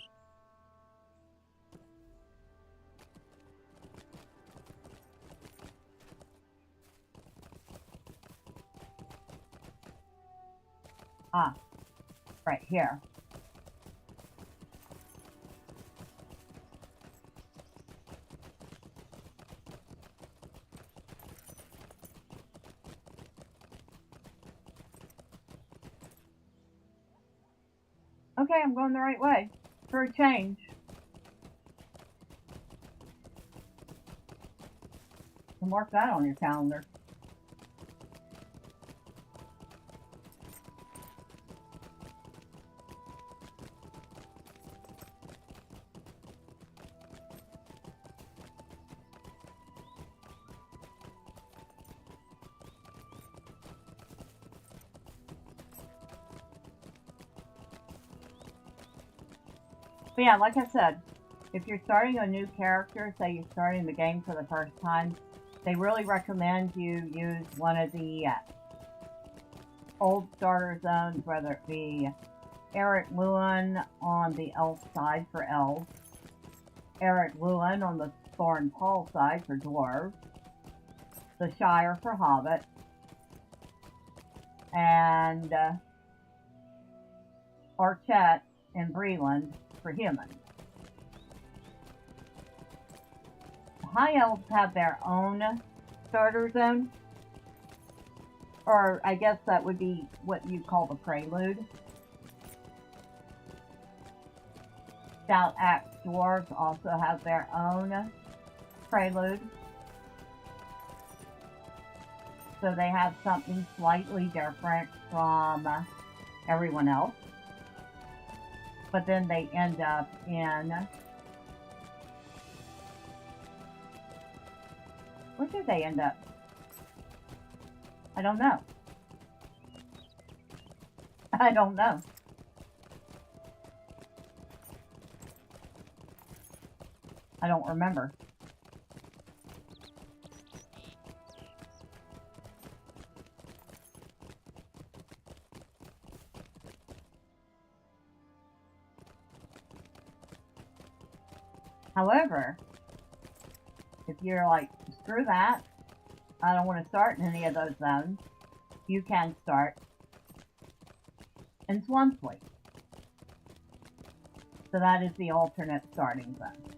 Ah, right here. Okay, I'm going the right way. For a change. And mark that on your calendar. But yeah, like I said, if you're starting a new character, say you're starting the game for the first time, they really recommend you use one of the old starter zones, whether it be Eric Lewin on the elf side for elves. Eric Lewin on the Thorn Paul side for dwarves. The Shire for hobbits. And Archette and Breland for humans. The High Elves have their own starter zone. Or I guess that would be what you call the prelude. Stout Axe Dwarves also have their own prelude. So they have something slightly different from everyone else. But then they end up in... Where did they end up? I don't know. I don't know. I don't remember. However, if you're like, screw that, I don't want to start in any of those zones, you can start in Swansea. So that is the alternate starting zone.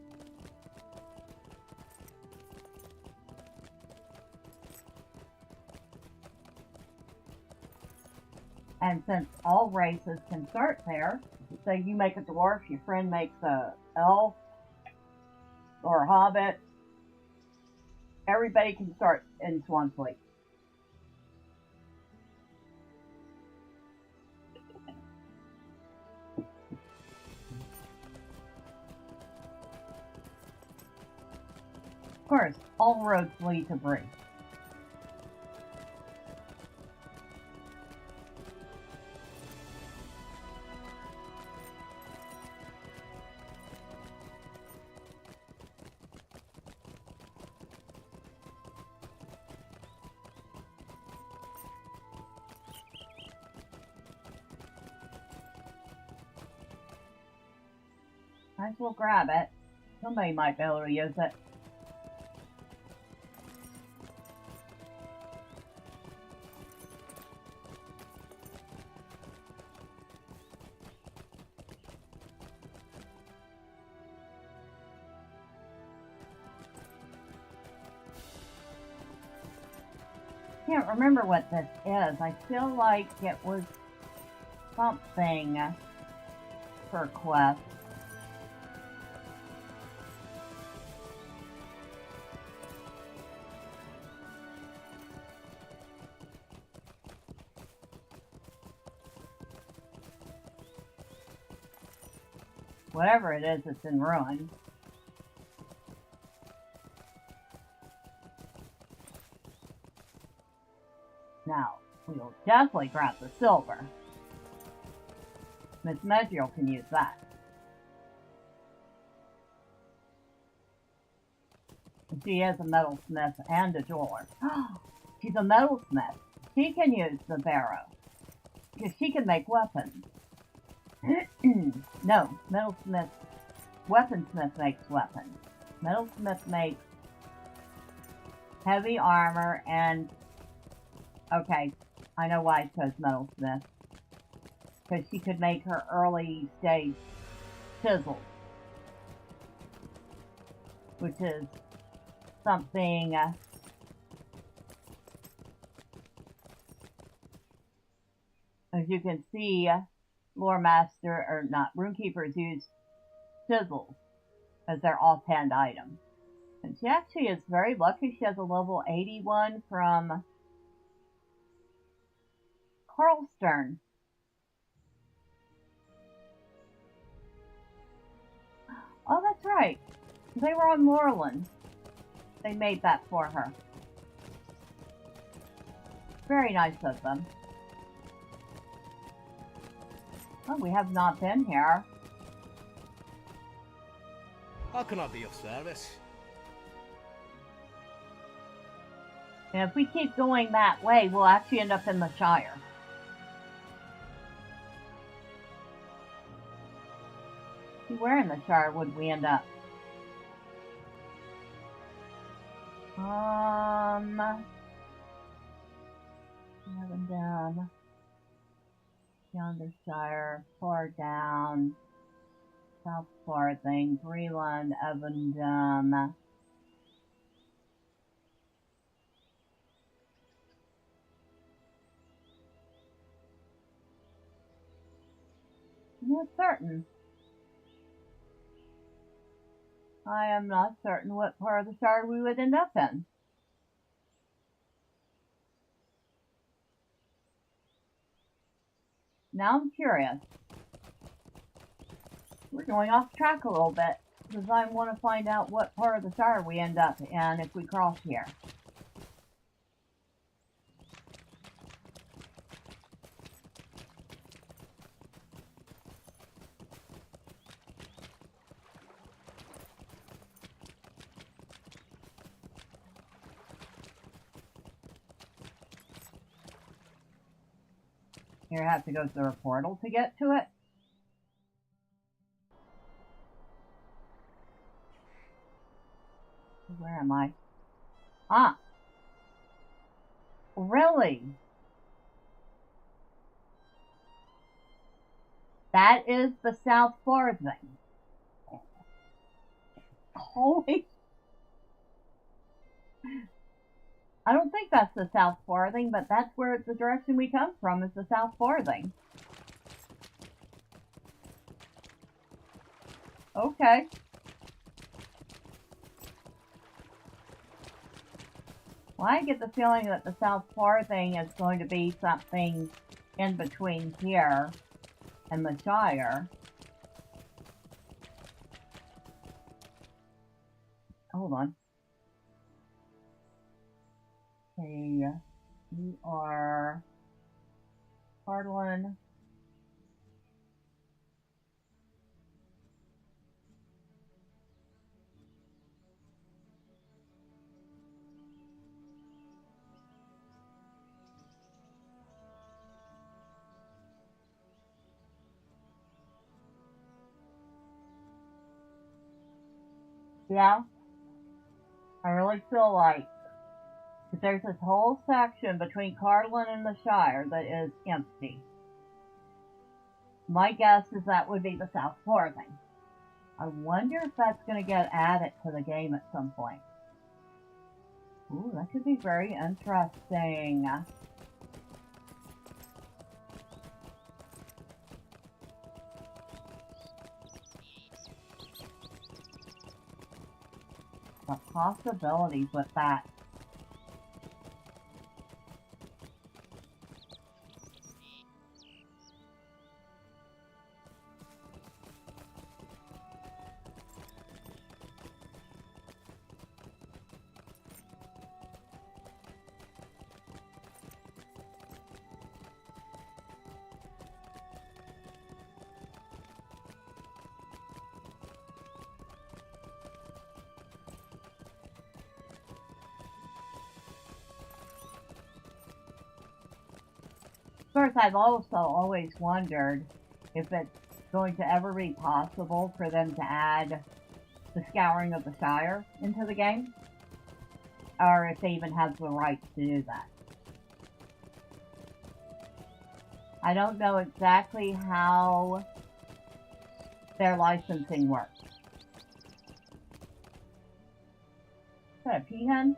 And since all races can start there, say you make a dwarf, your friend makes a elf or a hobbit, everybody can start in Swansea. Of course, all roads lead to Bree. Might as well grab it. Somebody might be able to use it. Can't remember what this is. I feel like it was something for quest. Whatever it is, it's in ruin. Now, we will definitely grab the silver. Miss Medrielle can use that. And she is a metalsmith and a jeweler. She's a metalsmith. She can use the barrow. Because she can make weapons. No, metalsmith, weaponsmith makes weapons. Metalsmith makes heavy armor and, okay, I know why I chose metalsmith. Because she could make her early stage chisels. Which is something, as you can see, Lore Master, or not, Runekeepers use chisels as their offhand item. And she actually is very lucky. She has a level 81 from Carlstern. Oh, that's right. They were on Moreland. They made that for her. Very nice of them. Oh, we have not been here. How can I be of service? And if we keep going that way, we'll actually end up in the Shire. Where in the Shire would we end up? Down. Yonder Shire, far down. South Farthing, Breland, Evandom. I'm not certain. I am not certain what part of the Shire we would end up in. Now I'm curious. We're going off track a little bit because I want to find out what part of the Shire we end up in if we cross here. Here I have to go through a portal to get to it. Where am I? Ah! Really? That is the South Farthing. Holy... I don't think that's the South Farthing, but that's where the direction we come from is the South Farthing. Okay. Well, I get the feeling that the South Farthing is going to be something in between here and the Shire. Hold on. Okay, you are Hardlin. Yeah, I really feel like there's this whole section between Cardland and the Shire that is empty. My guess is that would be the South Farthing. I wonder if that's going to get added to the game at some point. Ooh, that could be very interesting. The possibilities with that. Of course, I've also always wondered if it's going to ever be possible for them to add the Scouring of the Shire into the game, or if they even have the rights to do that. I don't know exactly how their licensing works. Is that a peahen?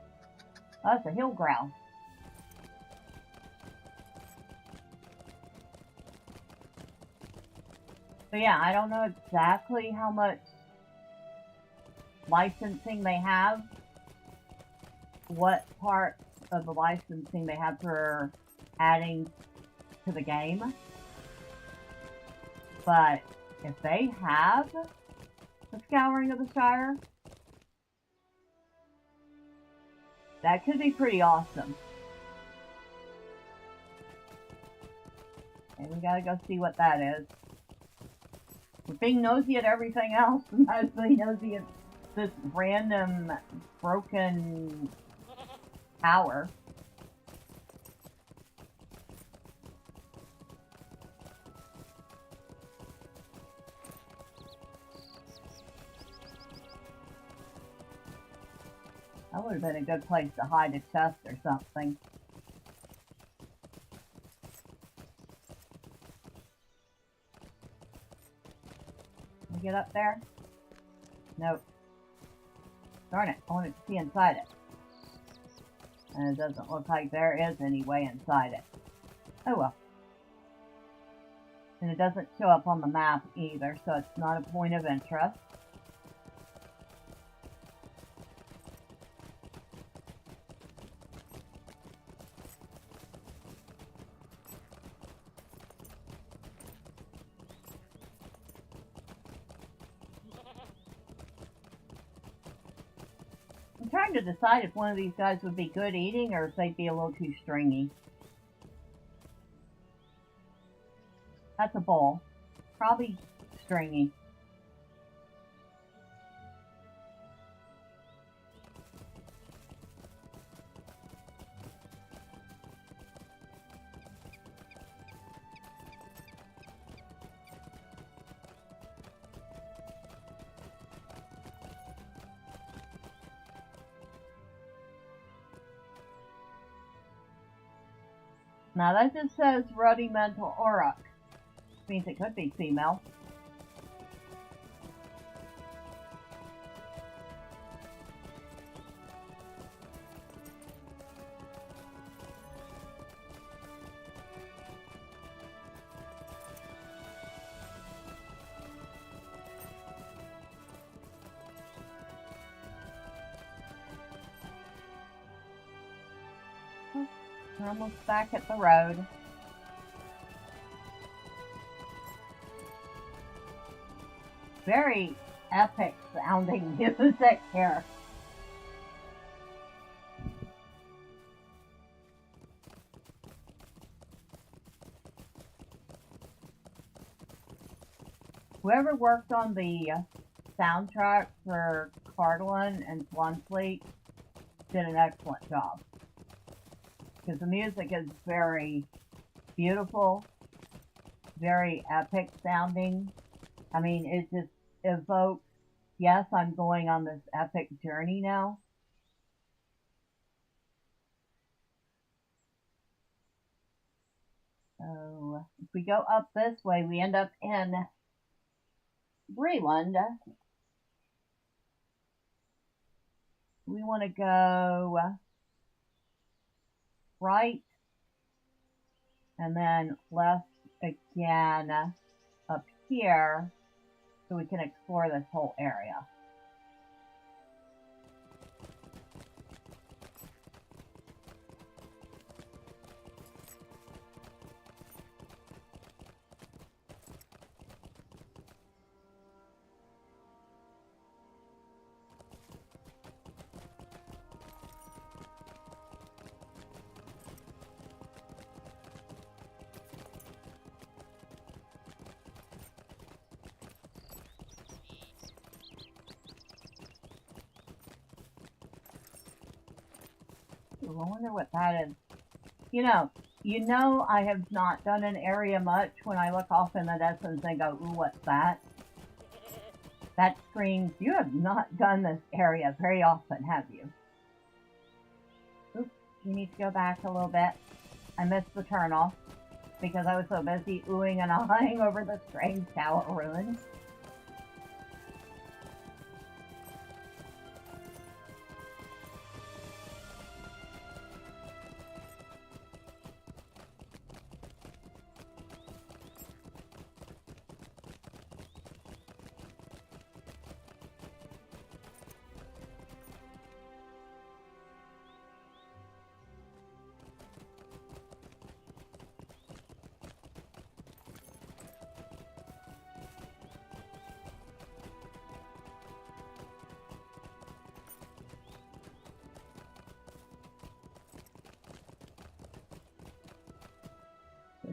Oh, that's a hill grouse. But yeah, I don't know exactly how much licensing they have, what part of the licensing they have for adding to the game. But if they have the Scouring of the Shire, that could be pretty awesome. And we gotta go see what that is. We're being nosy at everything else, and not being nosy at this random broken tower. That would have been a good place to hide a chest or something. Can we get up there? Nope. Darn it, I wanted to see inside it. And it doesn't look like there is any way inside it. Oh well. And it doesn't show up on the map either, so it's not a point of interest. I'm trying to decide if one of these guys would be good eating or if they'd be a little too stringy. That's a bowl. Probably stringy. Now that just says rudimental aura. Means it could be female. We're almost back at the road. Very epic sounding music here. Whoever worked on the soundtrack for Cardinal and Swanfleet did an excellent job. Because the music is very beautiful, very epic sounding. I mean, it just evokes, yes, I'm going on this epic journey now. So, if we go up this way, we end up in Breland. We want to go right and then left again up here so we can explore this whole area. I wonder what that is. You know I have not done an area much when I look off in the distance and go, ooh, what's that? That screams, you have not done this area very often, have you? Oops, you need to go back a little bit. I missed the turnoff because I was so busy oohing and ahhing over the strange tower ruins.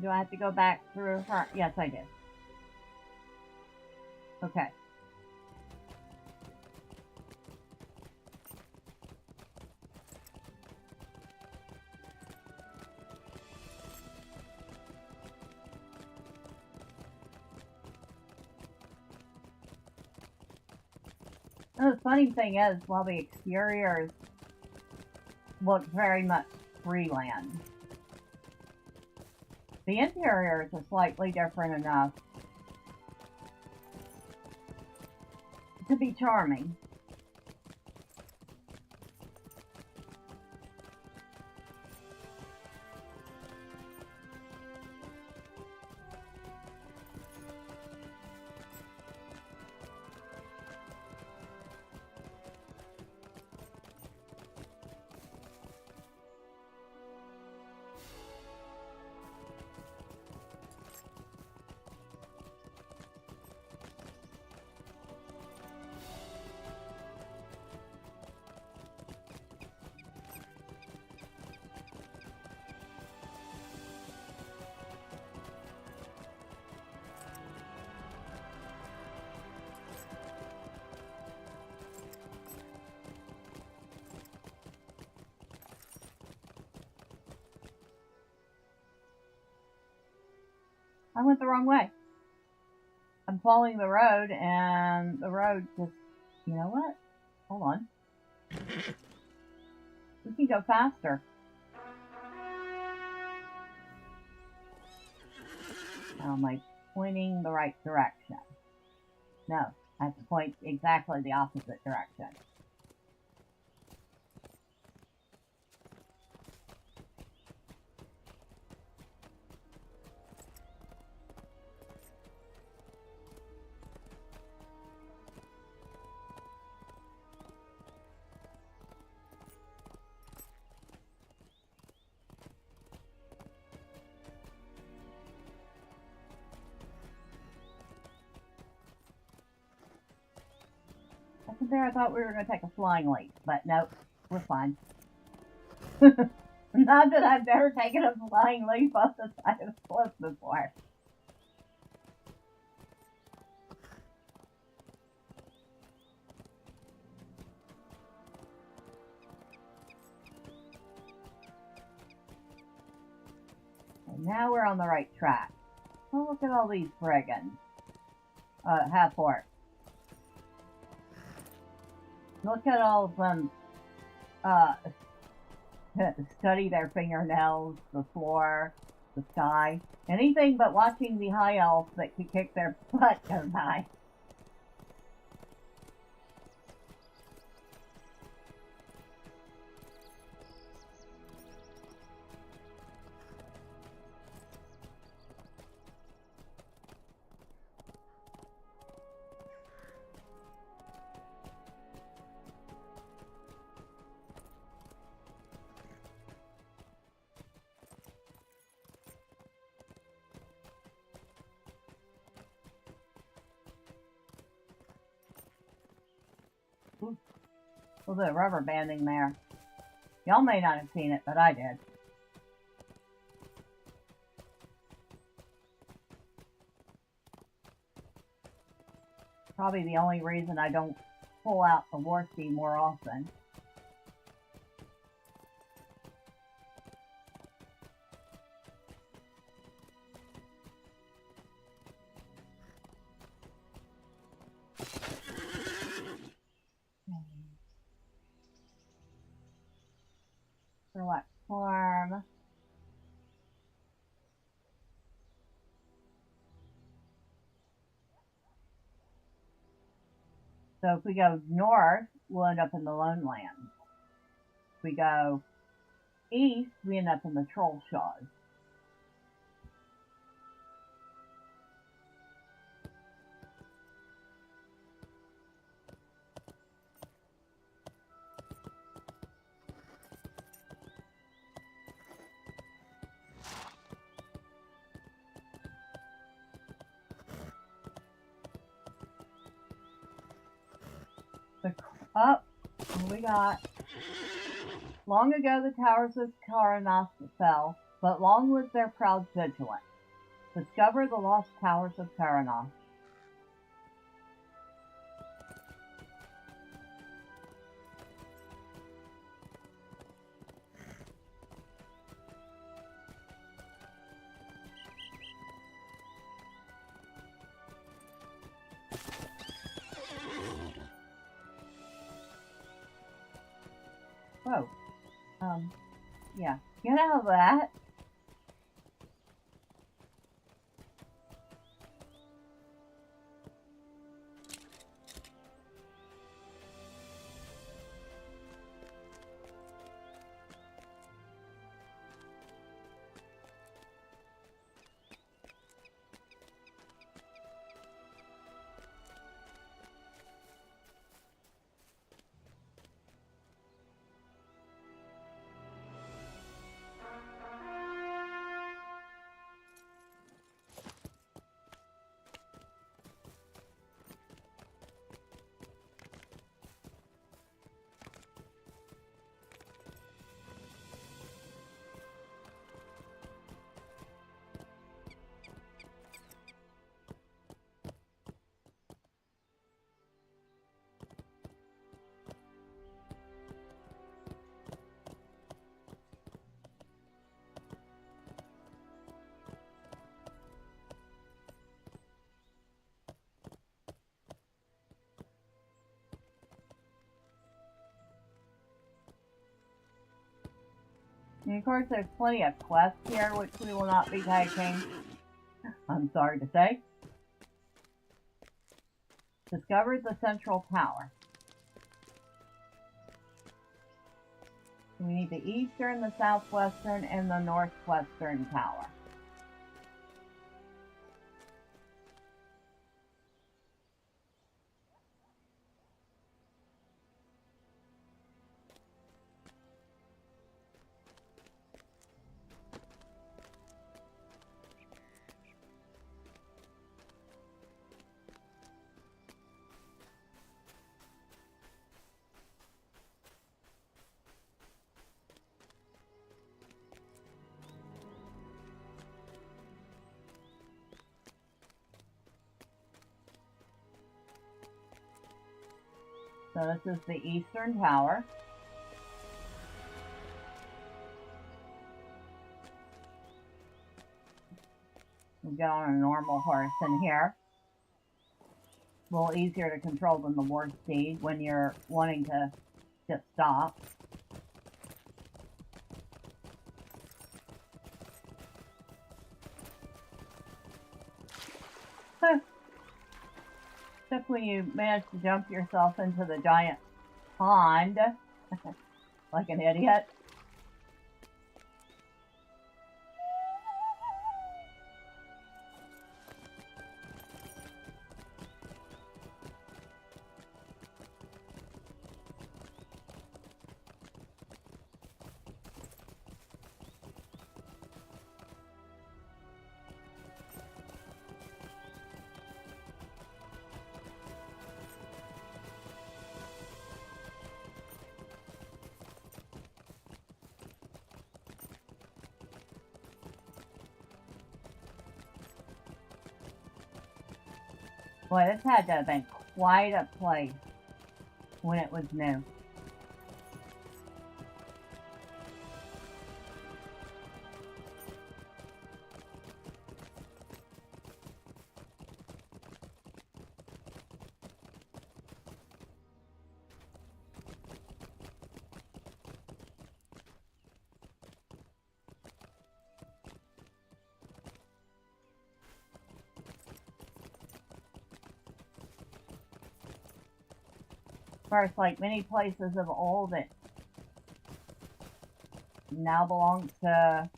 Do I have to go back through her? Yes, I did. Okay. And the funny thing is, while the exterior is looks very much Freeland. The interiors are slightly different enough to be charming. I went the wrong way. I'm following the road, and the road just, you know what? Hold on. We can go faster. Now, am I pointing the right direction? No, I have to point exactly the opposite direction. There, I thought we were going to take a flying leap, but nope, we're fine. Not that I've never taken a flying leap off the side of a cliff before. And now we're on the right track. Oh, look at all these brigands. Half-orcs. Look at all of them study their fingernails, the floor, the sky. Anything but watching the high elves that could kick their butt go by. A little bit of rubber banding there. Y'all may not have seen it, but I did. Probably the only reason I don't pull out the war steam more often. For what farm? So if we go north, we'll end up in the Lone Lands. If we go east, we end up in the Troll Shaws. Up, we got. Long ago the towers of Karanos fell, but long lived their proud vigilance. Discover the lost towers of Karanos. Whoa. Yeah. Get out of that. And of course, there's plenty of quests here, which we will not be taking. I'm sorry to say. Discovered the central tower. We need the eastern, the southwestern, and the northwestern tower. So this is the eastern tower. We go on a normal horse in here. A little easier to control than the war steed when you're wanting to just stop. Except when you manage to jump yourself into the giant pond like an idiot. Boy, this had to have been quite a place when it was new. Of course, like many places of old, it now belongs to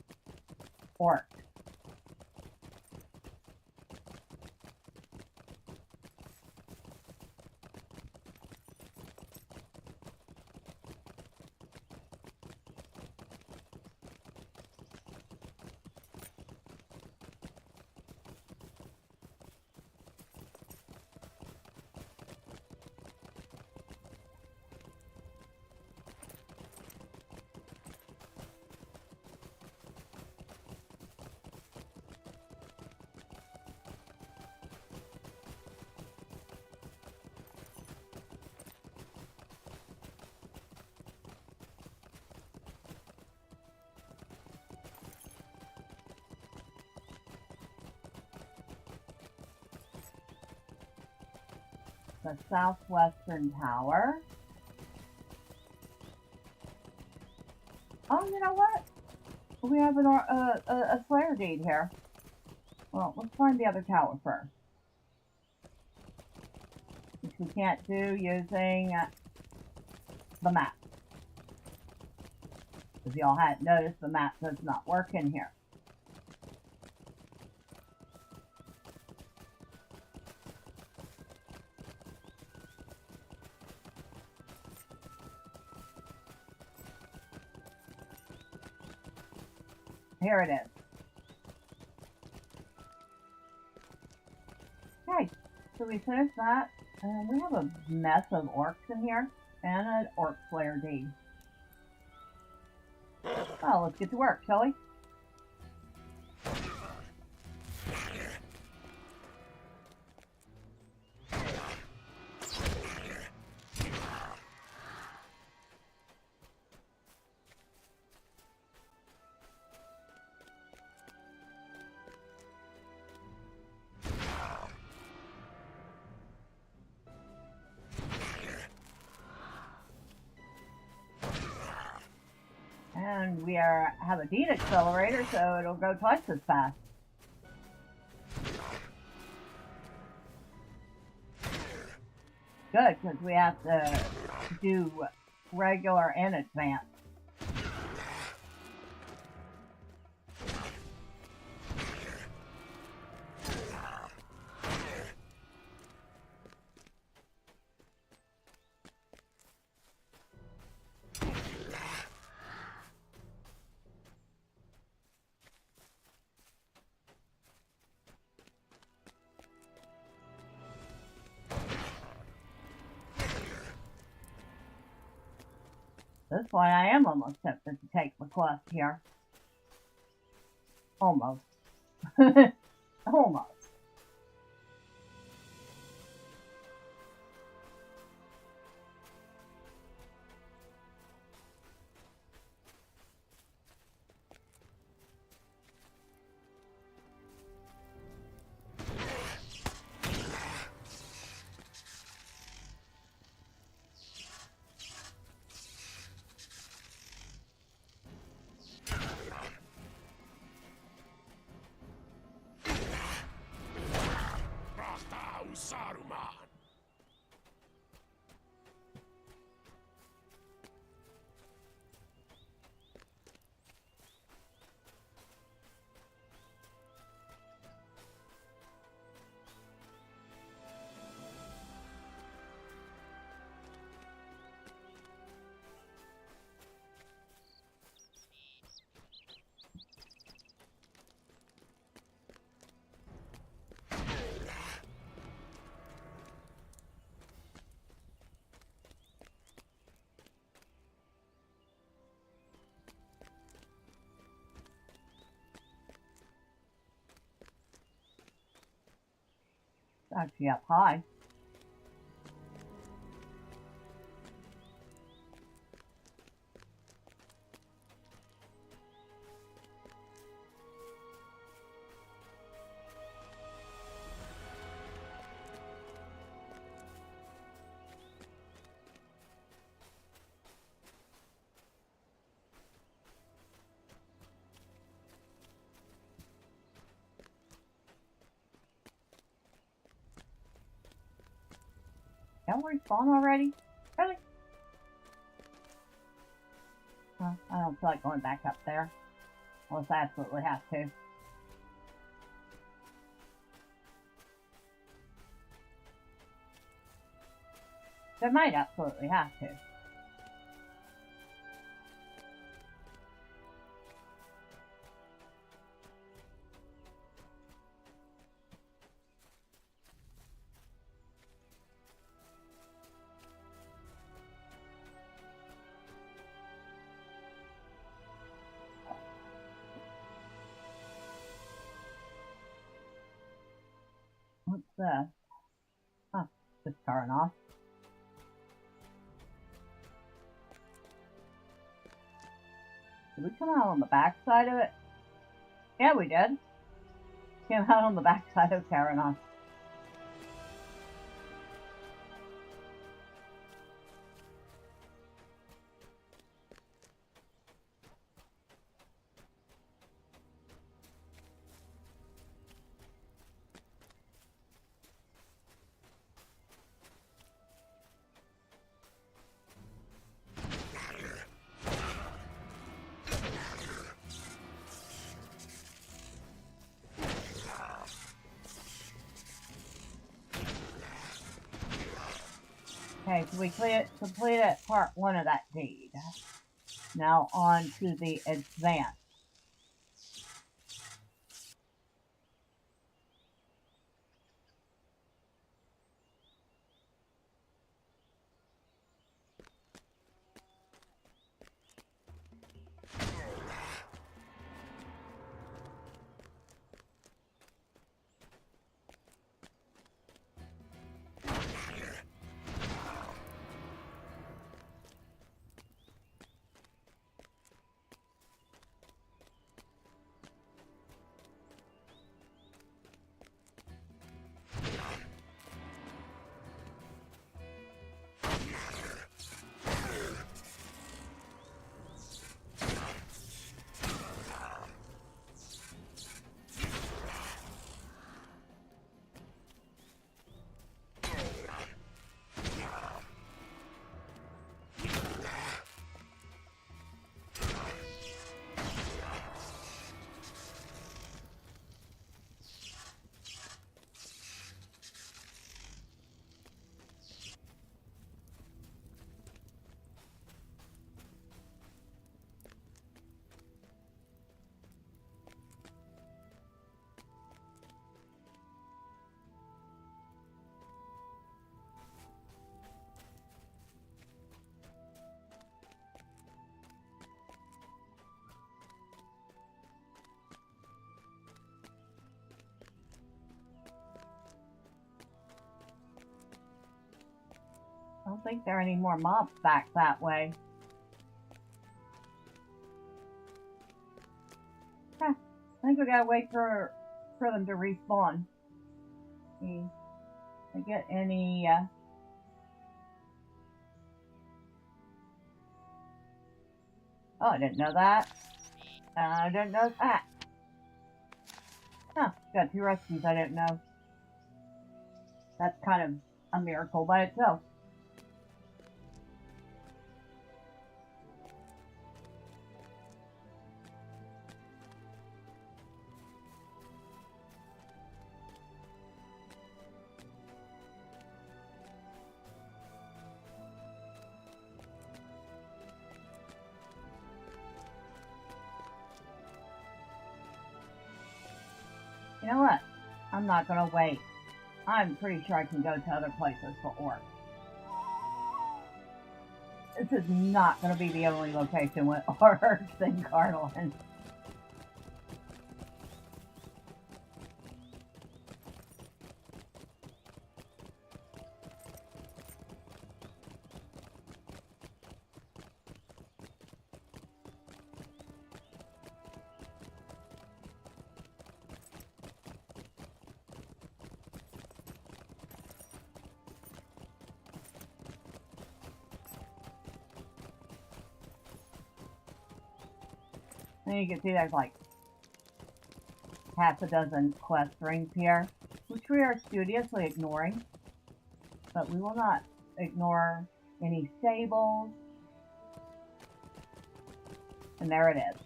orcs. The southwestern tower. Oh, you know what? We have a Slayer deed here. Well, let's find the other tower first. Which we can't do using the map. If y'all hadn't noticed, the map does not work in here. Here it is. Okay, so we finished that, and we have a mess of orcs in here, and an orc slayer deed. Well, let's get to work, shall we? And we have a deed accelerator, so it'll go twice as fast. Good, because we have to do regular and advanced. This point, I am almost tempted to take the quest here. Almost. Almost. It's actually up high. Don't we spawn already? Really? Well, I don't feel like going back up there. Unless I absolutely have to. I might absolutely have to. What's this? Oh, just turn off. Did we come out on the back side of it? Yeah, we did. Came out on the back side of Karanos. Okay, so we completed part 1 of that deed. Now on to the advance. I don't think there are any more mobs back that way. Huh. I think we gotta wait for them to respawn. See if I get any Oh, I didn't know that. I didn't know that. Huh, got 2 recipes I didn't know. That's kind of a miracle by itself. You know what? I'm not gonna wait. I'm pretty sure I can go to other places for ore. This is not gonna be the only location with orcs in Garland. And you can see there's like half a dozen quest rings here, which we are studiously ignoring. But we will not ignore any stables. And there it is.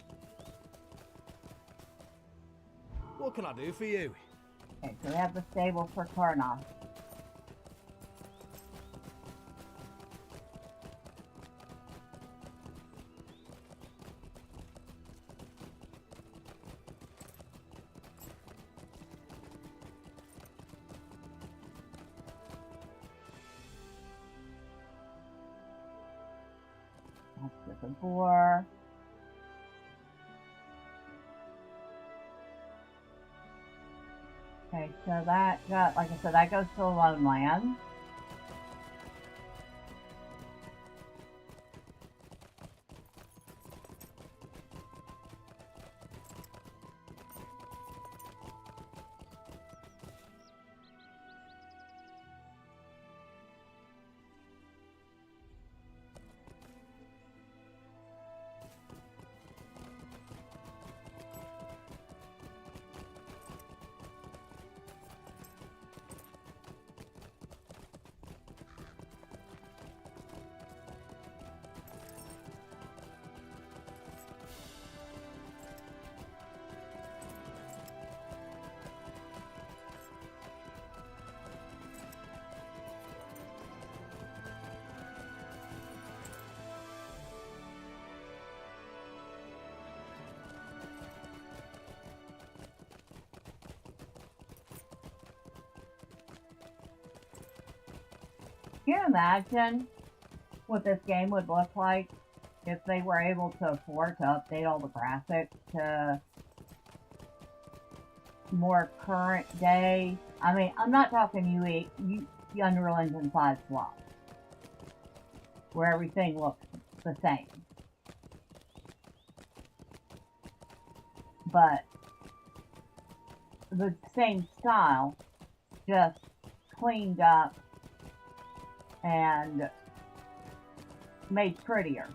What can I do for you? Okay, so we have the stable for Karnoth. That's with the boar. Okay, so that got, like I said, that goes to Lone Land. Can you imagine what this game would look like if they were able to afford to update all the graphics to more current day? I mean, I'm not talking the Unreal Engine 5 slot, where everything looks the same. But the same style, just cleaned up and made prettier.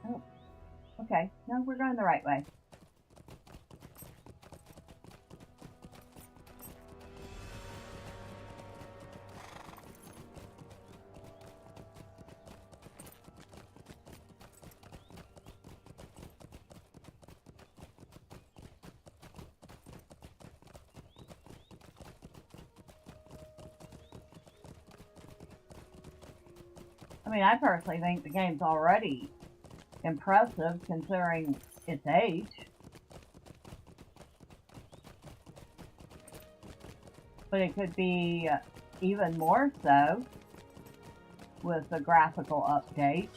Oh, okay. No, we're going the right way. I mean, I personally think the game's already impressive considering its age. But it could be even more so with the graphical update.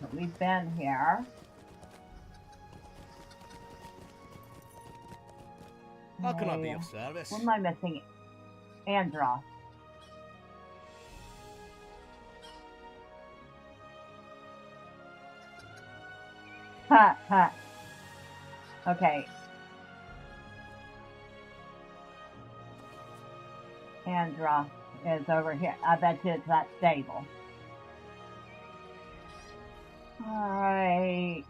But we've been here. How can I be of service? What am I missing? Andros. Ha ha. Okay. Andros is over here. I bet you it's that stable. Alright.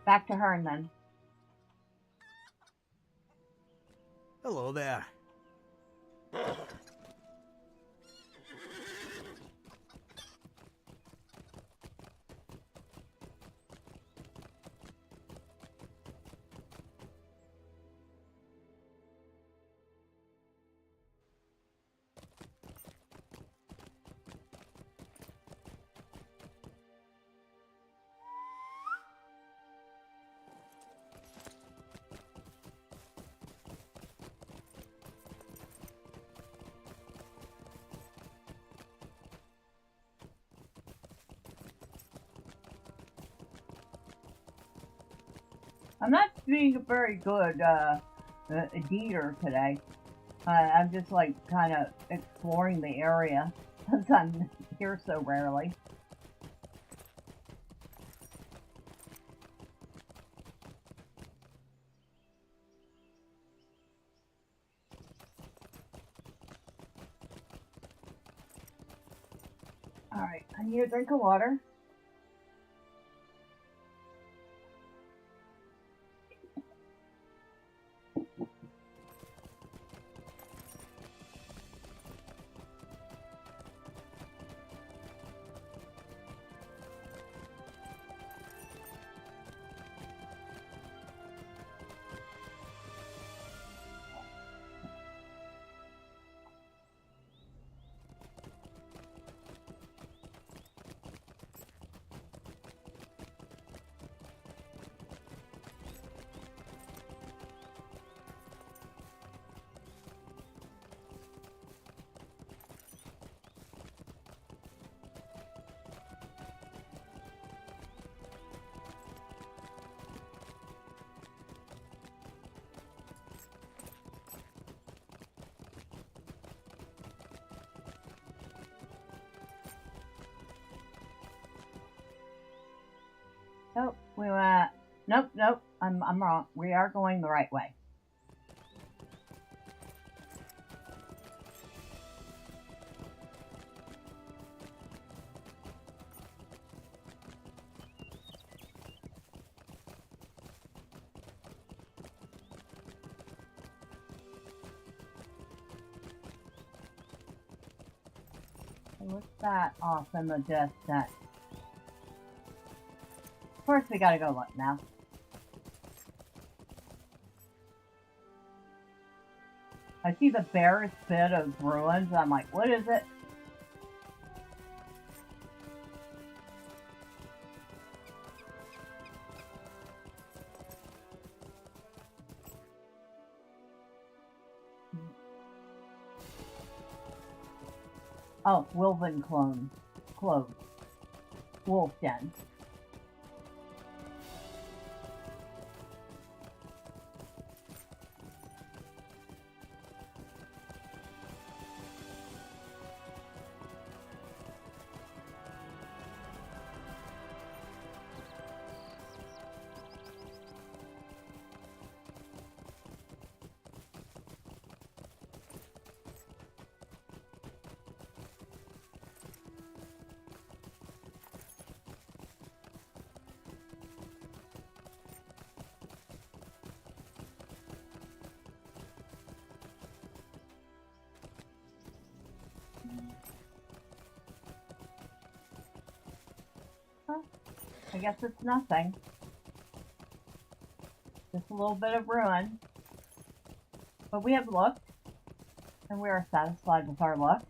Back to Hearn then. Hello there. I'm not being a very good eater today. I'm just like kind of exploring the area since I'm here so rarely. Alright, I need a drink of water. Oh, we went. Nope, nope. I'm wrong. We are going the right way. What's that off in the distance? Of course, we gotta go look now. I see the barest bit of ruins. I'm like, what is it? Oh, Wilven clothes. Wolf den. I guess it's nothing. Just a little bit of ruin. But we have looked, and we are satisfied with our luck.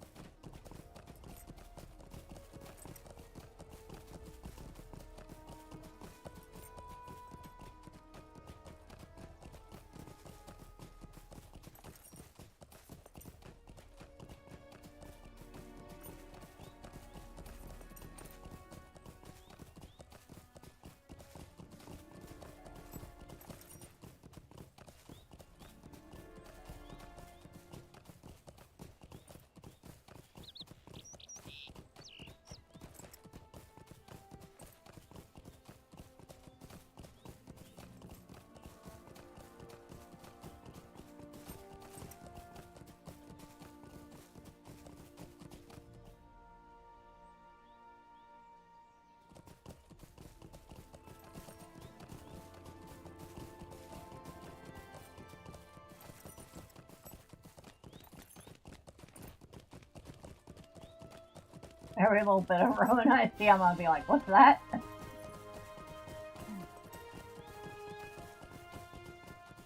Every little bit of ruin I see, I'm gonna be like, what's that?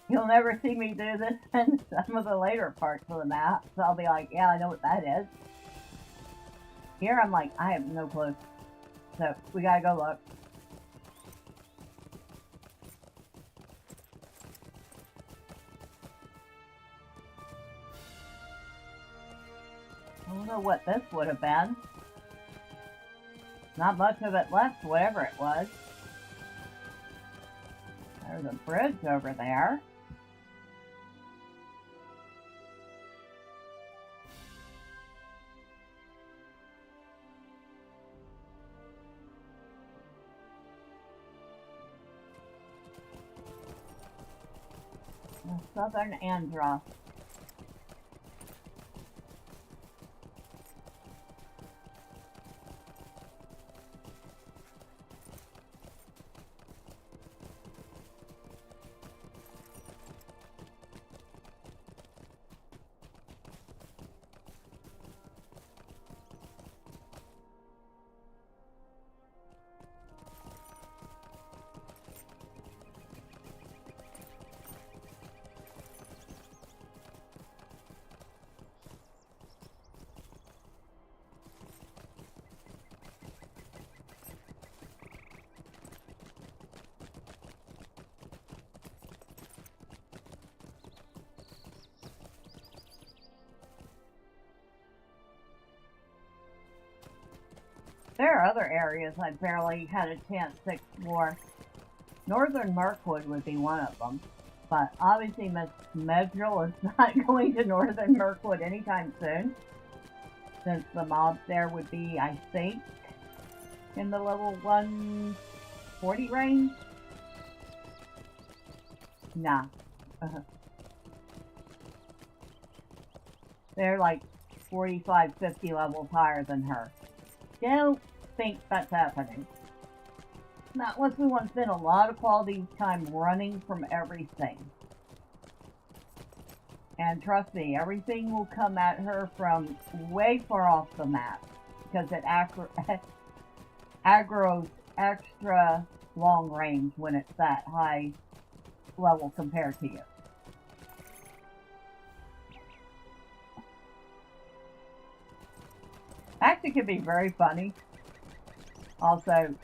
You'll never see me do this in some of the later parts of the map, so I'll be like, yeah, I know what that is. Here, I'm like, I have no clue. So, we gotta go look. I don't know what this would have been. Not much of it left, whatever it was. There's a bridge over there. The Southern Andros. There are other areas I barely had a chance to explore. Northern Mirkwood would be one of them, but obviously Miss Medrielle is not going to Northern Mirkwood anytime soon, since the mobs there would be, I think, in the level 140 range? Nah. They're like 45, 50 levels higher than her. Don't think that's happening. Not unless we want to spend a lot of quality time running from everything. And trust me, everything will come at her from way far off the map, because it aggro's extra long range when it's that high level compared to you. Actually, it can be very funny. Also,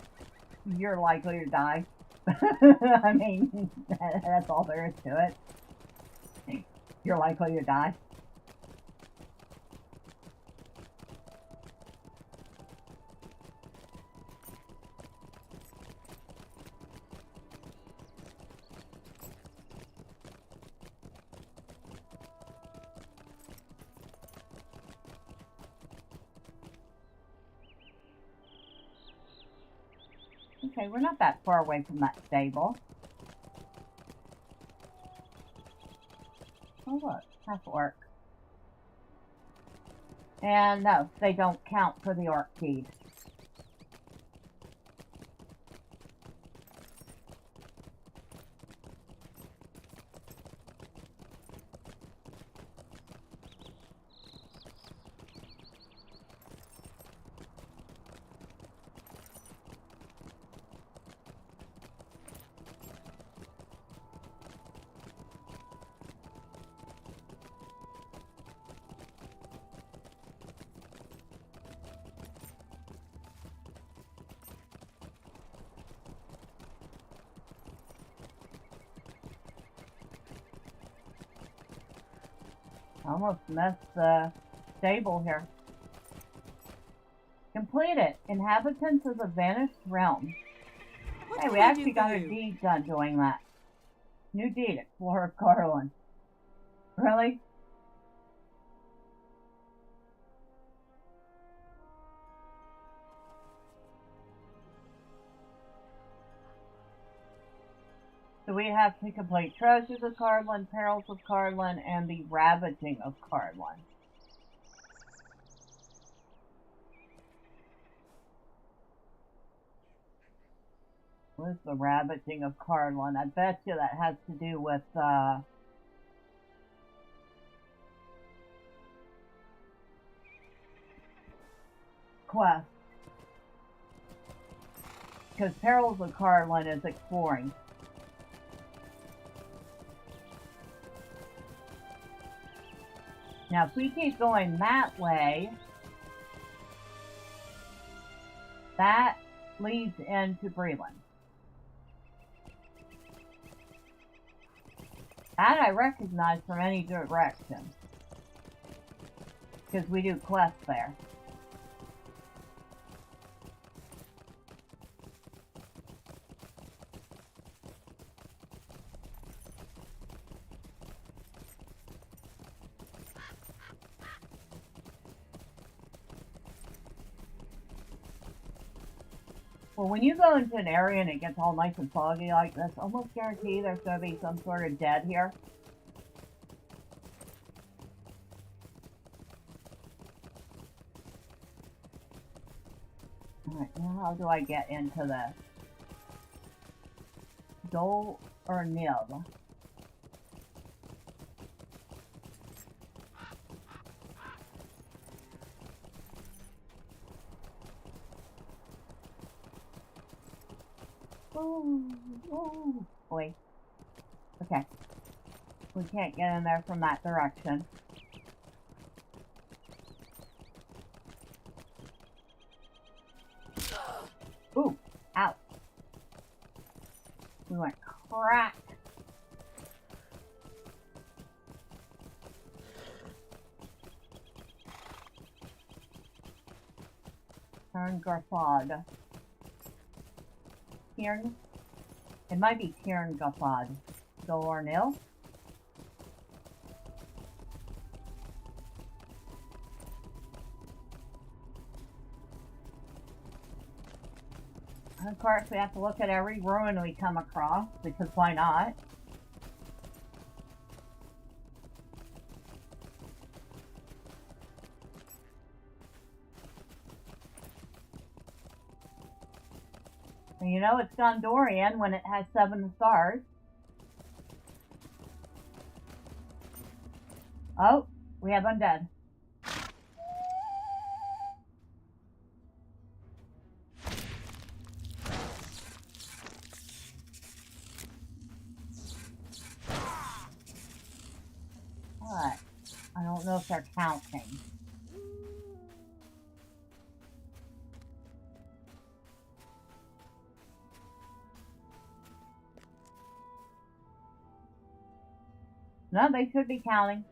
you're likely to die. I mean, that's all there is to it. You're likely to die. Okay, we're not that far away from that stable. Oh look, half orc. And no, they don't count for the orc feed. Almost missed the stable here. Complete it. Inhabitants of the Vanished Realm. What Hey, can we I actually do got for a you? deed done doing that. New deed, Explorer of Carlin. Really? So we have to complete Treasures of Carlin, Perils of Carlin, and the Ravaging of Carlin. What is the Ravaging of Carlin? I bet you that has to do with, quest. Because Perils of Carlin is exploring. Now, if we keep going that way, that leads into Breland. That I recognize from any direction. Because we do quests there. Well, when you go into an area and it gets all nice and foggy like this, almost guarantee there's going to be some sort of dead here. Alright, now how do I get into this? Dole or Nib? Oh, boy. Okay. We can't get in there from that direction. Ooh, ow. We went crack. Turn Garfod. Tiern. It might be Tiern Garfod. Dornil. Of course, we have to look at every ruin we come across, because why not? And you know it's Gondorian when it has 7 stars. Oh, we have undead. But I don't know if they're counting. No, they should be counting.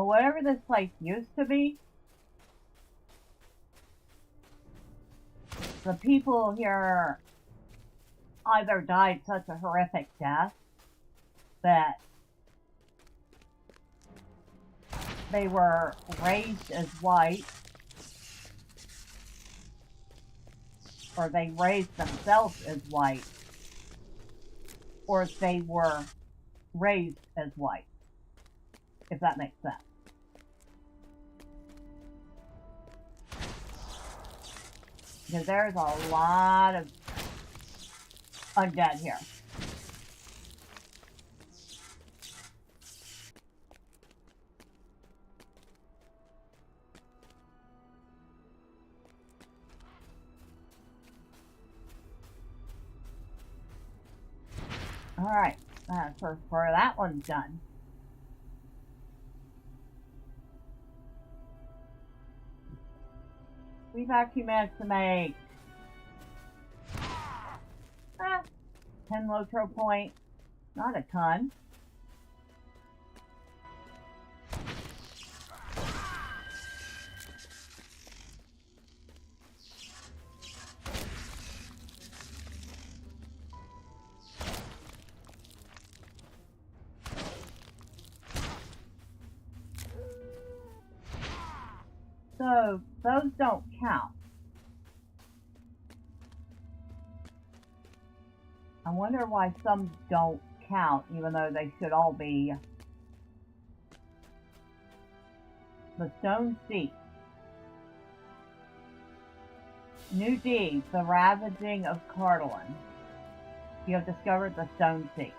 But whatever this place used to be, the people here either died such a horrific death that they were raised as white, or they raised themselves as white, or they were raised as white, if that makes sense. Because there's a lot of undead here. Alright, first part of that one's done. We've actually managed to make 10 LOTRO points. Not a ton. So, those don't count. I wonder why some don't count, even though they should all be. The Stone Seat. New deed, the ravaging of Cardolan. You have discovered the Stone Seat.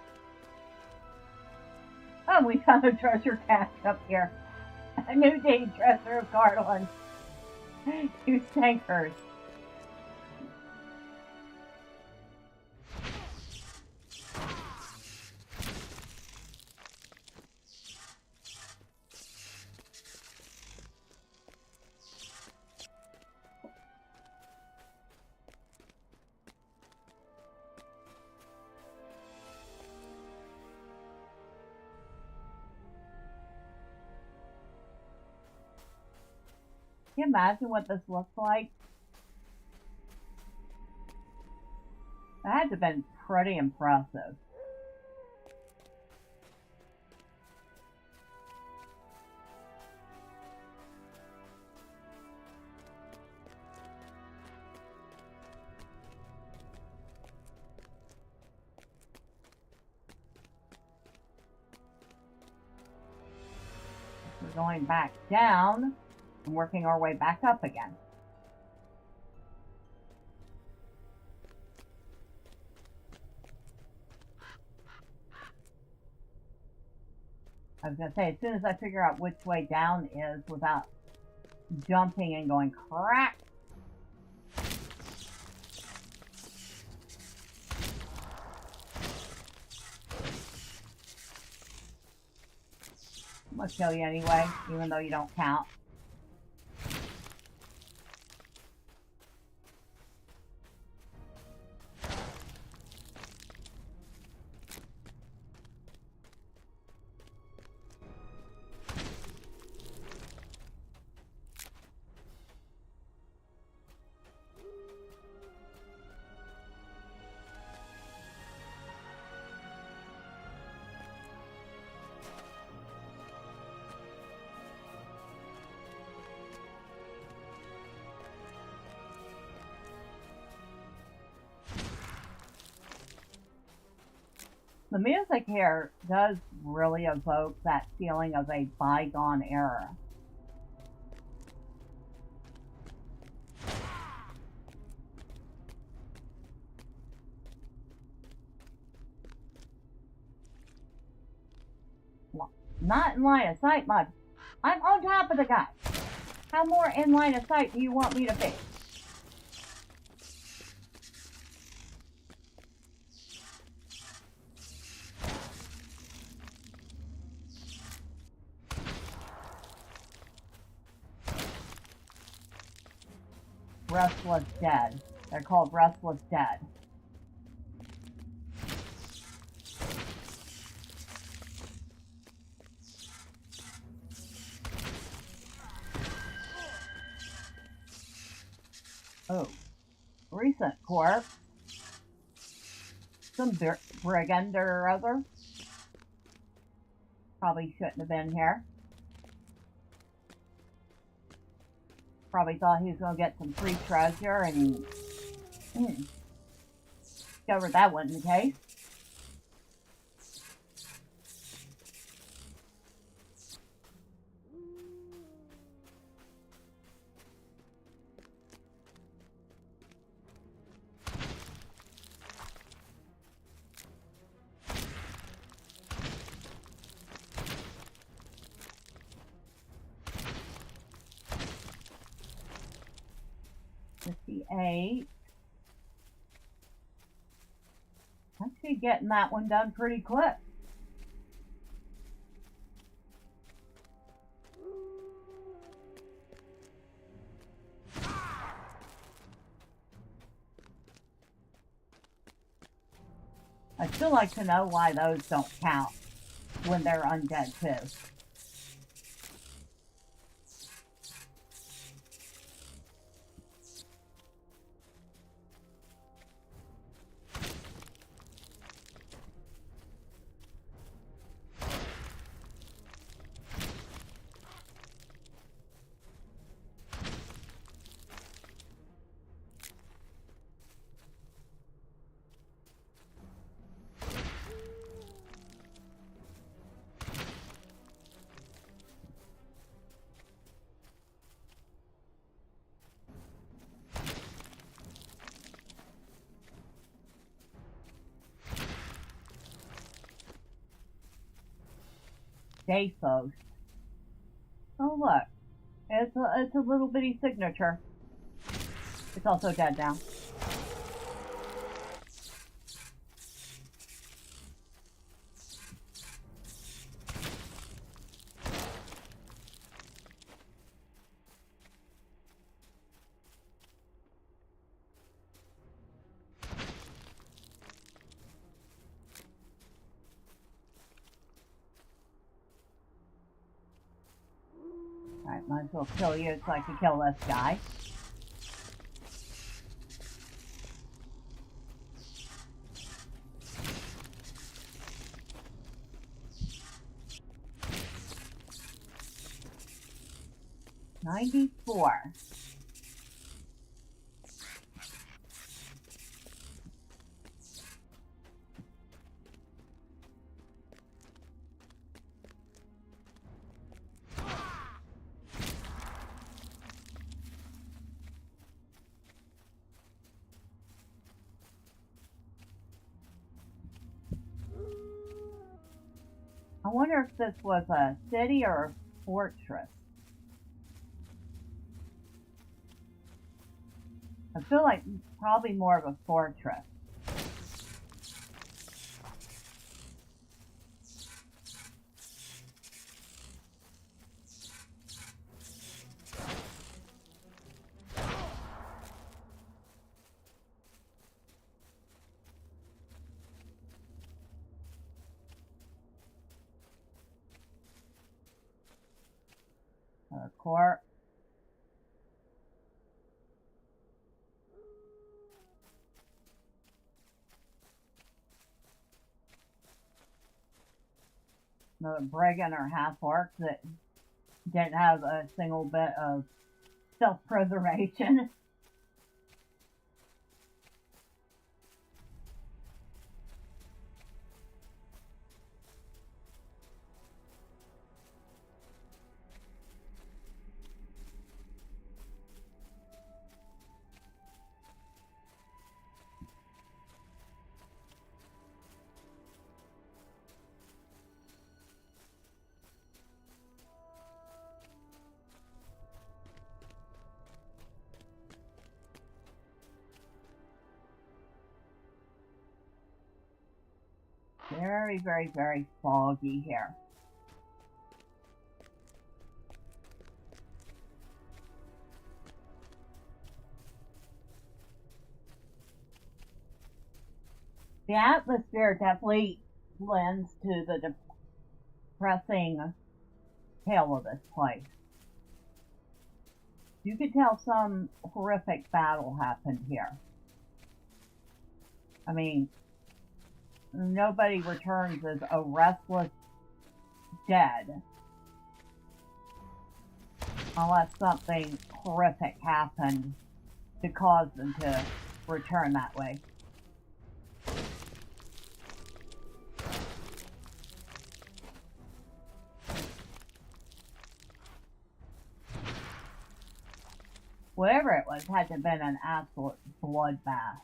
Oh, we found a treasure cache up here. A new deed, treasure of Cardolan. 2 tankers. Can you imagine what this looks like? That had to have been pretty impressive. We're going back down and working our way back up again. I was going to say, as soon as I figure out which way down is without jumping and going crack. I'm going to kill you anyway, even though you don't count. The music here does really evoke that feeling of a bygone era. Well, not in line of sight much. I'm on top of the guy. How more in line of sight do you want me to be? Restless Dead. They're called Restless Dead. Oh, recent corpse. Some brigand or other. Probably shouldn't have been here. Probably thought he was going to get some free treasure and discovered that wasn't the case. $58. Actually getting that one done pretty quick. I'd still like to know why those don't count when they're undead too. Day post. Oh look, it's a little bitty signature. It's also dead now. Alright, might as well kill you so I can kill this guy. $94. I wonder if this was a city or a fortress. I feel like probably more of a fortress. Court. Another brigand or half-orc that didn't have a single bit of self-preservation. Very, very, very foggy here. The atmosphere definitely lends to the depressing tale of this place. You could tell some horrific battle happened here. I mean, nobody returns as a restless dead unless something horrific happened to cause them to return that way. Whatever it was had to have been an absolute bloodbath.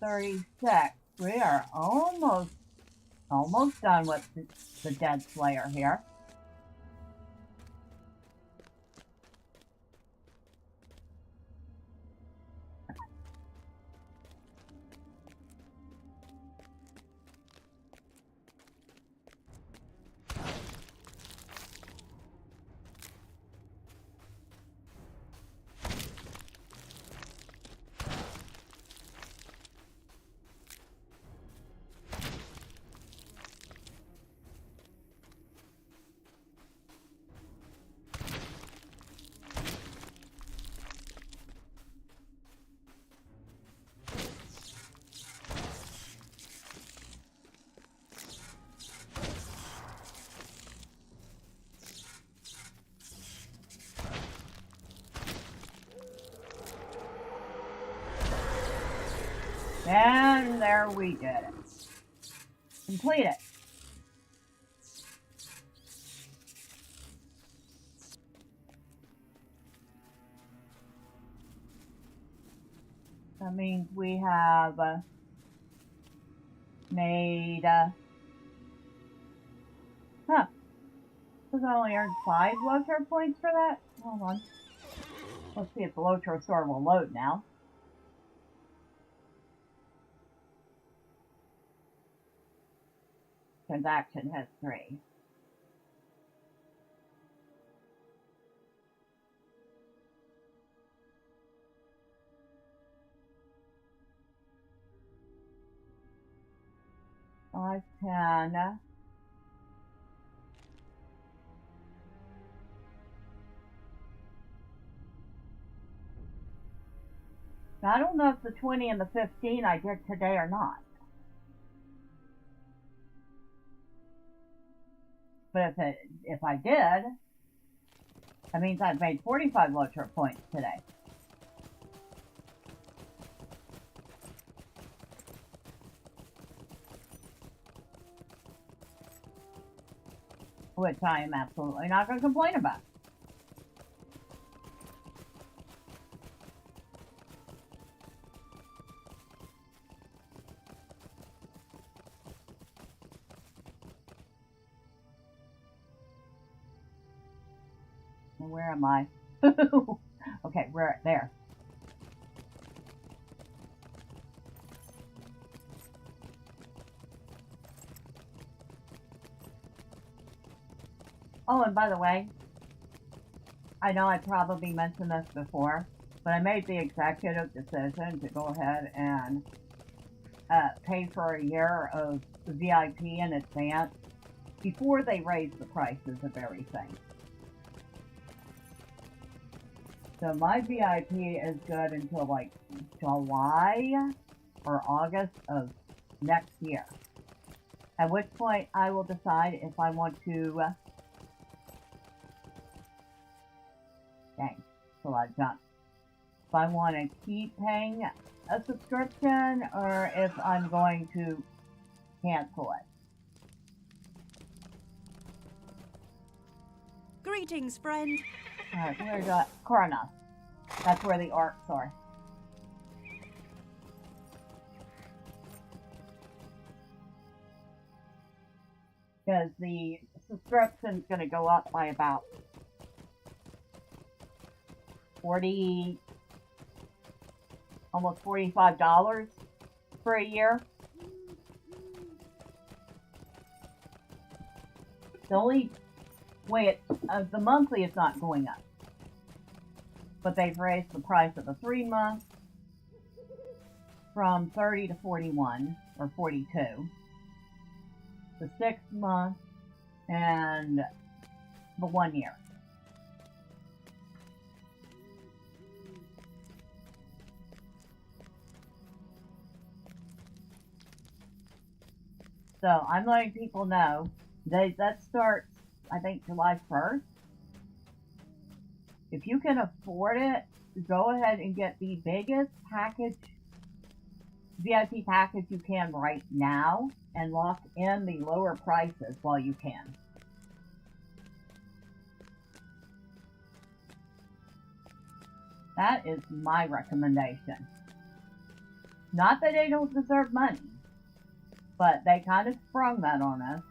.36. We are almost done with the Dead Slayer here. And there we did it. Complete it. That means we have made, because I only earned 5 LOTRO points for that. Hold on. Let's see if the LOTRO store will load now. Transaction history. I can I don't know if the 20 and the 15 I did today or not. But if I did, that means I've made 45 LOTRO points today. Which I am absolutely not going to complain about. Where am I? Okay, we're there. Oh, and by the way, I know I probably mentioned this before, but I made the executive decision to go ahead and pay for a year of VIP in advance before they raise the prices of everything. So my VIP is good until like July or August of next year. At which point I will decide if I want to... dang, it's a lot of junk. If I want to keep paying a subscription or if I'm going to cancel it. Greetings, friend. Alright, where's that? Coronas. That's where the arcs are. Because the subscription's going to go up by about 40, almost $45 for a year. The only way the monthly is not going up. But they've raised the price of the 3 months from 30 to 41 or 42. The 6 month and the 1 year. So I'm letting people know that starts, I think, July 1st. If you can afford it, go ahead and get the biggest package, VIP package you can right now, and lock in the lower prices while you can. That is my recommendation. Not that they don't deserve money, but they kind of sprung that on us.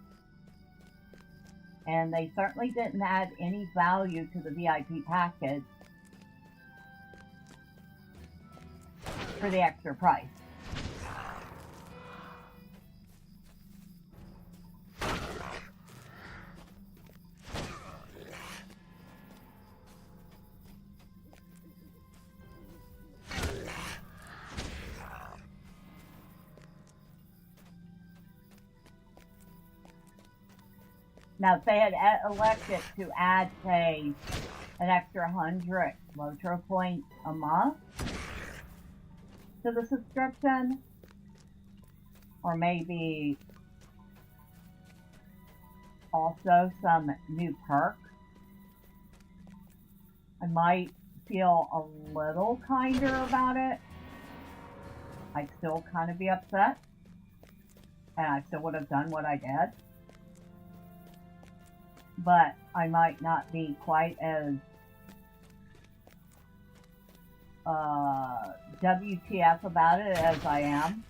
And they certainly didn't add any value to the VIP package for the extra price. Now, if they had elected to add, say, an extra 100 LOTRO points a month to the subscription, or maybe also some new perks, I might feel a little kinder about it. I'd still kind of be upset, and I still would have done what I did. But I might not be quite as WTF about it as I am.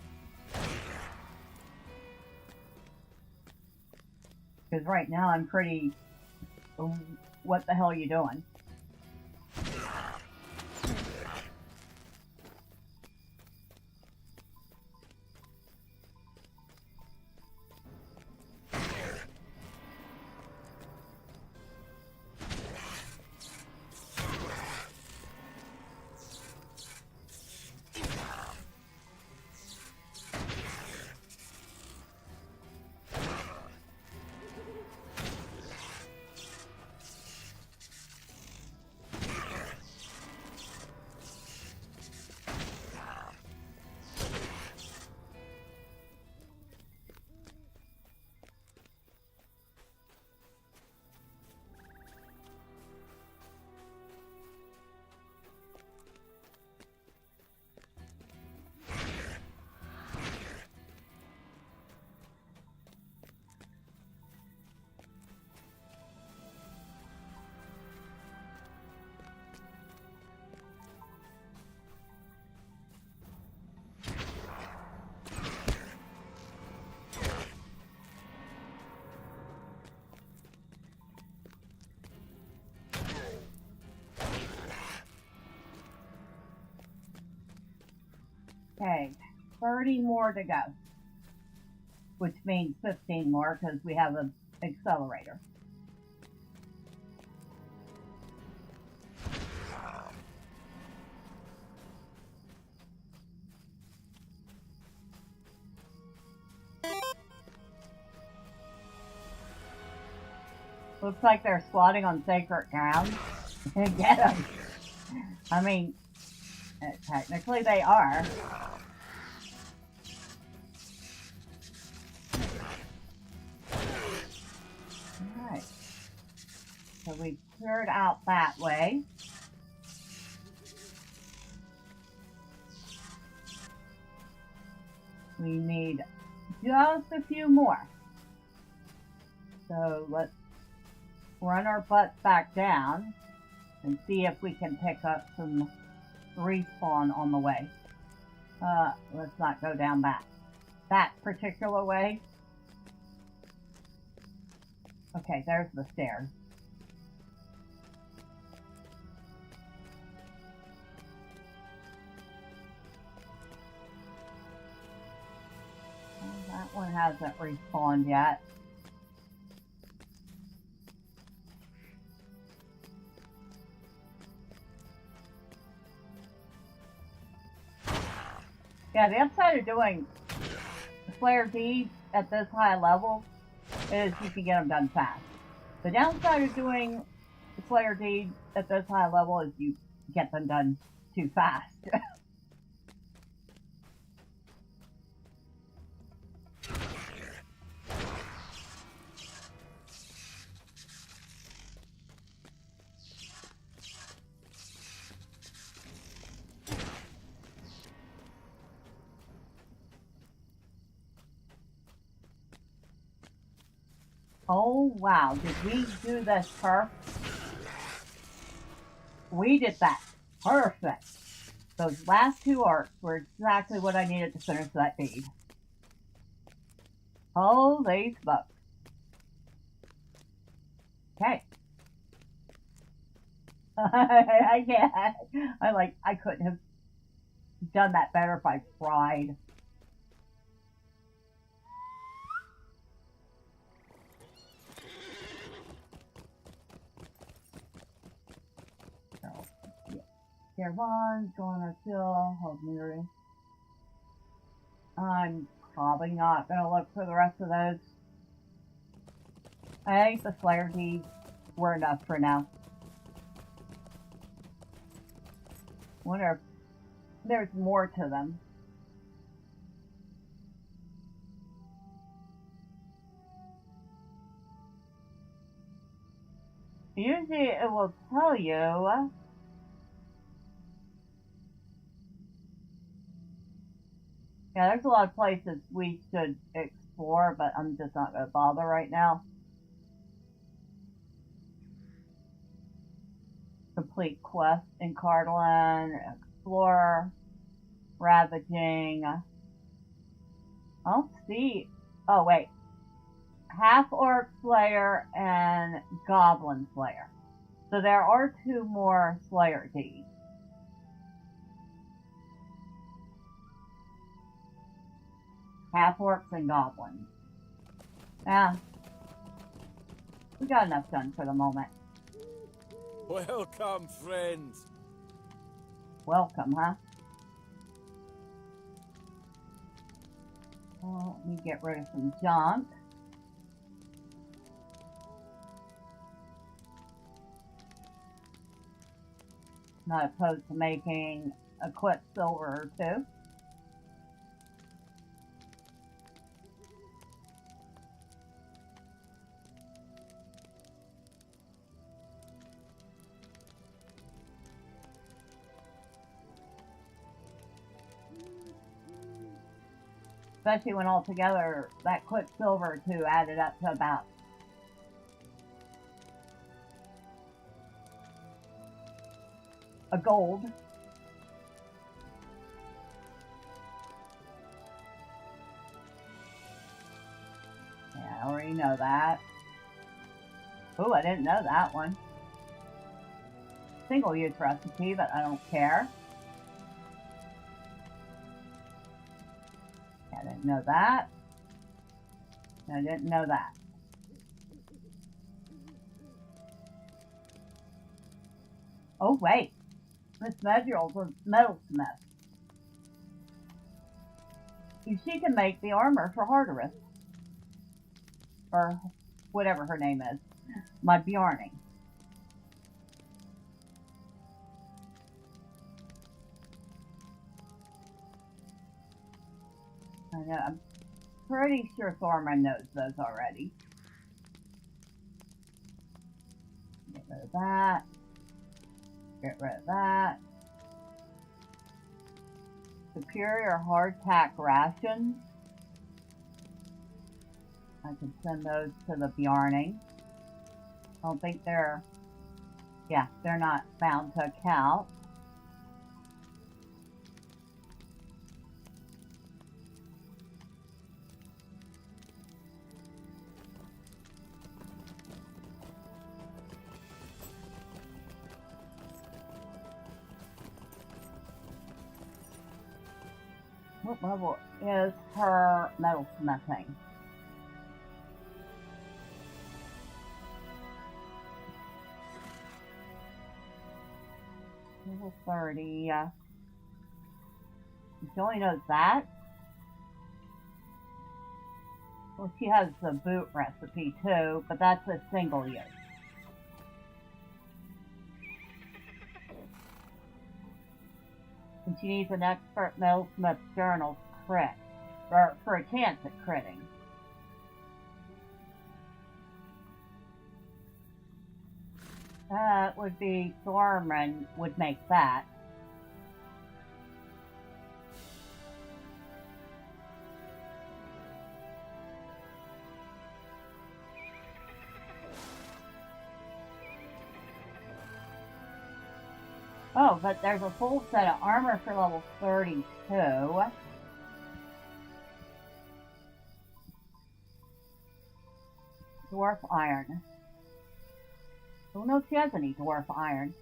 Because right now I'm pretty, what the hell are you doing? Okay, 30 more to go, which means 15 more because we have an accelerator. Looks like they're squatting on sacred ground. Get them. I mean, technically they are. So we cleared out that way. We need just a few more. So let's run our butts back down and see if we can pick up some respawn on the way. Let's not go down that particular way. Okay, there's the stairs. Well, that one hasn't respawned yet. Yeah, the upside of doing Slayer deeds at this high level is you can get them done fast. The downside of doing Slayer deeds at this high level is you get them done too fast. Oh wow, did we do this perfect? We did that perfect. Those last two arcs were exactly what I needed to finish that deed. Holy smokes. Okay. I can't. I couldn't have done that better if I tried. Tier 1, Joiner Kill, Hold Miri. I'm probably not going to look for the rest of those. I think the Slayer deeds were enough for now. Wonder if there's more to them. Usually it will tell you. Yeah, there's a lot of places we should explore, but I'm just not going to bother right now. Complete quest in Cardland, explore, ravaging. I'll see. Oh, wait. Half-Orc Slayer and Goblin Slayer. So there are 2 more Slayer deeds. Half-Orcs and Goblins. Yeah. We got enough done for the moment. Welcome, friends. Welcome, huh? Well, let me get rid of some junk. Not opposed to making a Quicksilver or 2. Especially when all together, that Quicksilver 2 added up to about a gold. Yeah, I already know that. Oh, I didn't know that one. Single use recipe, but I don't care. I didn't know that. I didn't know that. Oh, wait. Miss Medrielle's a metalsmith. She can make the armor for Harderus. Or whatever her name is. My Bjarning. I know, I'm pretty sure Thorman knows those already. Get rid of that. Get rid of that. Superior hardtack rations. I can send those to the Bjarning. I don't think they're not bound to account. What level is her metalsmithing? Level 30. She only knows that. Well, she has the boot recipe too, but that's a single use. And she needs an expert metalsmith journal crit, or for a chance at critting. That would be Thorman would make that. Oh, but there's a full set of armor for level 32. Dwarf iron. I don't know if she has any dwarf iron.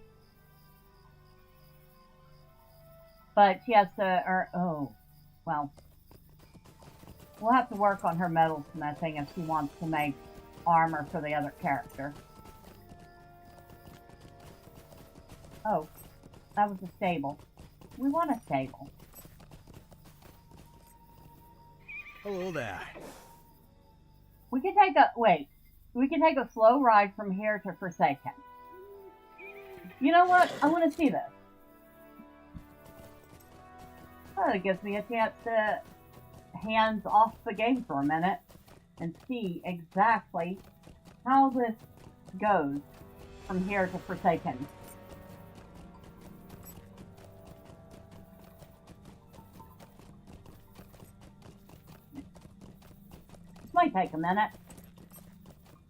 But she has to, well. We'll have to work on her metalsmithing if she wants to make armor for the other character. Oh. That was a stable. We want a stable. Hello there. We can take a slow ride from here to Forsaken. You know what? I want to see this. Well, it gives me a chance to hands off the game for a minute and see exactly how this goes from here to Forsaken. Might take a minute.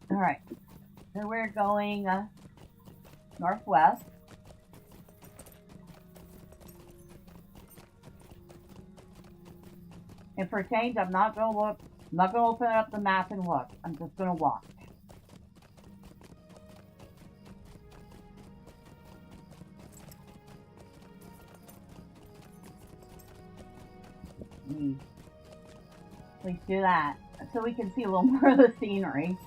Alright. So we're going northwest. And for a change, I'm not going to look. I'm not going to open up the map and look. I'm just going to walk. Please do that. So we can see a little more of the scenery.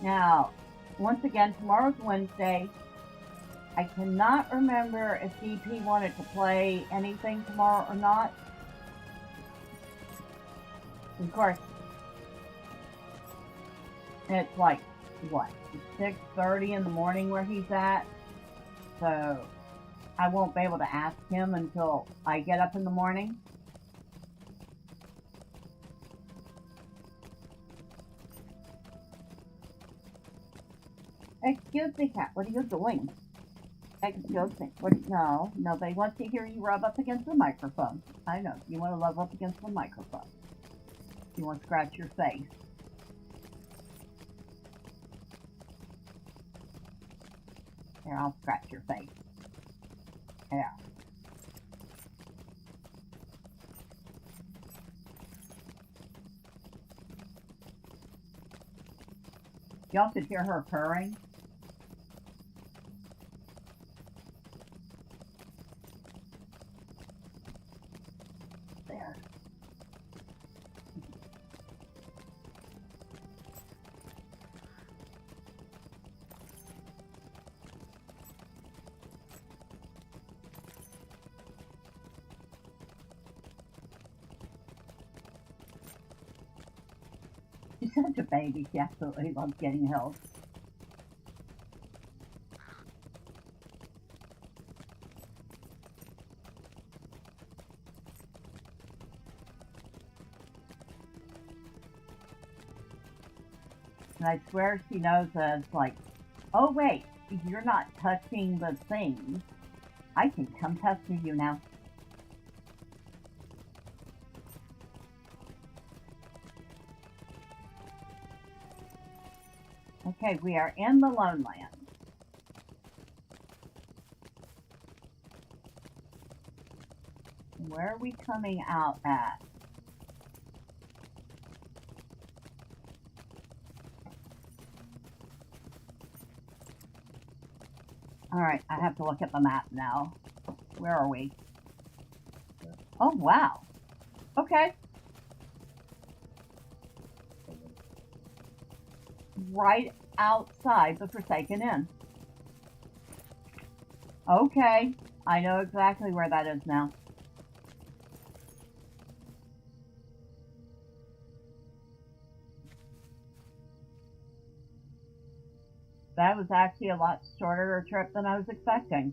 Now, once again, tomorrow's Wednesday. I cannot remember if DP wanted to play anything tomorrow or not. Of course, it's like, what, 6:30 in the morning where he's at? So I won't be able to ask him until I get up in the morning. Excuse me, cat. What are you doing? Excuse me. No, nobody wants to hear you rub up against the microphone. I know. You want to rub up against the microphone. You want to scratch your face. Here, I'll scratch your face. There. Y'all could hear her purring. There. She's such a baby. She absolutely loves getting held. And I swear she knows us, like, oh wait, you're not touching the things. I can come pester you now. Okay, we are in the Lone Land. Where are we coming out at? Alright, I have to look at the map now. Where are we? Oh, wow. Okay. Right outside the Forsaken Inn. Okay. I know exactly where that is now. That was actually a lot shorter a trip than I was expecting.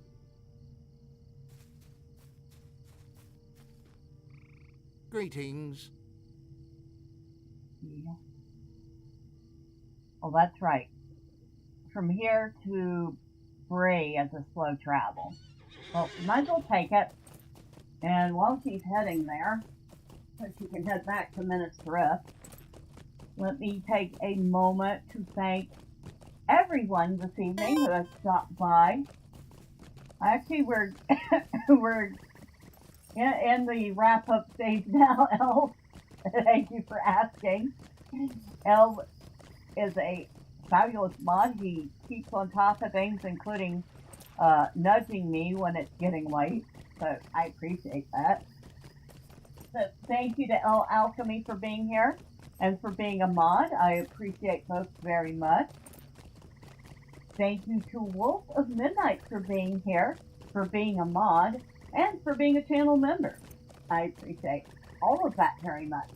Greetings. Yeah. Oh, that's right. From here to Bray is a slow travel. Well, might as well take it. And while she's heading there, so she can head back to Medrielle, let me take a moment to thank everyone this evening who has stopped by. Actually, we're we're in the wrap-up stage now, Elle. Thank you for asking. Elle is a fabulous mod. He keeps on top of things, including nudging me when it's getting late. So I appreciate that. So thank you to Elle Alchemy for being here and for being a mod. I appreciate both very much. Thank you to Wolf of Midnight for being here, for being a mod, and for being a channel member. I appreciate all of that very much.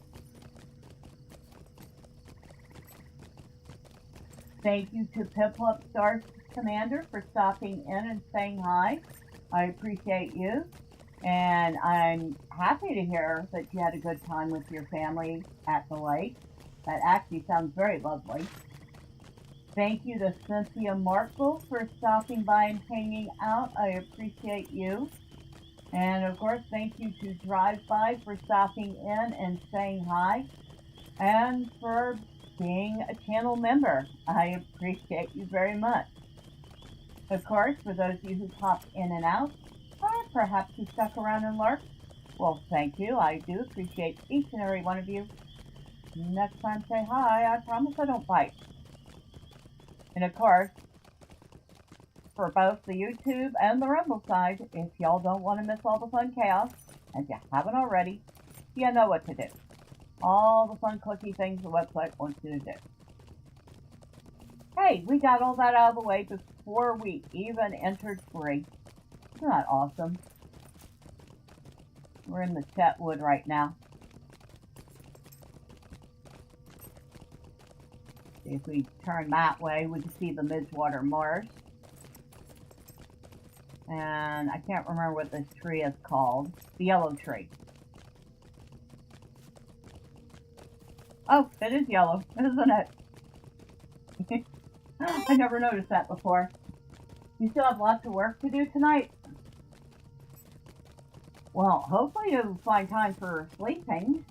Thank you to Piplup Star Commander for stopping in and saying hi. I appreciate you. And I'm happy to hear that you had a good time with your family at the lake. That actually sounds very lovely. Thank you to Cynthia Markle for stopping by and hanging out. I appreciate you. And of course, thank you to Drive By for stopping in and saying hi. And for being a channel member. I appreciate you very much. Of course, for those of you who popped in and out, or perhaps you stuck around and lurked, well, thank you. I do appreciate each and every one of you. Next time, say hi. I promise I don't bite. And of course, for both the YouTube and the Rumble side, if y'all don't want to miss all the fun chaos, and you haven't already, you know what to do. All the fun clicky things the website wants you to do. Hey, we got all that out of the way before we even entered free. Isn't that awesome? We're in the Chetwood right now. If we turn that way, we can see the Midwater Marsh. And I can't remember what this tree is called. The yellow tree. Oh, it is yellow, isn't it? I never noticed that before. You still have lots of work to do tonight? Well, hopefully you'll find time for sleeping.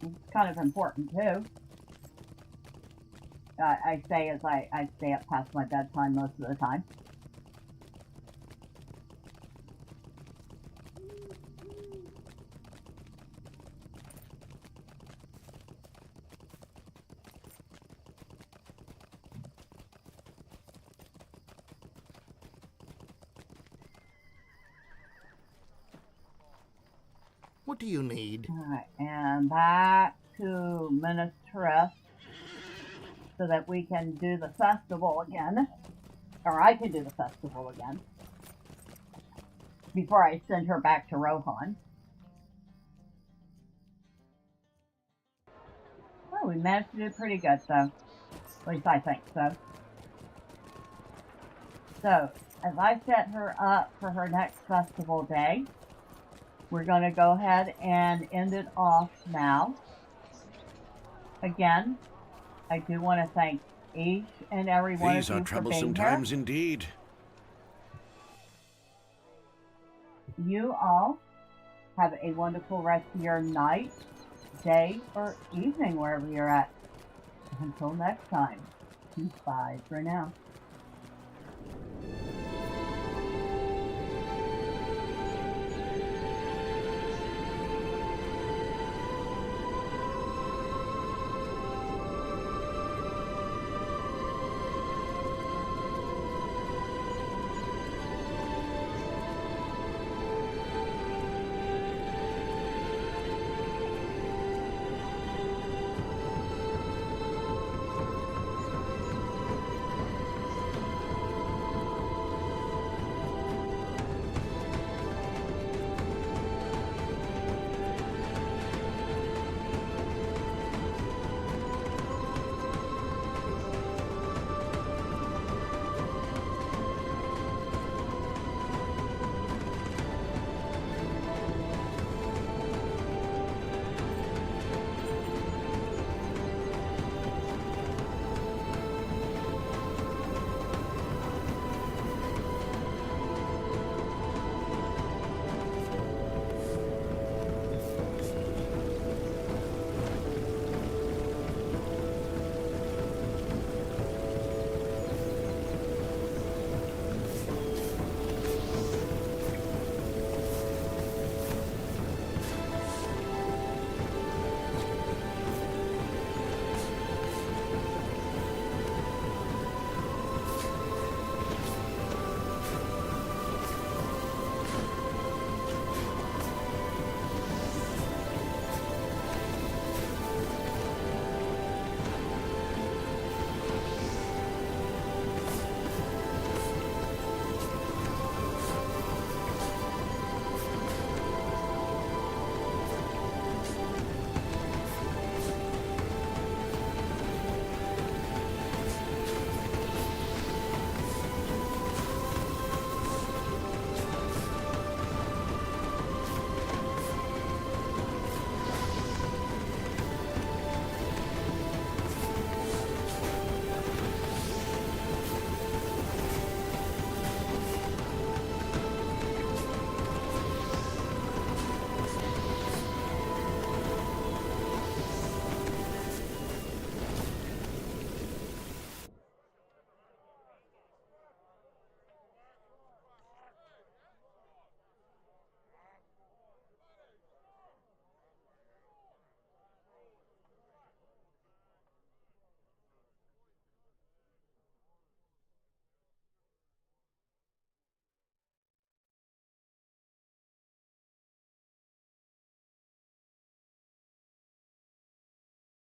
It's kind of important, too. I say as I stay up past my bedtime most of the time. What do you need? Alright, and back to Medrielle so that we can do the festival again. Or I can do the festival again. Before I send her back to Rohan. Well, we managed to do pretty good, though. At least I think so. So, as I set her up for her next festival day, we're going to go ahead and end it off now. Again, I do want to thank each and every one of These you are for troublesome being here. times indeed. You all have a wonderful rest of your night, day, or evening, wherever you're at. Until next time, bye for now.